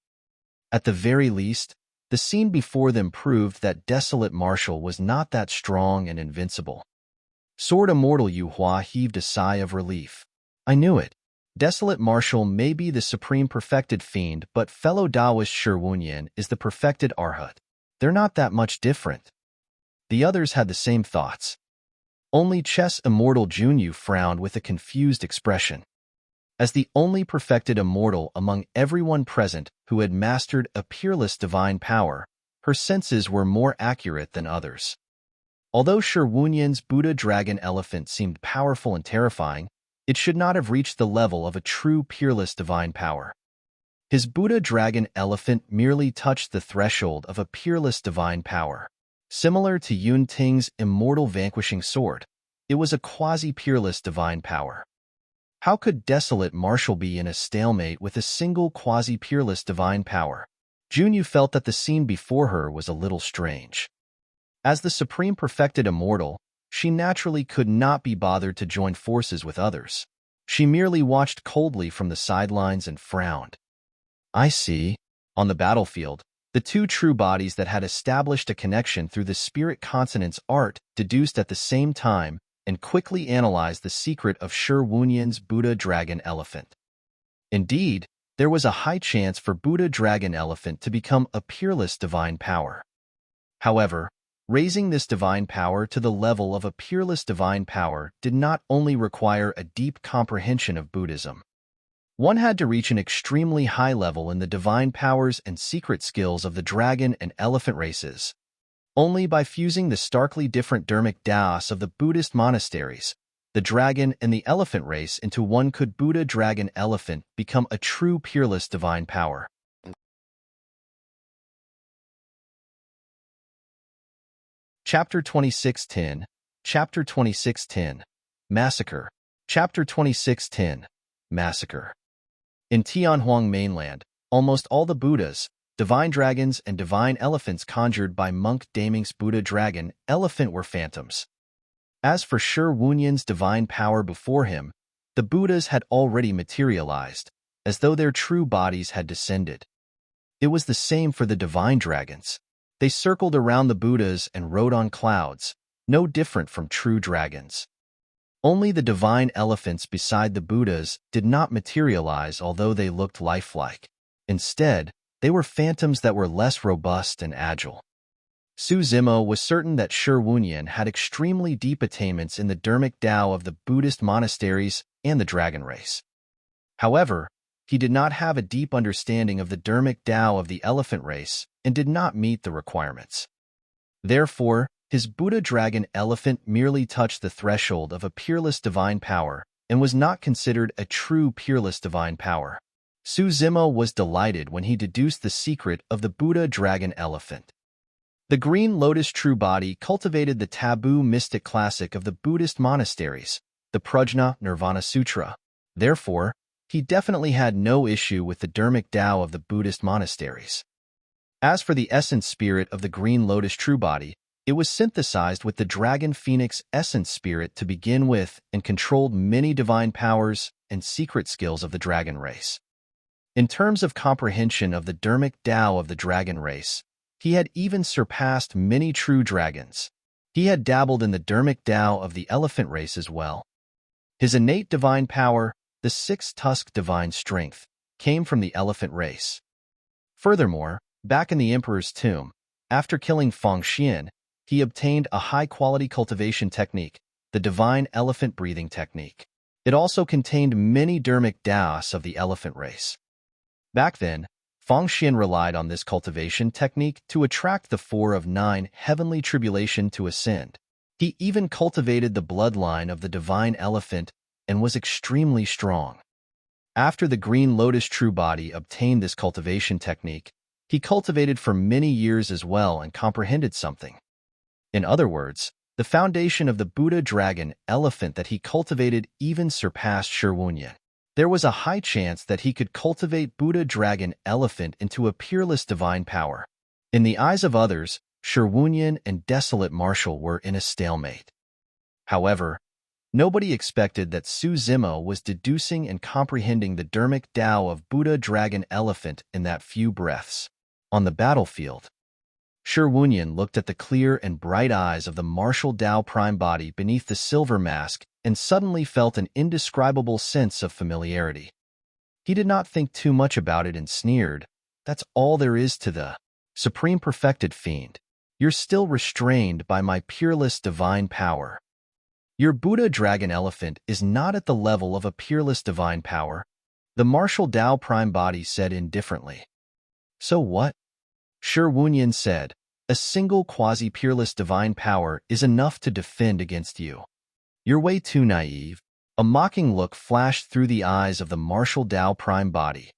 At the very least, the scene before them proved that desolate martial was not that strong and invincible. Sword Immortal Yu Hua heaved a sigh of relief. I knew it. Desolate Martial may be the supreme perfected fiend, but fellow Taoist Shi Wunyan is the perfected Arhat. They're not that much different. The others had the same thoughts. Only Chess Immortal Junyu frowned with a confused expression. As the only perfected immortal among everyone present who had mastered a peerless divine power, her senses were more accurate than others. Although Shi Wunyan's Buddha Dragon Elephant seemed powerful and terrifying, it should not have reached the level of a true peerless divine power. His Buddha Dragon Elephant merely touched the threshold of a peerless divine power. Similar to Yun Ting's immortal vanquishing sword, it was a quasi-peerless divine power. How could Desolate Martial be in a stalemate with a single quasi-peerless divine power? Junyu felt that the scene before her was a little strange. As the supreme perfected immortal, she naturally could not be bothered to join forces with others. She merely watched coldly from the sidelines and frowned. I see. On the battlefield, the two true bodies that had established a connection through the spirit consonance art deduced at the same time and quickly analyzed the secret of Shi Wunyan's Buddha Dragon Elephant. Indeed, there was a high chance for Buddha Dragon Elephant to become a peerless divine power. However, raising this divine power to the level of a peerless divine power did not only require a deep comprehension of Buddhism. One had to reach an extremely high level in the divine powers and secret skills of the dragon and elephant races. Only by fusing the starkly different dharmic Taos of the Buddhist monasteries, the dragon and the elephant race into one could Buddha Dragon Elephant become a true peerless divine power. Chapter 2610, Chapter 2610, Massacre, Chapter 2610, Massacre. In Tianhuang mainland, almost all the Buddhas, divine dragons and divine elephants conjured by Monk Daming's Buddha Dragon Elephant were phantoms. As for Shi Wunyan's divine power before him, the Buddhas had already materialized, as though their true bodies had descended. It was the same for the divine dragons. They circled around the Buddhas and rode on clouds, no different from true dragons. Only the divine elephants beside the Buddhas did not materialize, although they looked lifelike. Instead, they were phantoms that were less robust and agile. Su Zimo was certain that Shi Wunyan had extremely deep attainments in the dharmic Tao of the Buddhist monasteries and the dragon race. However, he did not have a deep understanding of the dharmic Tao of the elephant race and did not meet the requirements. Therefore, his Buddha Dragon Elephant merely touched the threshold of a peerless divine power and was not considered a true peerless divine power. Su Zimo was delighted when he deduced the secret of the Buddha Dragon Elephant. The Green Lotus True Body cultivated the taboo mystic classic of the Buddhist monasteries, the Prajna Nirvana Sutra. Therefore, he definitely had no issue with the dharmic Tao of the Buddhist monasteries. As for the essence spirit of the Green Lotus True Body, it was synthesized with the Dragon Phoenix essence spirit to begin with and controlled many divine powers and secret skills of the dragon race. In terms of comprehension of the dharmic Tao of the dragon race, he had even surpassed many true dragons. He had dabbled in the dharmic Tao of the elephant race as well. His innate divine power, the six-tusked divine strength, came from the elephant race. Furthermore, back in the Emperor's tomb, after killing Feng Xian, he obtained a high-quality cultivation technique, the divine elephant breathing technique. It also contained many dharmic Taos of the elephant race. Back then, Feng Xian relied on this cultivation technique to attract the four of nine heavenly tribulation to ascend. He even cultivated the bloodline of the divine elephant and was extremely strong. After the Green Lotus True Body obtained this cultivation technique, he cultivated for many years as well and comprehended something. In other words, the foundation of the Buddha Dragon Elephant that he cultivated even surpassed Shi Wunyan. There was a high chance that he could cultivate Buddha Dragon Elephant into a peerless divine power. In the eyes of others, Shi Wunyan and Desolate Martial were in a stalemate. However, Nobody expected that Su Zimo was deducing and comprehending the Dharmic Tao of Buddha Dragon Elephant in that few breaths. On the battlefield, Shi Wunyan looked at the clear and bright eyes of the martial Tao prime body beneath the silver mask and suddenly felt an indescribable sense of familiarity. He did not think too much about it and sneered, "That's all there is to the Supreme Perfected Fiend. You're still restrained by my peerless divine power. Your Buddha Dragon Elephant is not at the level of a peerless divine power," the martial Tao prime body said indifferently. "So what?" Shi Wunyan said, "A single quasi-peerless divine power is enough to defend against you. You're way too naive." A mocking look flashed through the eyes of the martial Tao prime body.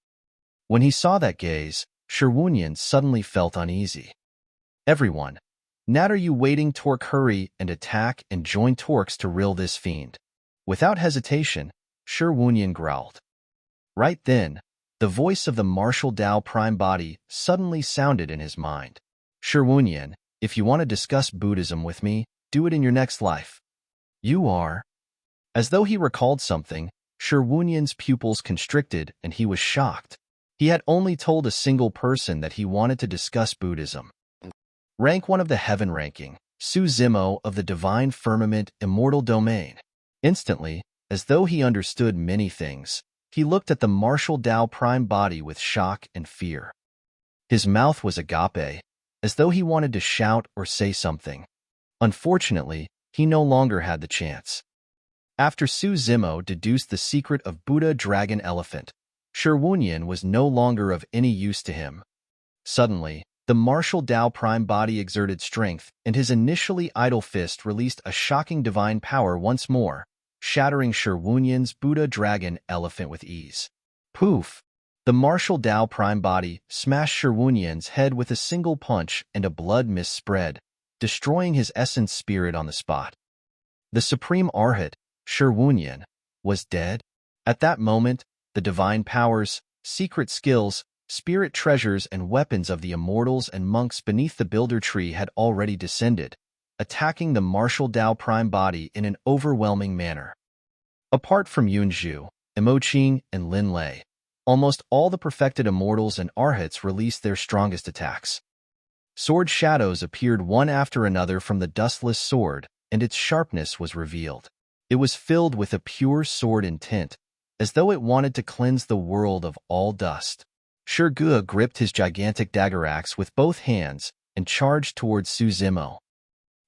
When he saw that gaze, Shi Wunyan suddenly felt uneasy. "Everyone, not are you waiting? Torque, hurry and attack and join Torques to rill this fiend." Without hesitation, Shi Wunyan growled. Right then, the voice of the martial Tao prime body suddenly sounded in his mind. "Shi Wunyan, if you want to discuss Buddhism with me, do it in your next life. You are..." As though he recalled something, Shi Wunyan's pupils constricted and he was shocked. He had only told a single person that he wanted to discuss Buddhism. Rank 1 of the heaven ranking, Su Zimo of the divine firmament immortal domain. Instantly, as though he understood many things, he looked at the martial Tao prime body with shock and fear. His mouth was agape, as though he wanted to shout or say something. Unfortunately, he no longer had the chance. After Su Zimo deduced the secret of Buddha Dragon Elephant, Shi Wunyan was no longer of any use to him. Suddenly, the martial Tao prime body exerted strength, and his initially idle fist released a shocking divine power once more, shattering Shi Wunyan's Buddha Dragon Elephant with ease. Poof! The martial Tao prime body smashed Shi Wunyan's head with a single punch and a blood mist spread, destroying his essence spirit on the spot. The supreme Arhat, Shi Wunyan, was dead. At that moment, the divine powers, secret skills, spirit treasures and weapons of the immortals and monks beneath the builder tree had already descended, attacking the martial Tao prime body in an overwhelming manner. Apart from Yunzhu, Imoqing, and Lin Lei, almost all the perfected immortals and arhats released their strongest attacks. Sword shadows appeared one after another from the dustless sword, and its sharpness was revealed. It was filled with a pure sword intent, as though it wanted to cleanse the world of all dust. Shi Ge gripped his gigantic dagger axe with both hands and charged towards Su Zimo.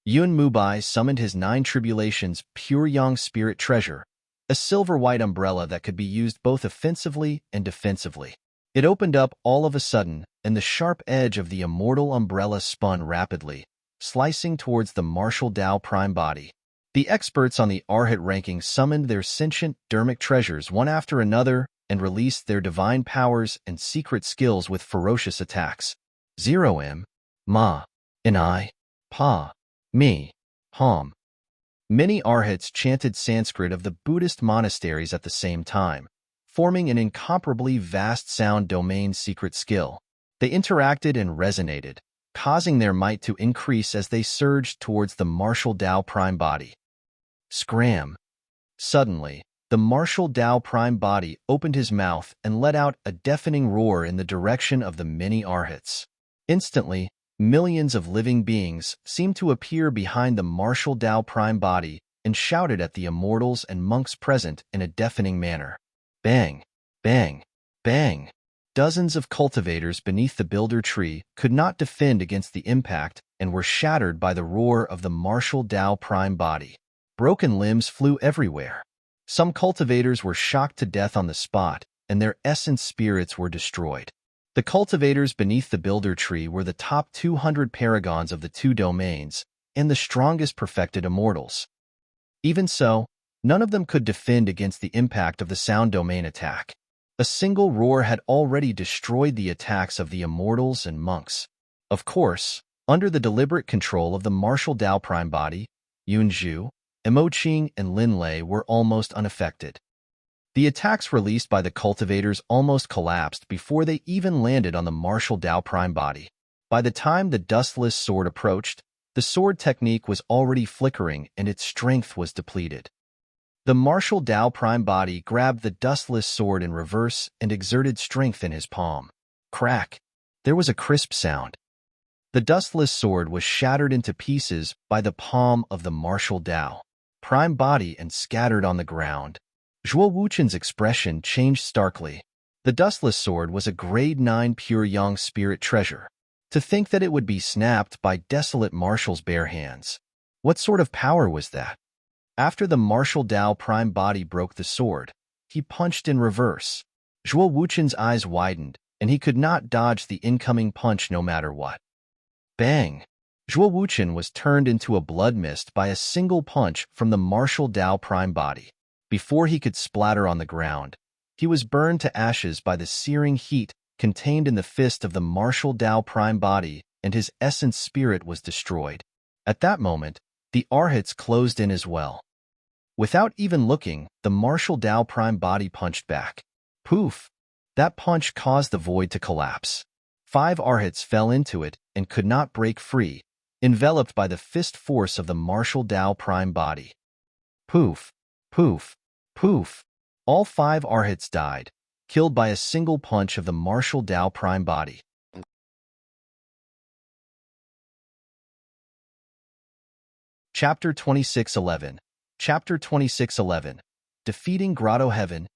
Yun Mubai summoned his 9 tribulations pure yang spirit treasure, a silver-white umbrella that could be used both offensively and defensively. It opened up all of a sudden, and the sharp edge of the immortal umbrella spun rapidly, slicing towards the martial Tao prime body. The experts on the Arhat ranking summoned their sentient Dharmic treasures one after another and released their divine powers and secret skills with ferocious attacks. 0M, Ma, Ni, Pa, Mi, Hom. Many Arhats chanted Sanskrit of the Buddhist monasteries at the same time, forming an incomparably vast sound domain secret skill. They interacted and resonated, causing their might to increase as they surged towards the martial Tao prime body. Scram! Suddenly, the martial Tao prime body opened his mouth and let out a deafening roar in the direction of the many Arhats. Instantly, millions of living beings seemed to appear behind the martial Tao prime body and shouted at the immortals and monks present in a deafening manner. Bang! Bang! Bang! Dozens of cultivators beneath the builder tree could not defend against the impact and were shattered by the roar of the martial Tao prime body. Broken limbs flew everywhere. Some cultivators were shocked to death on the spot, and their essence spirits were destroyed. The cultivators beneath the builder tree were the top 200 paragons of the 2 domains and the strongest perfected immortals. Even so, none of them could defend against the impact of the sound domain attack. A single roar had already destroyed the attacks of the immortals and monks. Of course, under the deliberate control of the martial Tao prime body, Yunzhu, Imoqing, and Lin Lei were almost unaffected. The attacks released by the cultivators almost collapsed before they even landed on the martial Tao prime body. By the time the dustless sword approached, the sword technique was already flickering and its strength was depleted. The martial Tao prime body grabbed the dustless sword in reverse and exerted strength in his palm. Crack! There was a crisp sound. The dustless sword was shattered into pieces by the palm of the martial Tao prime body and scattered on the ground. Zhuo Wuchen's expression changed starkly. The dustless sword was a grade 9 pure yang spirit treasure. To think that it would be snapped by desolate Martial's bare hands. What sort of power was that? After the martial Tao prime body broke the sword, he punched in reverse. Zhuo Wuchen's eyes widened, and he could not dodge the incoming punch no matter what. Bang! Zhuo Wuchen was turned into a blood mist by a single punch from the martial Tao prime body. Before he could splatter on the ground, he was burned to ashes by the searing heat contained in the fist of the martial Tao prime body, and his essence spirit was destroyed. At that moment, the arhats closed in as well. Without even looking, the martial Tao prime body punched back. Poof! That punch caused the void to collapse. 5 arhats fell into it and could not break free, enveloped by the fist force of the martial Tao prime body. Poof! Poof! Poof! All 5 arhats died, killed by a single punch of the martial Tao prime body. Chapter 2611. Chapter 2611. Defeating Grotto-heaven.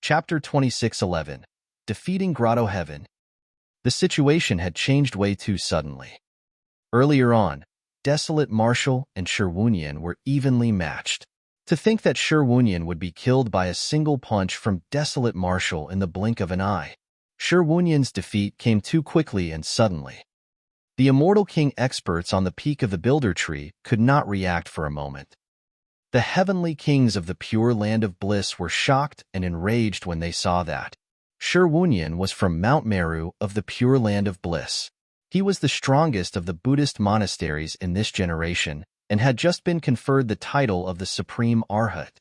Chapter 2611. Defeating Grotto-heaven. The situation had changed way too suddenly. Earlier on, Desolate Martial and Shi Wunyan were evenly matched. To think that Shi Wunyan would be killed by a single punch from Desolate Martial in the blink of an eye. Shi Wunyan's defeat came too quickly and suddenly. The Immortal King experts on the peak of the Builder Tree could not react for a moment. The heavenly kings of the pure land of bliss were shocked and enraged when they saw that. Shi Wunyan was from Mount Meru of the pure land of bliss. He was the strongest of the Buddhist monasteries in this generation, and had just been conferred the title of the Supreme Arhat.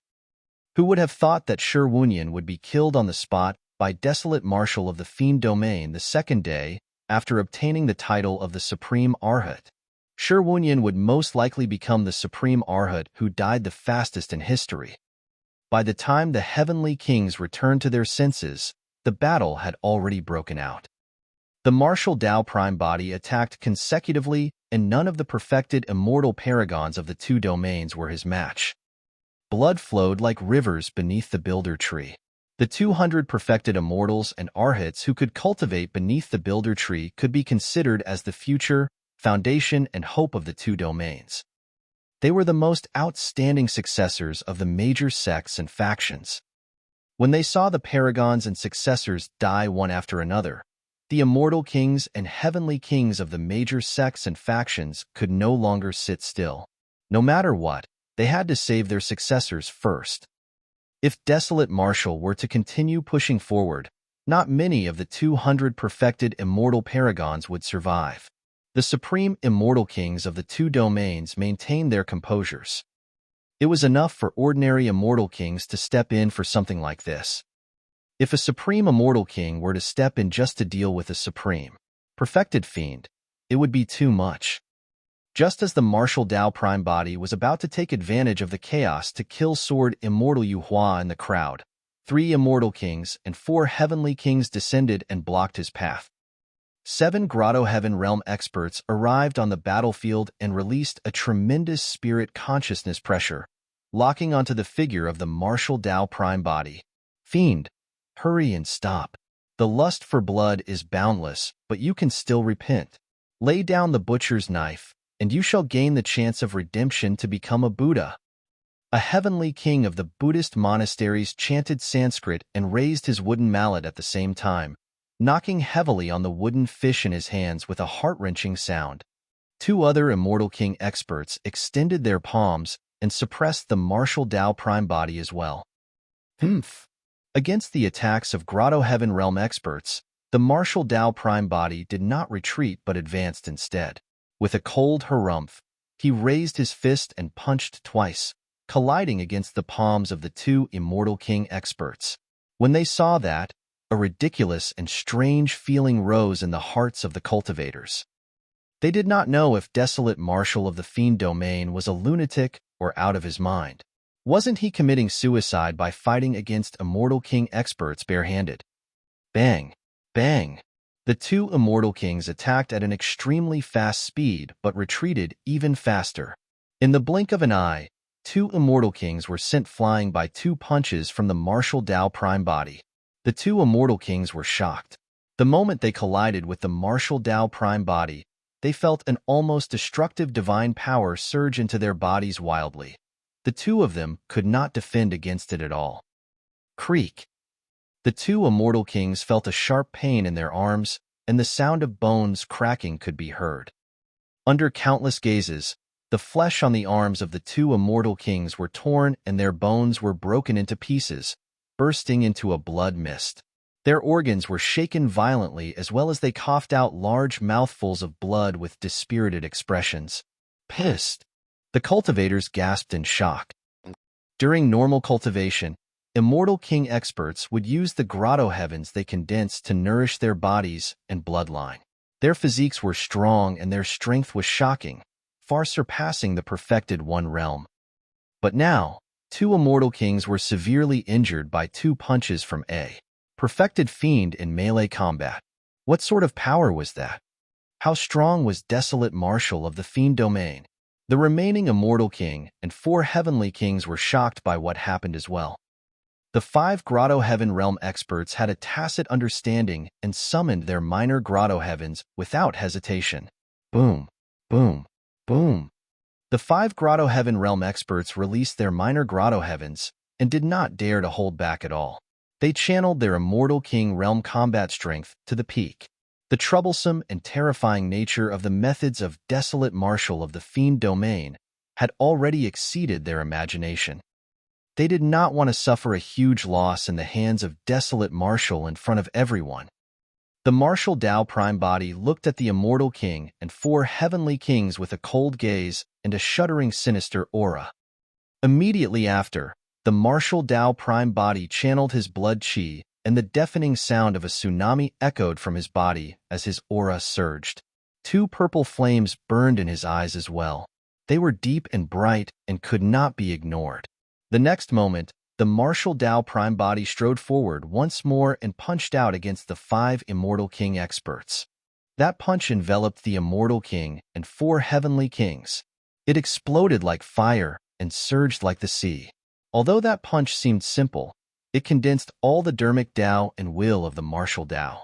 Who would have thought that Shi Wunyan would be killed on the spot by Desolate Martial of the Fiend Domain the second day after obtaining the title of the Supreme Arhat? Shi Wunyan would most likely become the Supreme Arhat who died the fastest in history. By the time the heavenly kings returned to their senses, the battle had already broken out. The martial Tao prime body attacked consecutively, and none of the perfected immortal paragons of the 2 domains were his match. Blood flowed like rivers beneath the Builder Tree. The 200 perfected immortals and arhats who could cultivate beneath the Builder Tree could be considered as the future, foundation, and hope of the 2 domains. They were the most outstanding successors of the major sects and factions. When they saw the paragons and successors die one after another, the immortal kings and heavenly kings of the major sects and factions could no longer sit still. No matter what, they had to save their successors first. If Desolate Martial were to continue pushing forward, not many of the 200 perfected immortal paragons would survive. The supreme immortal kings of the 2 domains maintained their composures. It was enough for ordinary immortal kings to step in for something like this. If a supreme immortal king were to step in just to deal with a supreme, perfected fiend, it would be too much. Just as the martial Tao prime body was about to take advantage of the chaos to kill Sword Immortal Yu Hua in the crowd, 3 immortal kings and 4 heavenly kings descended and blocked his path. 7 Grotto-heaven realm experts arrived on the battlefield and released a tremendous spirit consciousness pressure, locking onto the figure of the martial Tao prime body. Fiend, hurry and stop. The lust for blood is boundless, but you can still repent. Lay down the butcher's knife, and you shall gain the chance of redemption to become a Buddha. A heavenly king of the Buddhist monasteries chanted Sanskrit and raised his wooden mallet at the same time, knocking heavily on the wooden fish in his hands with a heart-wrenching sound. 2 other Immortal King experts extended their palms and suppressed the martial Tao prime body as well. Humph! Against the attacks of Grotto-heaven realm experts, the martial Tao prime body did not retreat but advanced instead. With a cold harumph, he raised his fist and punched twice, colliding against the palms of the 2 Immortal King experts. When they saw that, a ridiculous and strange feeling rose in the hearts of the cultivators. They did not know if Desolate Martial of the Fiend Domain was a lunatic or out of his mind. Wasn't he committing suicide by fighting against Immortal King experts barehanded? Bang! Bang! The two Immortal Kings attacked at an extremely fast speed but retreated even faster. In the blink of an eye, two Immortal Kings were sent flying by two punches from the martial Tao Prime body. The two Immortal Kings were shocked. The moment they collided with the martial Tao Prime body, they felt an almost destructive divine power surge into their bodies wildly. The two of them could not defend against it at all. Creak! The two Immortal Kings felt a sharp pain in their arms, and the sound of bones cracking could be heard. Under countless gazes, the flesh on the arms of the two Immortal Kings were torn and their bones were broken into pieces, bursting into a blood mist. Their organs were shaken violently as well as they coughed out large mouthfuls of blood with dispirited expressions. Pissed! The cultivators gasped in shock. During normal cultivation, Immortal King experts would use the Grotto-heavens they condensed to nourish their bodies and bloodline. Their physiques were strong and their strength was shocking, far surpassing the perfected One realm. But now, two Immortal Kings were severely injured by two punches from a perfected fiend in melee combat. What sort of power was that? How strong was Desolate Marshal of the Fiend Domain? The remaining Immortal King and 4 Heavenly Kings were shocked by what happened as well. The 5 Grotto-heaven realm experts had a tacit understanding and summoned their minor Grotto-heavens without hesitation. Boom, boom, boom. The 5 Grotto-heaven realm experts released their minor Grotto-heavens and did not dare to hold back at all. They channeled their Immortal King realm combat strength to the peak. The troublesome and terrifying nature of the methods of Desolate Marshal of the Fiend Domain had already exceeded their imagination. They did not want to suffer a huge loss in the hands of Desolate Marshal in front of everyone. The martial Tao Prime body looked at the Immortal King and 4 Heavenly Kings with a cold gaze and a shuddering sinister aura. Immediately after, the martial Tao Prime body channeled his blood chi, and the deafening sound of a tsunami echoed from his body as his aura surged. 2 purple flames burned in his eyes as well. They were deep and bright and could not be ignored. The next moment, the martial Tao Prime body strode forward once more and punched out against the 5 Immortal King experts. That punch enveloped the Immortal King and 4 Heavenly Kings. It exploded like fire and surged like the sea. Although that punch seemed simple, it condensed all the Dharmic Tao and will of the martial Tao.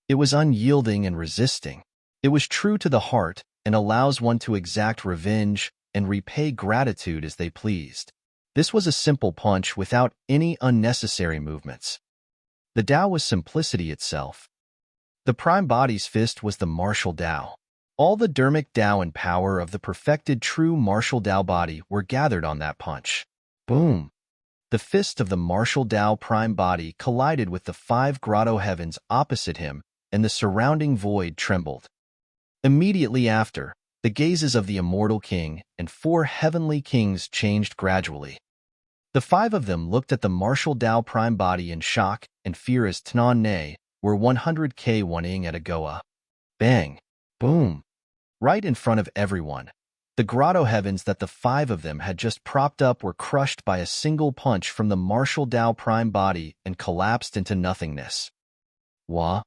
It was unyielding and resisting. It was true to the heart and allows one to exact revenge and repay gratitude as they pleased. This was a simple punch without any unnecessary movements. The Tao was simplicity itself. The Prime Body's fist was the martial Tao. All the Dharmic Tao and power of the perfected true martial Tao body were gathered on that punch. Boom! The fist of the martial Tao Prime body collided with the 5 Grotto-heavens opposite him, and the surrounding void trembled. Immediately after, the gazes of the Immortal King and 4 Heavenly Kings changed gradually. The 5 of them looked at the martial Tao Prime body in shock and fear as Tnon Ne were 100k one-ing at a Goa. Bang! Boom! Right in front of everyone. The Grotto-heavens that the 5 of them had just propped up were crushed by a single punch from the martial Tao Prime body and collapsed into nothingness. Wah!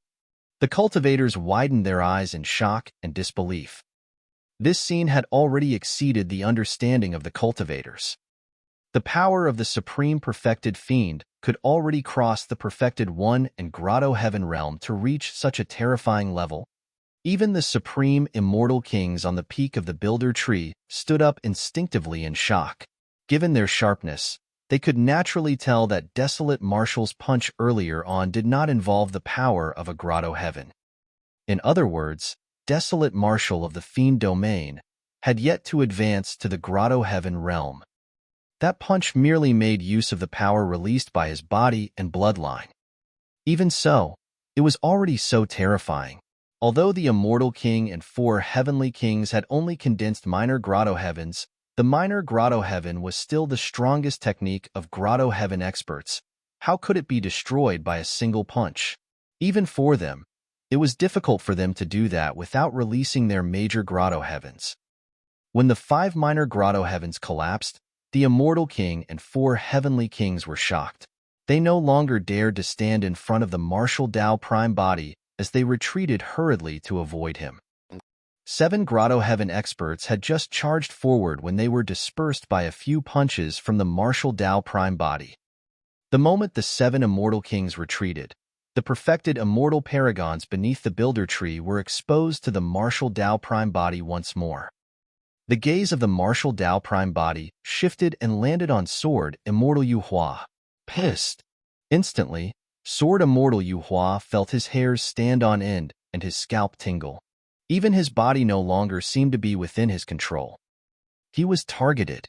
The cultivators widened their eyes in shock and disbelief. This scene had already exceeded the understanding of the cultivators. The power of the supreme perfected fiend could already cross the perfected one and Grotto-heaven realm to reach such a terrifying level. Even the supreme Immortal Kings on the peak of the Builder Tree stood up instinctively in shock. Given their sharpness, they could naturally tell that Desolate Marshal's punch earlier on did not involve the power of a Grotto-heaven. In other words, Desolate Marshal of the Fiend Domain had yet to advance to the Grotto-heaven realm. That punch merely made use of the power released by his body and bloodline. Even so, it was already so terrifying. Although the Immortal King and 4 Heavenly Kings had only condensed minor Grotto-heavens, the minor Grotto-heaven was still the strongest technique of Grotto-heaven experts. How could it be destroyed by a single punch? Even for them, it was difficult for them to do that without releasing their major Grotto-heavens. When the 5 minor Grotto-heavens collapsed, The immortal king and 4 heavenly kings were shocked. They no longer dared to stand in front of the martial Tao prime body as they retreated hurriedly to avoid him. 7 Grotto-heaven experts had just charged forward when they were dispersed by a few punches from the martial Tao prime body. The moment the 7 immortal kings retreated, the perfected immortal paragons beneath the builder tree were exposed to the martial Tao prime body once more. The gaze of the martial Tao prime body shifted and landed on Sword Immortal Yu Hua. Pissed. Instantly, Sword Immortal Yu Hua felt his hairs stand on end and his scalp tingle. Even his body no longer seemed to be within his control. He was targeted.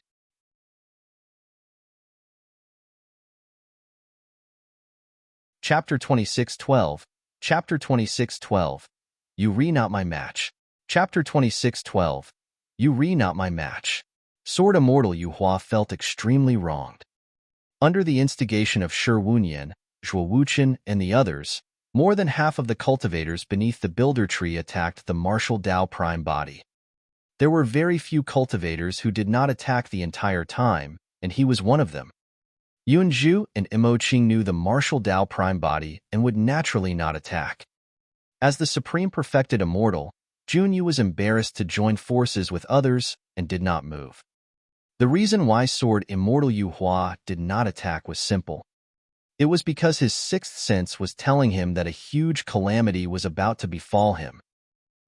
Chapter 26:12. Chapter 26:12. You re not my match. Chapter 26:12. You re not my match. Sword Immortal Yu Hua felt extremely wronged. Under the instigation of Shi Wunyan, Zhuo Wuchen, and the others, more than half of the cultivators beneath the builder tree attacked the martial Tao prime body. There were very few cultivators who did not attack the entire time, and he was one of them. Yunzhu and Imoqing knew the martial Tao prime body and would naturally not attack. As the supreme perfected immortal, Junyu was embarrassed to join forces with others and did not move. The reason why Sword Immortal Yu Hua did not attack was simple. It was because his sixth sense was telling him that a huge calamity was about to befall him.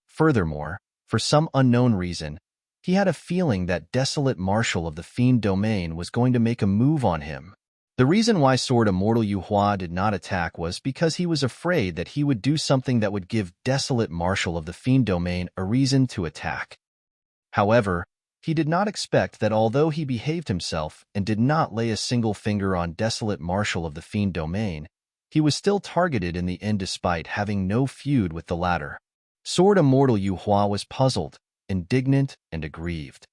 Furthermore, for some unknown reason, he had a feeling that desolate marshal of the fiend domain was going to make a move on him. The reason why Sword Immortal Yu Hua did not attack was because he was afraid that he would do something that would give desolate marshal of the fiend domain a reason to attack. However, he did not expect that although he behaved himself and did not lay a single finger on desolate marshal of the fiend domain, he was still targeted in the end despite having no feud with the latter. Sword Immortal Yu Hua was puzzled, indignant, and aggrieved.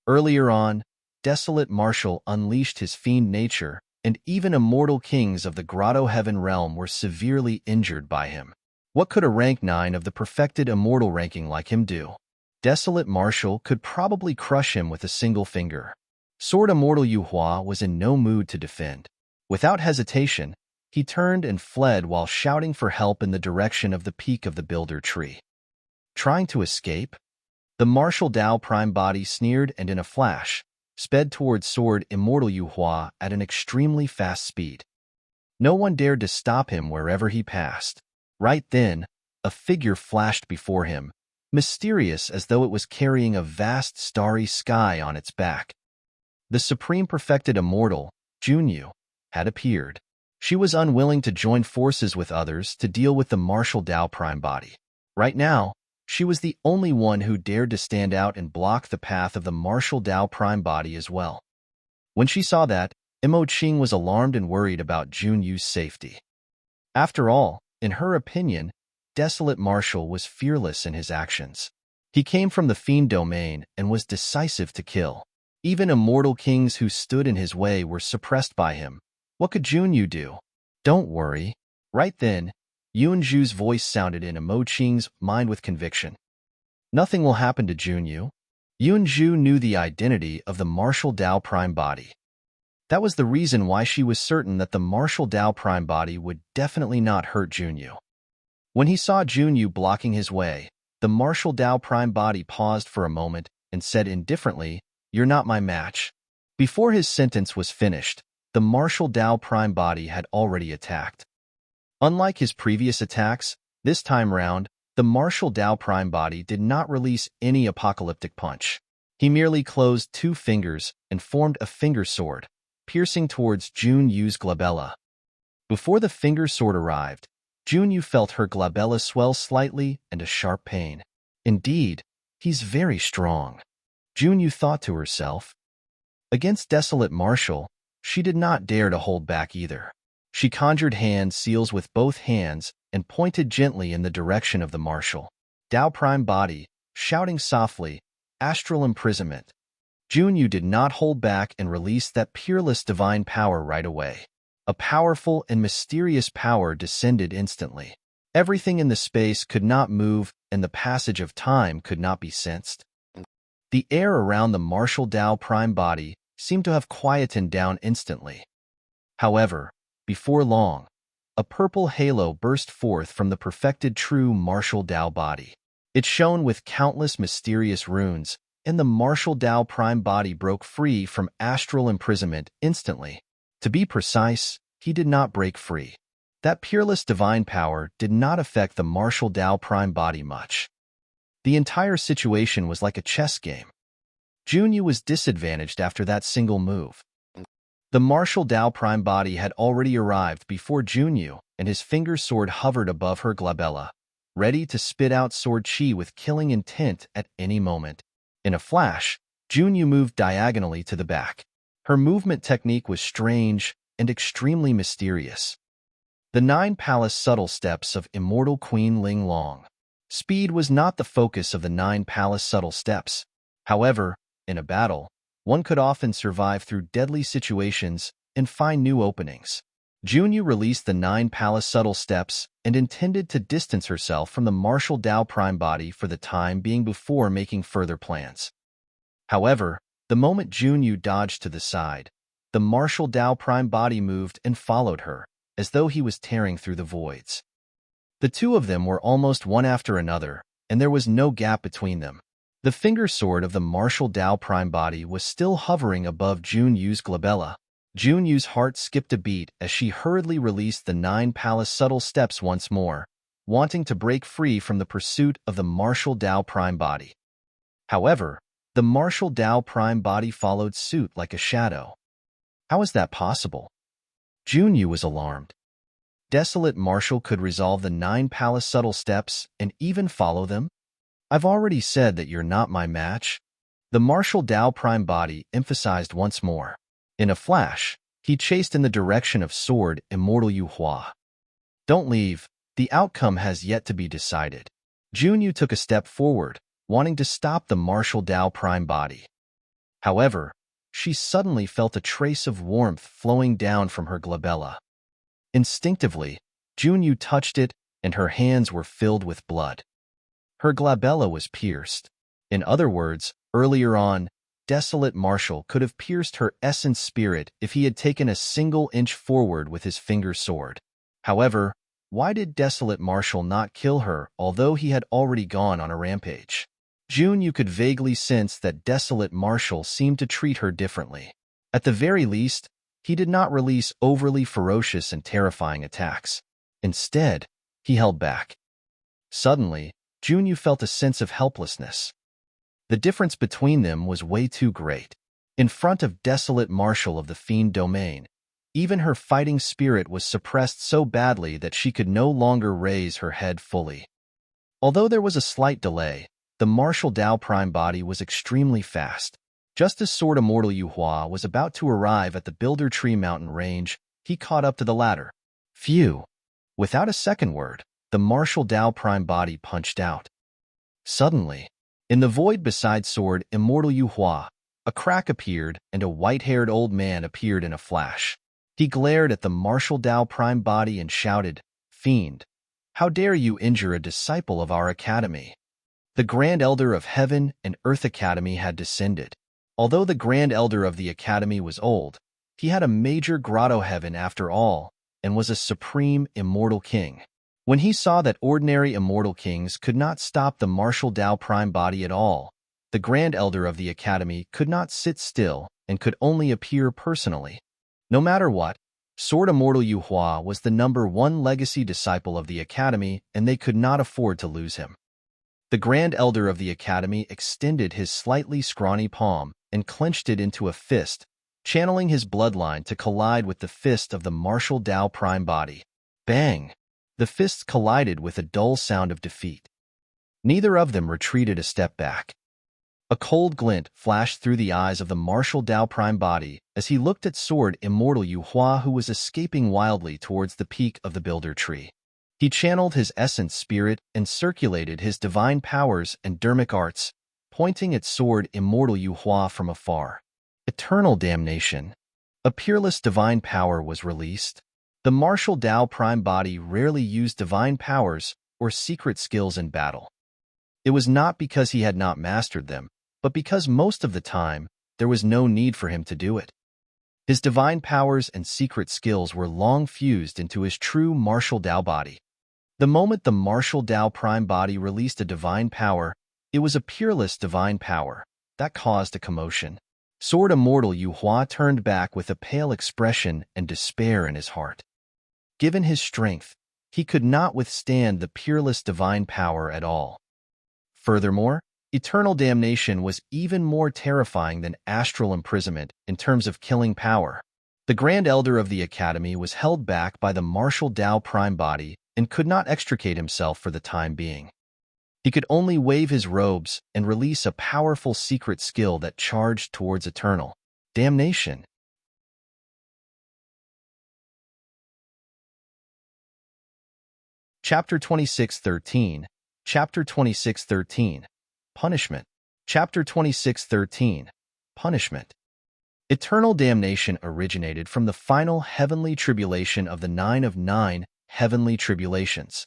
Earlier on, desolate marshal unleashed his fiend nature, and even immortal kings of the Grotto-heaven realm were severely injured by him. What could a rank 9 of the perfected immortal ranking like him do? Desolate marshal could probably crush him with a single finger. Sword Immortal Yu Hua was in no mood to defend. Without hesitation, he turned and fled while shouting for help in the direction of the peak of the builder tree. Trying to escape? The martial Tao prime body sneered and in a flash, sped towards Sword Immortal Yu Hua at an extremely fast speed. No one dared to stop him wherever he passed. Right then, a figure flashed before him, mysterious as though it was carrying a vast starry sky on its back. The supreme perfected immortal, Junyu, had appeared. She was unwilling to join forces with others to deal with the martial Tao prime body. Right now, she was the only one who dared to stand out and block the path of the martial Tao prime body as well. When she saw that, Imoqing was alarmed and worried about Junyu's safety. After all, in her opinion, desolate marshal was fearless in his actions. He came from the fiend domain and was decisive to kill. Even immortal kings who stood in his way were suppressed by him. What could Junyu do? Don't worry. Right then, Yunzhu's voice sounded in Imoqing's mind with conviction. Nothing will happen to Junyu. Yunzhu knew the identity of the martial Tao prime body. That was the reason why she was certain that the martial Tao prime body would definitely not hurt Junyu. When he saw Junyu blocking his way, the martial Tao prime body paused for a moment and said indifferently, "You're not my match." Before his sentence was finished, the martial Tao prime body had already attacked. Unlike his previous attacks, this time round, the martial Tao prime body did not release any apocalyptic punch. He merely closed 2 fingers and formed a finger sword, piercing towards Junyu's glabella. Before the finger sword arrived, Junyu felt her glabella swell slightly and a sharp pain. Indeed, he's very strong, Junyu thought to herself. Against desolate marshal, she did not dare to hold back either. She conjured hand seals with both hands and pointed gently in the direction of the martial Tao prime body, shouting softly, "Astral Imprisonment." Junyu did not hold back and released that peerless divine power right away. A powerful and mysterious power descended instantly. Everything in the space could not move and the passage of time could not be sensed. The air around the martial Tao prime body seemed to have quietened down instantly. However, before long, a purple halo burst forth from the perfected true martial Dao body. It shone with countless mysterious runes, and the martial Dao prime body broke free from astral imprisonment instantly. To be precise, he did not break free. That peerless divine power did not affect the martial Dao prime body much. The entire situation was like a chess game. Junyu was disadvantaged after that single move. The martial Dao prime body had already arrived before Junyu, and his finger sword hovered above her glabella, ready to spit out sword chi with killing intent at any moment. In a flash, Junyu moved diagonally to the back. Her movement technique was strange and extremely mysterious. The 9 palace subtle steps of Immortal Queen Ling Long. Speed was not the focus of the 9 palace subtle steps. However, in a battle, one could often survive through deadly situations and find new openings. Junyu released the 9 palace subtle steps and intended to distance herself from the martial Dao prime body for the time being before making further plans. However, the moment Junyu dodged to the side, the martial Dao prime body moved and followed her, as though he was tearing through the voids. The two of them were almost one after another, and there was no gap between them. The finger sword of the martial Dao prime body was still hovering above Junyu's glabella. Junyu's heart skipped a beat as she hurriedly released the 9 palace subtle steps once more, wanting to break free from the pursuit of the martial Dao prime body. However, the martial Dao prime body followed suit like a shadow. How is that possible? Junyu was alarmed. Desolate Martial could resolve the 9 palace subtle steps and even follow them? I've already said that you're not my match. The martial Dao prime body emphasized once more. In a flash, he chased in the direction of sword Immortal Yu Hua. Don't leave. The outcome has yet to be decided. Junyu took a step forward, wanting to stop the martial Dao prime body. However, she suddenly felt a trace of warmth flowing down from her glabella. Instinctively, Junyu touched it, and her hands were filled with blood. Her glabella was pierced. In other words, earlier on, Desolate Martial could have pierced her essence spirit if he had taken a single inch forward with his finger sword. However, why did Desolate Martial not kill her although he had already gone on a rampage? Junyu could vaguely sense that Desolate Martial seemed to treat her differently. At the very least, he did not release overly ferocious and terrifying attacks. Instead, he held back. Suddenly, Junyu felt a sense of helplessness. The difference between them was way too great. In front of Desolate Martial of the Fiend Domain, even her fighting spirit was suppressed so badly that she could no longer raise her head fully. Although there was a slight delay, the martial Dao prime body was extremely fast. Just as Sword Immortal Yu Hua was about to arrive at the Builder Tree Mountain range, he caught up to the ladder. Phew! Without a second word, the martial Dao prime body punched out. Suddenly, in the void beside Sword Immortal Yu Hua, a crack appeared and a white-haired old man appeared in a flash. He glared at the martial Dao prime body and shouted, "Fiend, how dare you injure a disciple of our academy?" The Grand Elder of Heaven and Earth Academy had descended. Although the Grand Elder of the Academy was old, he had a major Grotto-heaven after all, and was a supreme immortal king. When he saw that ordinary immortal kings could not stop the martial Dao prime body at all, the Grand Elder of the Academy could not sit still and could only appear personally. No matter what, Sword Immortal Yu Hua was the #1 legacy disciple of the Academy, and they could not afford to lose him. The Grand Elder of the Academy extended his slightly scrawny palm and clenched it into a fist, channeling his bloodline to collide with the fist of the martial Dao prime body. Bang! The fists collided with a dull sound of defeat. Neither of them retreated a step back. A cold glint flashed through the eyes of the martial Dao prime body as he looked at Sword Immortal Yu Hua, who was escaping wildly towards the peak of the Builder Tree. He channeled his essence spirit and circulated his divine powers and dermic arts, pointing at Sword Immortal Yu Hua from afar. Eternal damnation. A peerless divine power was released. The martial Dao prime body rarely used divine powers or secret skills in battle. It was not because he had not mastered them, but because most of the time, there was no need for him to do it. His divine powers and secret skills were long fused into his true martial Dao body. The moment the martial Dao prime body released a divine power, it was a peerless divine power that caused a commotion. Sword Immortal Yu Hua turned back with a pale expression and despair in his heart. Given his strength, he could not withstand the peerless divine power at all. Furthermore, eternal damnation was even more terrifying than astral imprisonment in terms of killing power. The Grand Elder of the Academy was held back by the martial Dao prime body and could not extricate himself for the time being. He could only wave his robes and release a powerful secret skill that charged towards eternal damnation. Chapter 26:13. Chapter 26:13. Punishment. Chapter 26:13. Punishment. Eternal damnation originated from the final heavenly tribulation of the 9 of 9 heavenly tribulations.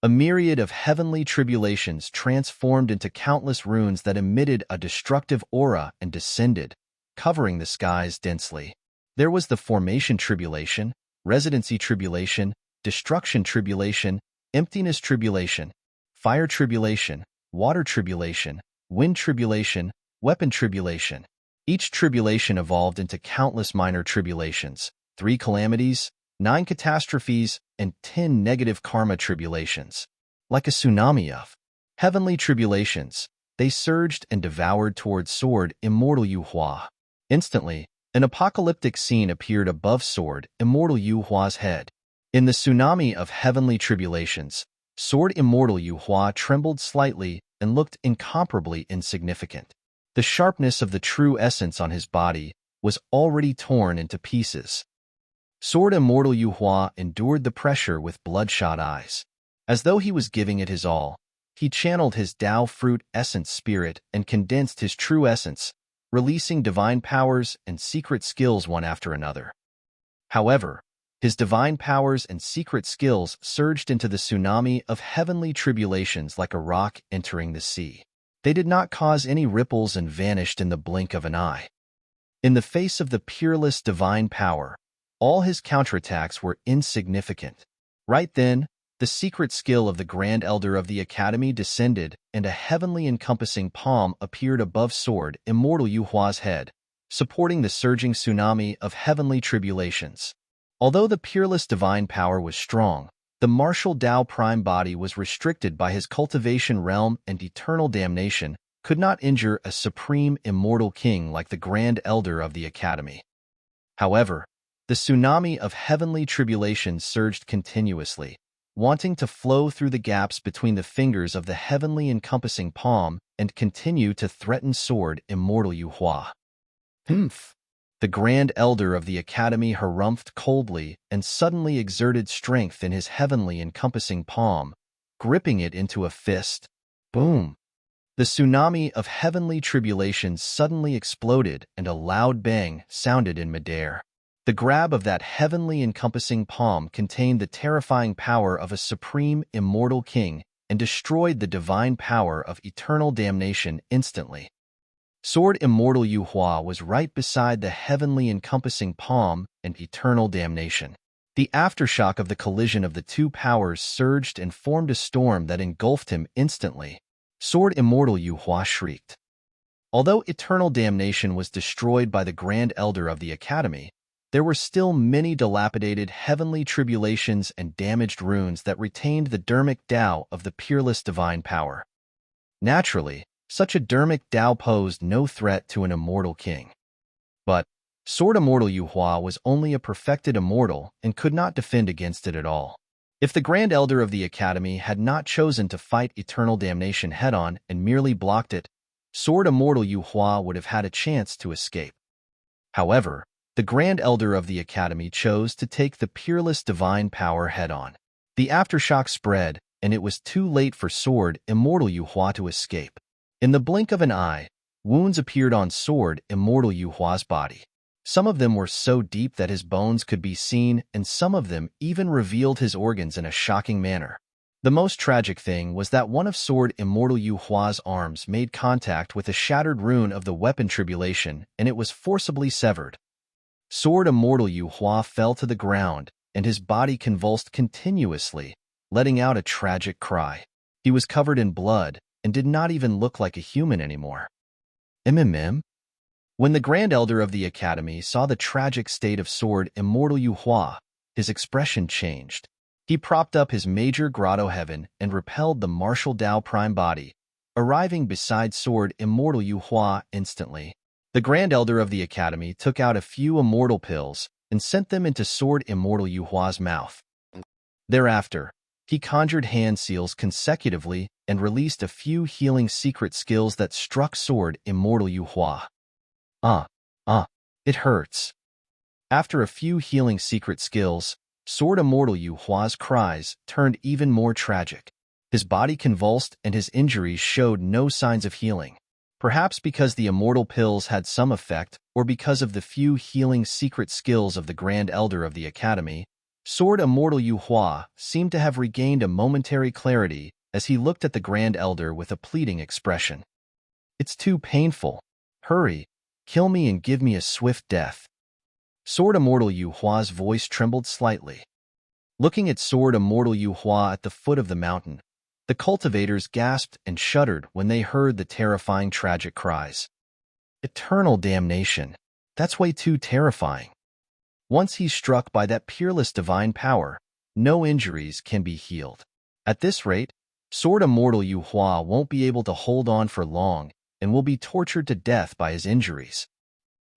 A myriad of heavenly tribulations transformed into countless runes that emitted a destructive aura and descended, covering the skies densely. There was the Formation Tribulation, Residency Tribulation, Destruction Tribulation, Emptiness Tribulation, Fire Tribulation, Water Tribulation, Wind Tribulation, Weapon Tribulation. Each tribulation evolved into countless minor tribulations, 3 calamities, 9 catastrophes, and 10 negative karma tribulations. Like a tsunami of heavenly tribulations, they surged and devoured towards Sword Immortal Yu Hua. Instantly, an apocalyptic scene appeared above Sword Immortal Yu Hua's head. In the tsunami of heavenly tribulations, Sword Immortal Yu Hua trembled slightly and looked incomparably insignificant. The sharpness of the true essence on his body was already torn into pieces. Sword Immortal Yu Hua endured the pressure with bloodshot eyes. As though he was giving it his all, he channeled his Dao Fruit Essence spirit and condensed his true essence, releasing divine powers and secret skills one after another. However, his divine powers and secret skills surged into the tsunami of heavenly tribulations like a rock entering the sea. They did not cause any ripples and vanished in the blink of an eye. In the face of the peerless divine power, all his counterattacks were insignificant. Right then, the secret skill of the Grand Elder of the Academy descended, and a heavenly encompassing palm appeared above Sword Immortal Yu Hua's head, supporting the surging tsunami of heavenly tribulations. Although the peerless divine power was strong, the martial Dao prime body was restricted by his cultivation realm, and eternal damnation could not injure a supreme immortal king like the Grand Elder of the Academy. However, the tsunami of heavenly tribulations surged continuously, wanting to flow through the gaps between the fingers of the heavenly encompassing palm and continue to threaten Sword Immortal Yu Hua. Humph! The Grand Elder of the Academy harumphed coldly and suddenly exerted strength in his heavenly encompassing palm, gripping it into a fist. Boom! The tsunami of heavenly tribulations suddenly exploded and a loud bang sounded in midair. The grab of that heavenly encompassing palm contained the terrifying power of a supreme immortal king and destroyed the divine power of eternal damnation instantly. Sword Immortal Yu Hua was right beside the heavenly encompassing palm and eternal damnation. The aftershock of the collision of the two powers surged and formed a storm that engulfed him instantly. Sword Immortal Yu Hua shrieked. Although eternal damnation was destroyed by the Grand Elder of the Academy, there were still many dilapidated heavenly tribulations and damaged runes that retained the Dharmic Tao of the peerless divine power. Naturally, such a Dharmic Tao posed no threat to an immortal king. But Sword Immortal Yu Hua was only a perfected immortal and could not defend against it at all. If the Grand Elder of the Academy had not chosen to fight eternal damnation head-on and merely blocked it, Sword Immortal Yu Hua would have had a chance to escape. However, the Grand Elder of the Academy chose to take the peerless divine power head-on. The aftershock spread, and it was too late for Sword Immortal Yu Hua to escape. In the blink of an eye, wounds appeared on Sword Immortal Yu Hua's body. Some of them were so deep that his bones could be seen, and some of them even revealed his organs in a shocking manner. The most tragic thing was that one of Sword Immortal Yu Hua's arms made contact with a shattered rune of the weapon Tribulation, and it was forcibly severed. Sword Immortal Yu Hua fell to the ground, and his body convulsed continuously, letting out a tragic cry. He was covered in blood and did not even look like a human anymore. MMM? When the Grand Elder of the Academy saw the tragic state of Sword Immortal Yu Hua, his expression changed. He propped up his major Grotto-heaven and repelled the martial Dao Prime body, arriving beside Sword Immortal Yu Hua instantly. The Grand Elder of the Academy took out a few immortal pills and sent them into Sword Immortal Yu Hua's mouth. Thereafter, he conjured hand seals consecutively and released a few healing secret skills that struck Sword Immortal Yu Hua. It hurts. After a few healing secret skills, Sword Immortal Yu Hua's cries turned even more tragic. His body convulsed and his injuries showed no signs of healing. Perhaps because the immortal pills had some effect, or because of the few healing secret skills of the Grand Elder of the Academy, Sword Immortal Yu Hua seemed to have regained a momentary clarity as he looked at the Grand Elder with a pleading expression. "It's too painful. Hurry, kill me and give me a swift death." Sword Immortal Yu Hua's voice trembled slightly. Looking at Sword Immortal Yu Hua at the foot of the mountain, the cultivators gasped and shuddered when they heard the terrifying tragic cries. Eternal damnation. That's way too terrifying. Once he's struck by that peerless divine power, no injuries can be healed. At this rate, Sword Immortal Yu Hua won't be able to hold on for long and will be tortured to death by his injuries.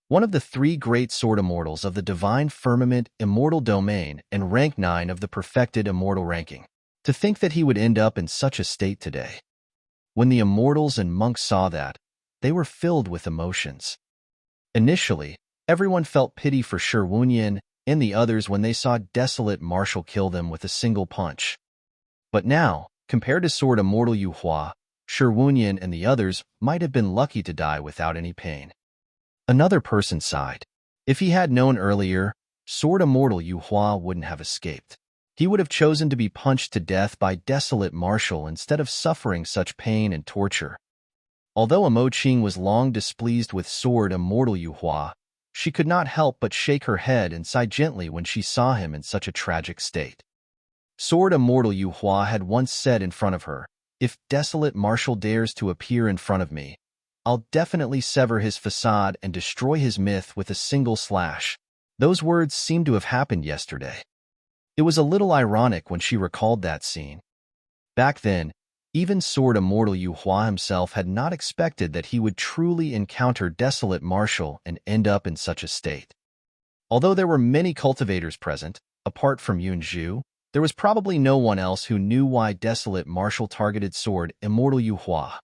One of the three great sword immortals of the Divine Firmament Immortal Domain and rank 9 of the Perfected Immortal ranking. To think that he would end up in such a state today. When the immortals and monks saw that, they were filled with emotions. Initially, everyone felt pity for Shi Wunyan and the others when they saw Desolate Marshal kill them with a single punch. But now, compared to Sword Immortal Yu Hua, Shi Wunyan and the others might have been lucky to die without any pain. Another person sighed. If he had known earlier, Sword Immortal Yu Hua wouldn't have escaped. He would have chosen to be punched to death by Desolate Marshal instead of suffering such pain and torture. Although Imoqing was long displeased with Sword Immortal Yu Hua, she could not help but shake her head and sigh gently when she saw him in such a tragic state. Sword Immortal Yu Hua had once said in front of her, "If Desolate Marshal dares to appear in front of me, I'll definitely sever his facade and destroy his myth with a single slash." Those words seemed to have happened yesterday. It was a little ironic when she recalled that scene. Back then, even Sword Immortal Yu Hua himself had not expected that he would truly encounter Desolate Marshal and end up in such a state. Although there were many cultivators present, apart from Yunzhu, there was probably no one else who knew why Desolate Marshal targeted Sword Immortal Yu Hua.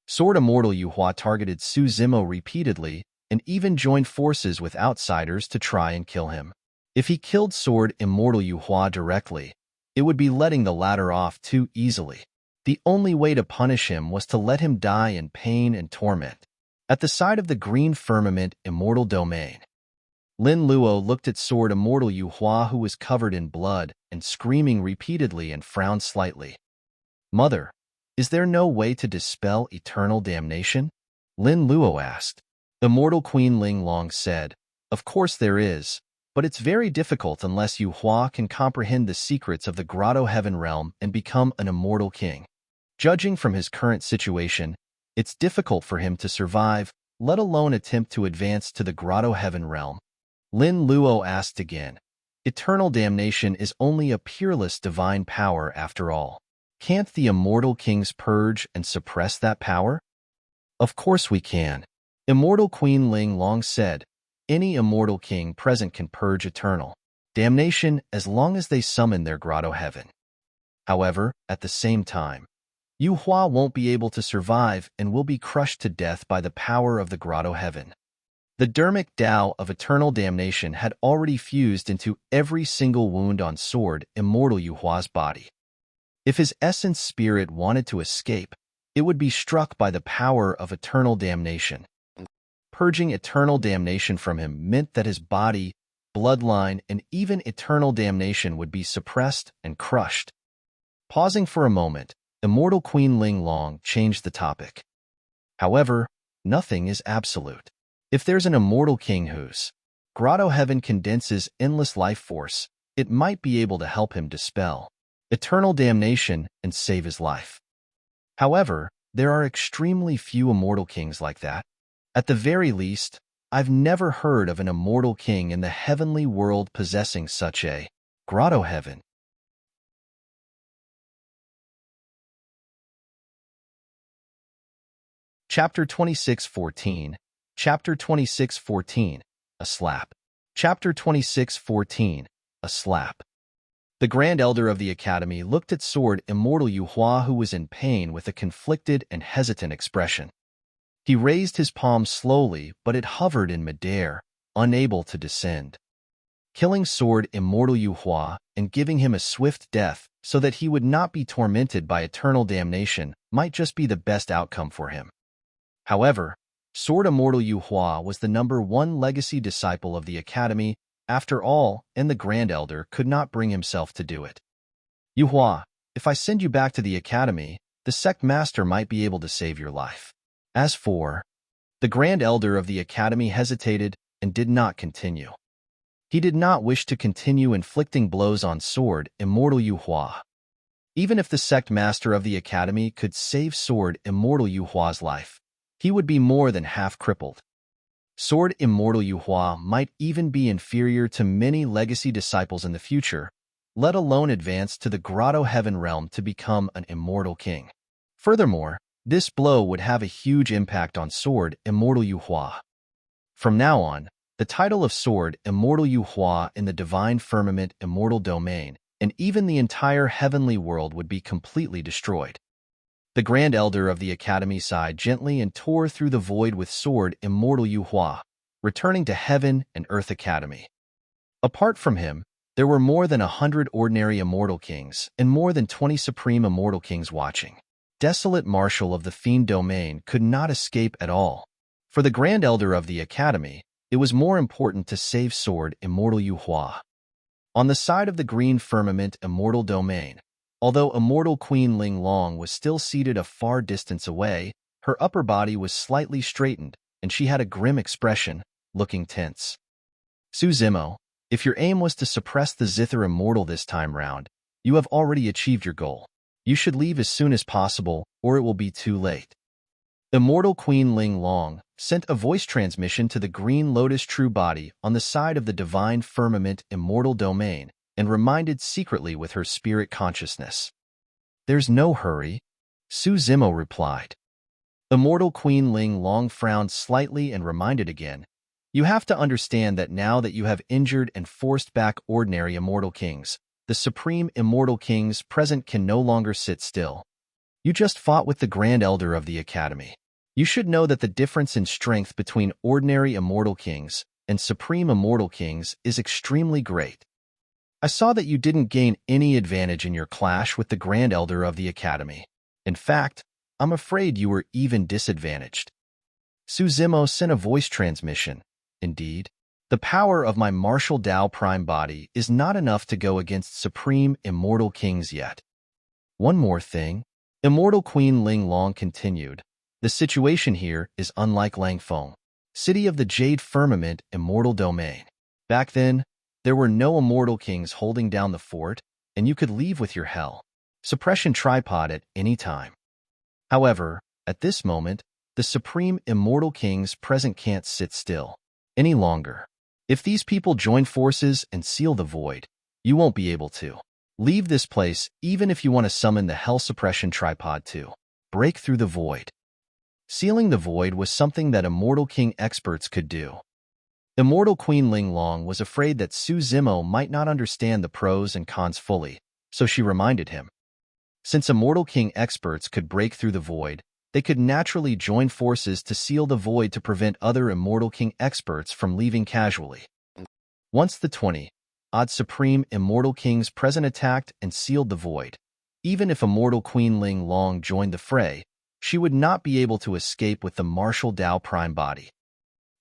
Sword Immortal Yu Hua targeted Su Zimo repeatedly and even joined forces with outsiders to try and kill him. If he killed Sword Immortal Yu Hua directly, it would be letting the latter off too easily. The only way to punish him was to let him die in pain and torment. At the side of the Green Firmament Immortal Domain, Lin Luo looked at Sword Immortal Yu Hua, who was covered in blood and screaming repeatedly, and frowned slightly. "Mother, is there no way to dispel eternal damnation?" Lin Luo asked. Immortal Queen Ling Long said, "Of course there is, but it's very difficult unless Yu Hua can comprehend the secrets of the Grotto-heaven realm and become an immortal king. Judging from his current situation, it's difficult for him to survive, let alone attempt to advance to the Grotto-heaven realm." Lin Luo asked again, "Eternal damnation is only a peerless divine power after all. Can't the immortal kings purge and suppress that power?" "Of course we can," Immortal Queen Ling Long said. "Any immortal king present can purge eternal damnation as long as they summon their Grotto-heaven. However, at the same time, Yu Hua won't be able to survive and will be crushed to death by the power of the Grotto-heaven." The dermic Tao of eternal damnation had already fused into every single wound on Sword Immortal Yu Hua's body. If his essence spirit wanted to escape, it would be struck by the power of eternal damnation. Purging eternal damnation from him meant that his body, bloodline, and even eternal damnation would be suppressed and crushed. Pausing for a moment, Immortal Queen Ling Long changed the topic. However, nothing is absolute. If there's an immortal king whose Grotto-heaven condenses endless life force, it might be able to help him dispel eternal damnation and save his life. However, there are extremely few immortal kings like that. At the very least, I've never heard of an immortal king in the heavenly world possessing such a Grotto-heaven. Chapter 26:14. Chapter 26:14. A slap. Chapter 26:14. A slap. The Grand Elder of the Academy looked at Sword Immortal Yuhua, who was in pain, with a conflicted and hesitant expression. He raised his palm slowly, but it hovered in midair, unable to descend. Killing Sword Immortal Yuhua and giving him a swift death so that he would not be tormented by eternal damnation might just be the best outcome for him. However, Sword Immortal Yuhua was the #1 legacy disciple of the Academy, after all, and the Grand Elder could not bring himself to do it. Yuhua, if I send you back to the Academy, the sect master might be able to save your life. As for the Grand Elder of the Academy hesitated and did not continue. He did not wish to continue inflicting blows on Sword Immortal Yuhua. Even if the sect master of the Academy could save Sword Immortal Yuhua's life, he would be more than half crippled. Sword Immortal Yuhua might even be inferior to many legacy disciples in the future, let alone advance to the Grotto-heaven realm to become an immortal king. Furthermore, this blow would have a huge impact on Sword Immortal Yuhua. From now on, the title of Sword Immortal Yuhua in the Divine Firmament Immortal Domain and even the entire heavenly world would be completely destroyed. The Grand Elder of the Academy sighed gently and tore through the void with Sword Immortal Yuhua, returning to Heaven and Earth Academy. Apart from him, there were more than 100 ordinary immortal kings and more than 20 supreme immortal kings watching. Desolate Marshal of the Fiend Domain could not escape at all. For the Grand Elder of the Academy, it was more important to save Sword Immortal Yuhua. On the side of the Green Firmament Immortal Domain, although Immortal Queen Ling Long was still seated a far distance away, her upper body was slightly straightened, and she had a grim expression, looking tense. Su Zimo, if your aim was to suppress the Zither Immortal this time round, you have already achieved your goal. You should leave as soon as possible, or it will be too late. Immortal Queen Ling Long sent a voice transmission to the Green Lotus True Body on the side of the Divine Firmament Immortal Domain, and reminded secretly with her spirit consciousness. There's no hurry, Su Zimo replied. Immortal Queen Ling Long frowned slightly and reminded again, you have to understand that now that you have injured and forced back ordinary immortal kings, the supreme immortal kings present can no longer sit still. You just fought with the Grand Elder of the Academy. You should know that the difference in strength between ordinary immortal kings and supreme immortal kings is extremely great. I saw that you didn't gain any advantage in your clash with the Grand Elder of the Academy. In fact, I'm afraid you were even disadvantaged. Su Zimo sent a voice transmission. Indeed, the power of my martial Tao Prime body is not enough to go against supreme immortal kings yet. One more thing, Immortal Queen Ling Long continued. The situation here is unlike Langfeng, city of the Jade Firmament Immortal Domain. Back then, there were no immortal kings holding down the fort, and you could leave with your hell suppression tripod at any time. However, at this moment, the supreme immortal kings present can't sit still any longer. If these people join forces and seal the void, you won't be able to leave this place even if you want to summon the hell suppression tripod to break through the void. Sealing the void was something that immortal king experts could do. Immortal Queen Ling Long was afraid that Su Zimo might not understand the pros and cons fully, so she reminded him. Since Immortal King experts could break through the void, they could naturally join forces to seal the void to prevent other Immortal King experts from leaving casually. Once the 20-odd Supreme Immortal Kings present attacked and sealed the void, even if Immortal Queen Ling Long joined the fray, she would not be able to escape with the martial Tao Prime body.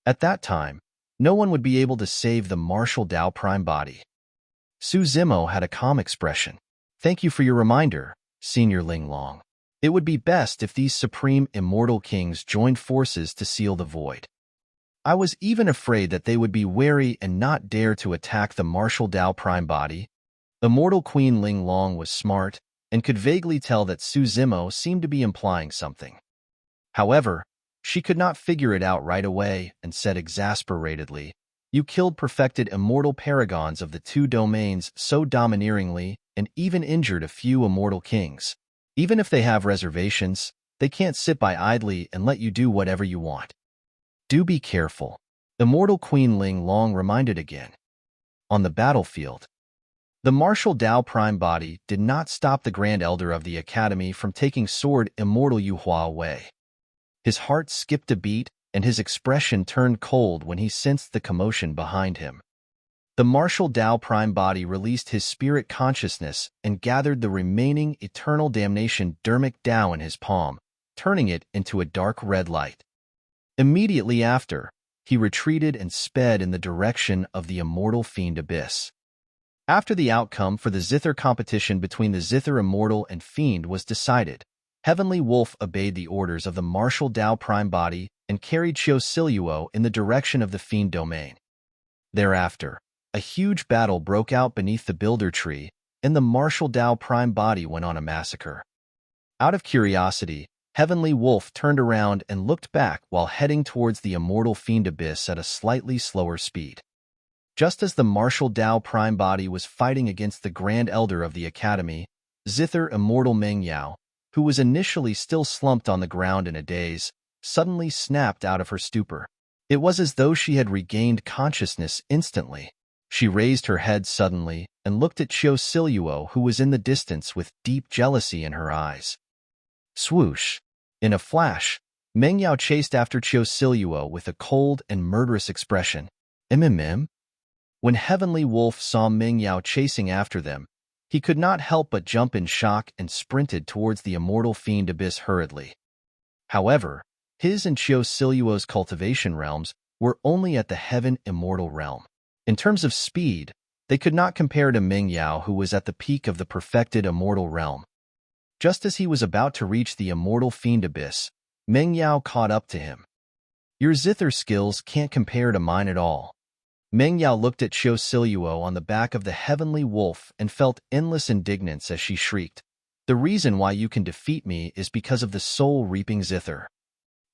At that time, no one would be able to save the martial Tao Prime body. Su Zimo had a calm expression. Thank you for your reminder, Senior Ling Long. It would be best if these supreme immortal kings joined forces to seal the void. I was even afraid that they would be wary and not dare to attack the martial Tao prime body. Immortal Queen Ling Long was smart and could vaguely tell that Su Zimo seemed to be implying something. However, she could not figure it out right away and said exasperatedly, "You killed perfected immortal paragons of the two domains so domineeringly and even injured a few immortal kings. Even if they have reservations, they can't sit by idly and let you do whatever you want. Do be careful," Immortal Queen Ling Long reminded again. On the battlefield, the martial Tao prime body did not stop the Grand Elder of the Academy from taking Sword Immortal Yuhua away. His heart skipped a beat, and his expression turned cold when he sensed the commotion behind him. The martial Tao prime body released his spirit consciousness and gathered the remaining eternal damnation Dermic Tao in his palm, turning it into a dark red light. Immediately after, he retreated and sped in the direction of the immortal fiend abyss. After the outcome for the Zither competition between the Zither Immortal and Fiend was decided, Heavenly Wolf obeyed the orders of the martial Tao prime body and carried Qiu Siluo in the direction of the Fiend domain. Thereafter, a huge battle broke out beneath the Builder Tree, and the martial Tao prime body went on a massacre. Out of curiosity, Heavenly Wolf turned around and looked back while heading towards the immortal Fiend abyss at a slightly slower speed. Just as the martial Tao prime body was fighting against the Grand Elder of the Academy, Zither Immortal Meng Yao, who was initially still slumped on the ground in a daze, suddenly snapped out of her stupor. It was as though she had regained consciousness instantly. She raised her head suddenly and looked at Qiu Siluo, who was in the distance with deep jealousy in her eyes. Swoosh! In a flash, Meng Yao chased after Qiu Siluo with a cold and murderous expression. When Heavenly Wolf saw Meng Yao chasing after them, he could not help but jump in shock and sprinted towards the immortal fiend abyss hurriedly. However, his and Qiu Siluo's cultivation realms were only at the heaven immortal realm. In terms of speed, they could not compare to Meng Yao, who was at the peak of the perfected immortal realm. Just as he was about to reach the immortal fiend abyss, Meng Yao caught up to him. "Your Zither skills can't compare to mine at all." Meng Yao looked at Qiu Siluo on the back of the Heavenly Wolf and felt endless indignance as she shrieked, "The reason why you can defeat me is because of the soul-reaping Zither.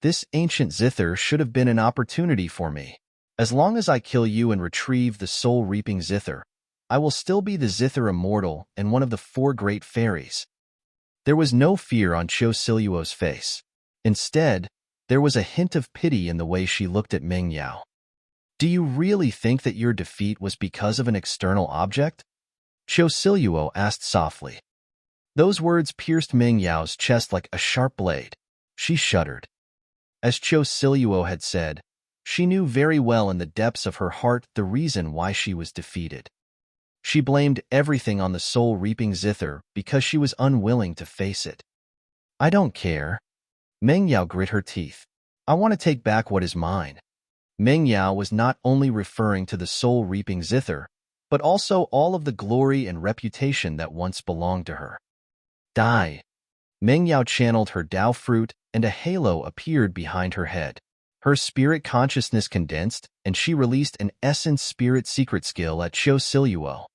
This ancient Zither should have been an opportunity for me. As long as I kill you and retrieve the soul-reaping Zither, I will still be the Zither Immortal and one of the four great fairies." There was no fear on Qiu Siluo's face. Instead, there was a hint of pity in the way she looked at Meng Yao. "Do you really think that your defeat was because of an external object?" Qiu Siluo asked softly. Those words pierced Meng Yao's chest like a sharp blade. She shuddered. As Qiu Siluo had said, she knew very well in the depths of her heart the reason why she was defeated. She blamed everything on the soul-reaping Zither because she was unwilling to face it. "I don't care." Meng Yao grit her teeth. "I want to take back what is mine." Meng Yao was not only referring to the soul-reaping Zither, but also all of the glory and reputation that once belonged to her. "Die." Meng Yao channeled her Tao fruit, and a halo appeared behind her head. Her spirit consciousness condensed, and she released an essence spirit secret skill at Qiu Siluo.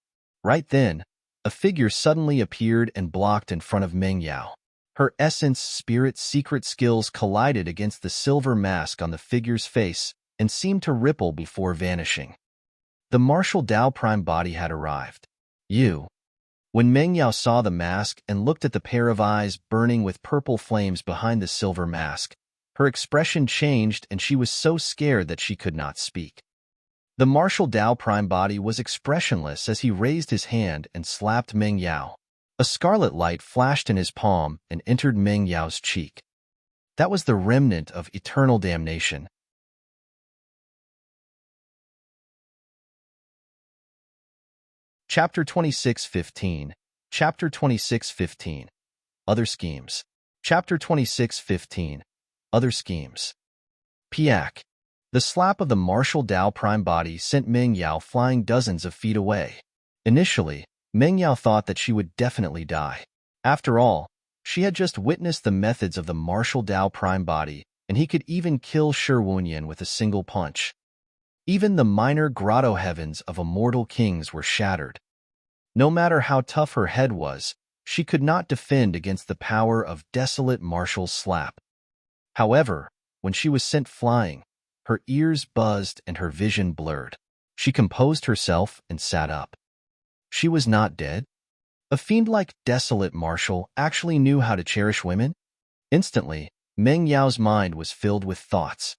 Right then, a figure suddenly appeared and blocked in front of Meng Yao. Her essence spirit secret skills collided against the silver mask on the figure's face and seemed to ripple before vanishing. The martial Tao prime body had arrived. "You." When Meng Yao saw the mask and looked at the pair of eyes burning with purple flames behind the silver mask, her expression changed and she was so scared that she could not speak. The martial Tao prime body was expressionless as he raised his hand and slapped Meng Yao. A scarlet light flashed in his palm and entered Meng Yao's cheek. That was the remnant of eternal damnation. Chapter 26:15. Chapter 26:15. Other schemes. Chapter 26:15. Other schemes. Piak. The slap of the martial Tao prime body sent Meng Yao flying dozens of feet away. Initially, Meng Yao thought that she would definitely die. After all, she had just witnessed the methods of the martial Tao prime body, and he could even kill Shi Wunyan with a single punch. Even the minor Grotto-heavens of immortal kings were shattered. No matter how tough her head was, she could not defend against the power of desolate martial slap. However, when she was sent flying, her ears buzzed and her vision blurred. She composed herself and sat up. She was not dead. A fiend-like desolate marshal actually knew how to cherish women? Instantly, Meng Yao's mind was filled with thoughts.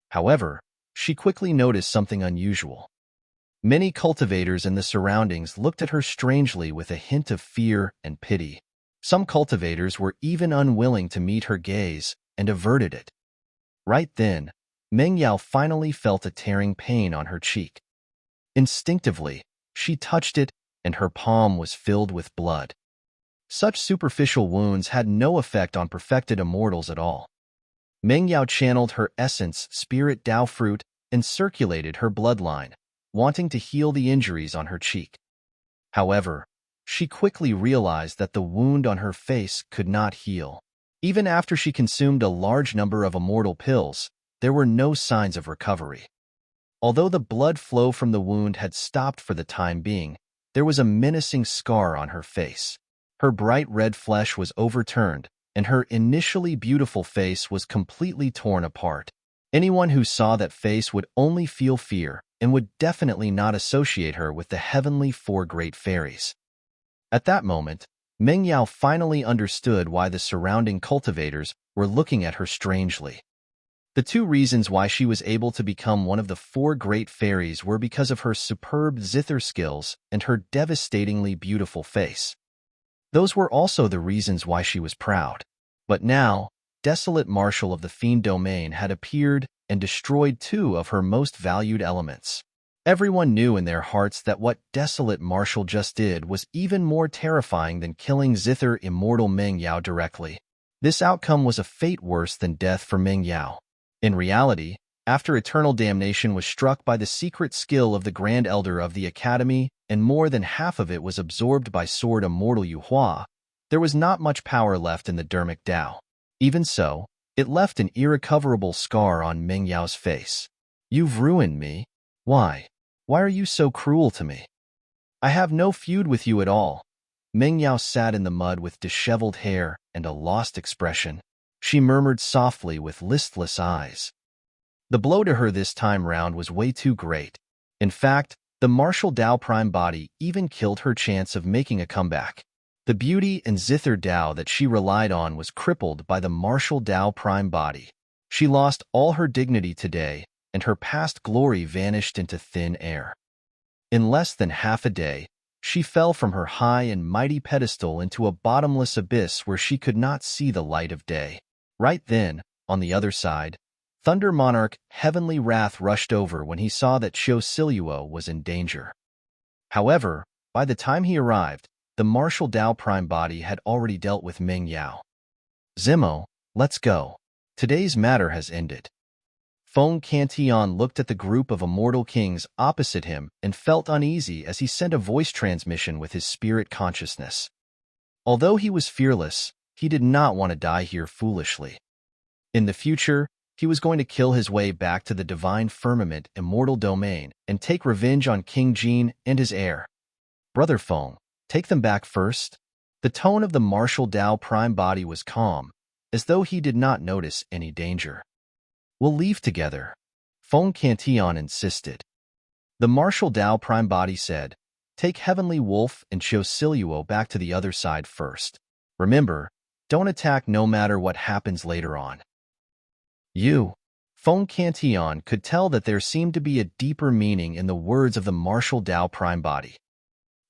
However, she quickly noticed something unusual. Many cultivators in the surroundings looked at her strangely with a hint of fear and pity. Some cultivators were even unwilling to meet her gaze and averted it. Right then, Meng Yao finally felt a tearing pain on her cheek. Instinctively, she touched it, and her palm was filled with blood. Such superficial wounds had no effect on perfected immortals at all. Meng Yao channeled her essence, spirit Tao fruit, and circulated her bloodline, wanting to heal the injuries on her cheek. However, she quickly realized that the wound on her face could not heal. Even after she consumed a large number of immortal pills, there were no signs of recovery. Although the blood flow from the wound had stopped for the time being, there was a menacing scar on her face. Her bright red flesh was overturned, and her initially beautiful face was completely torn apart. Anyone who saw that face would only feel fear and would definitely not associate her with the heavenly four great fairies. At that moment, Meng Yao finally understood why the surrounding cultivators were looking at her strangely. The two reasons why she was able to become one of the four great fairies were because of her superb zither skills and her devastatingly beautiful face. Those were also the reasons why she was proud. But now, Desolate Marshal of the Fiend Domain had appeared and destroyed two of her most valued elements. Everyone knew in their hearts that what Desolate Marshal just did was even more terrifying than killing Zither Immortal Meng Yao directly. This outcome was a fate worse than death for Meng Yao. In reality, after eternal damnation was struck by the secret skill of the Grand Elder of the Academy, and more than half of it was absorbed by Sword Immortal Yu Hua, there was not much power left in the Dermic Tao. Even so, it left an irrecoverable scar on Meng Yao's face. "You've ruined me. Why? Why are you so cruel to me? I have no feud with you at all." Meng Yao sat in the mud with disheveled hair and a lost expression. She murmured softly with listless eyes. The blow to her this time round was way too great. In fact, the martial Tao prime body even killed her chance of making a comeback. The beauty and zither Tao that she relied on was crippled by the martial Tao prime body. She lost all her dignity today, and her past glory vanished into thin air. In less than half a day, she fell from her high and mighty pedestal into a bottomless abyss where she could not see the light of day. Right then, on the other side, Thunder Monarch Heavenly Wrath rushed over when he saw that Xiao Siluo was in danger. However, by the time he arrived, the martial Tao prime body had already dealt with Meng Yao. "Zimo, let's go. Today's matter has ended." Feng Cantillon looked at the group of immortal kings opposite him and felt uneasy as he sent a voice transmission with his spirit consciousness. Although he was fearless, he did not want to die here foolishly. In the future, he was going to kill his way back to the divine firmament immortal domain and take revenge on King Jin and his heir. "Brother Feng, take them back first." The tone of the martial Tao prime body was calm, as though he did not notice any danger. "We'll leave together," Feng Cantillon insisted. The martial Tao prime body said, "Take Heavenly Wolf and Xiao Siluo back to the other side first. Remember, don't attack no matter what happens later on." Feng Cantillon could tell that there seemed to be a deeper meaning in the words of the martial Tao prime body.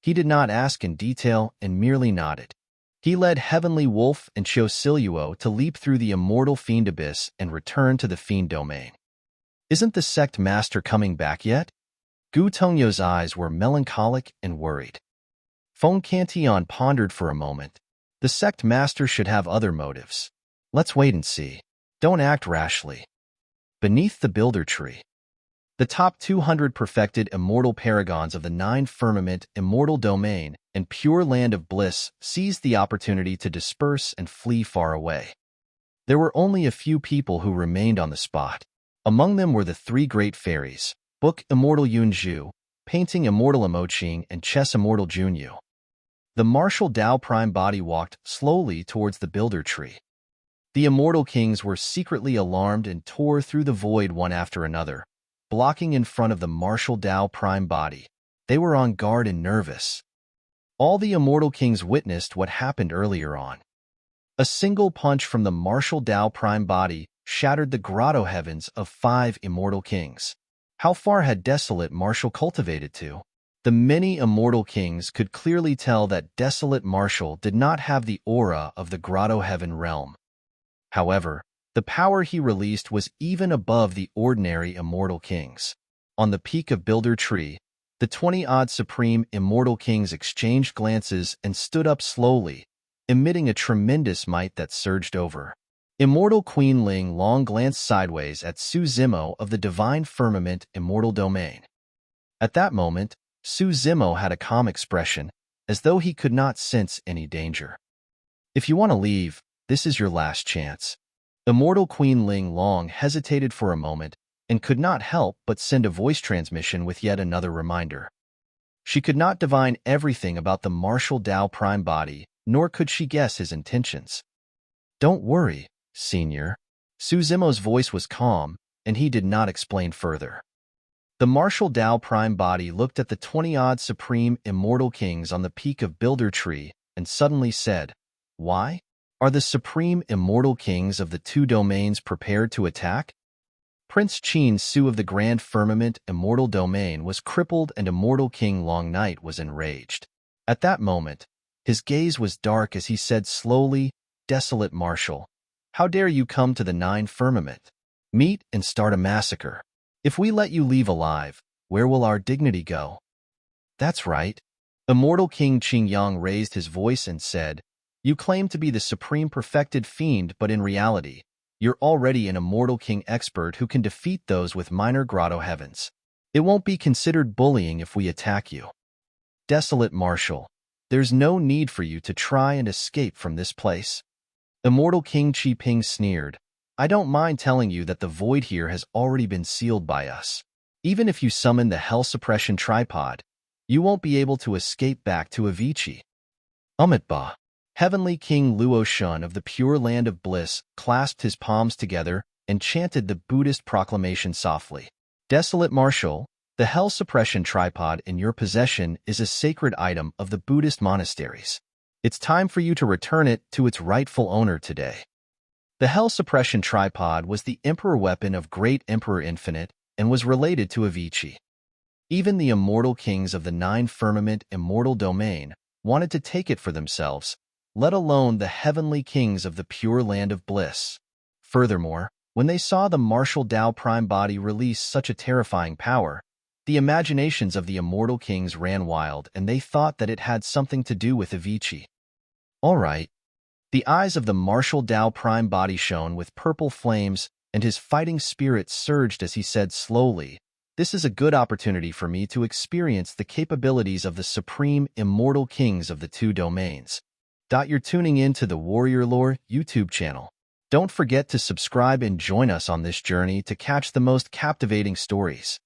He did not ask in detail and merely nodded. He led Heavenly Wolf and Xiao Siluo to leap through the immortal fiend abyss and return to the fiend domain. "Isn't the sect master coming back yet?" Gu Tongyo's eyes were melancholic and worried. Feng Cantillon pondered for a moment. The sect master should have other motives. "Let's wait and see. Don't act rashly." Beneath the builder tree, The top 200 perfected immortal paragons of the nine firmament, immortal domain, and pure land of bliss seized the opportunity to disperse and flee far away. There were only a few people who remained on the spot. Among them were the three great fairies, Book Immortal Yunzhu, Painting Immortal Emoching, and Chess Immortal Junyu. The martial Tao Prime body walked slowly towards the builder tree. The immortal kings were secretly alarmed and tore through the void one after another, blocking in front of the martial Tao Prime body. They were on guard and nervous. All the immortal kings witnessed what happened earlier on. A single punch from the martial Tao Prime body shattered the Grotto-heavens of 5 immortal kings. How far had Desolate Martial cultivated to? The many immortal kings could clearly tell that Desolate Martial did not have the aura of the Grotto-heaven realm. However, the power he released was even above the ordinary immortal kings. On the peak of Builder Tree, the 20-odd supreme immortal kings exchanged glances and stood up slowly, emitting a tremendous might that surged over. Immortal Queen Ling Long glanced sideways at Su Zimo of the Divine Firmament Immortal Domain. At that moment, Su Zimo had a calm expression, as though he could not sense any danger. If you want to leave, this is your last chance. Immortal Queen Ling Long hesitated for a moment and could not help but send a voice transmission with yet another reminder. She could not divine everything about the martial Tao Prime body, nor could she guess his intentions. Don't worry, Senior. Su Zimo's voice was calm, and he did not explain further. The martial Tao Prime body looked at the 20-odd supreme immortal kings on the peak of Builder Tree and suddenly said, "Why? Are the supreme immortal kings of the 2 domains prepared to attack?" Prince Qin Su of the Grand Firmament Immortal Domain was crippled and Immortal King Long Night was enraged. At that moment, his gaze was dark as he said slowly, "Desolate Martial, how dare you come to the 9 firmament? Meet and start a massacre. If we let you leave alive, where will our dignity go?" "That's right." Immortal King Qingyang raised his voice and said, "You claim to be the supreme perfected fiend, but in reality, you're already an immortal king expert who can defeat those with minor Grotto-heavens. It won't be considered bullying if we attack you. Desolate Martial, there's no need for you to try and escape from this place." Immortal King Qi Ping sneered, "I don't mind telling you that the void here has already been sealed by us. Even if you summon the Hell Suppression Tripod, you won't be able to escape back to Avicii." Umitba. Heavenly King Luo Shun of the Pure Land of Bliss clasped his palms together and chanted the Buddhist proclamation softly. "Desolate Martial, the Hell Suppression Tripod in your possession is a sacred item of the Buddhist monasteries. It's time for you to return it to its rightful owner today." The Hell Suppression Tripod was the Emperor weapon of Great Emperor Infinite and was related to Avicii. Even the immortal kings of the 9 firmament immortal domain wanted to take it for themselves, let alone the heavenly kings of the Pure Land of Bliss. Furthermore, when they saw the martial Tao Prime body release such a terrifying power, the imaginations of the immortal kings ran wild and they thought that it had something to do with Avicii. All right. The eyes of the martial Tao Prime body shone with purple flames and his fighting spirit surged as he said slowly, "This is a good opportunity for me to experience the capabilities of the supreme immortal kings of the 2 domains." You're tuning in to the Warrior Lore YouTube channel. Don't forget to subscribe and join us on this journey to catch the most captivating stories.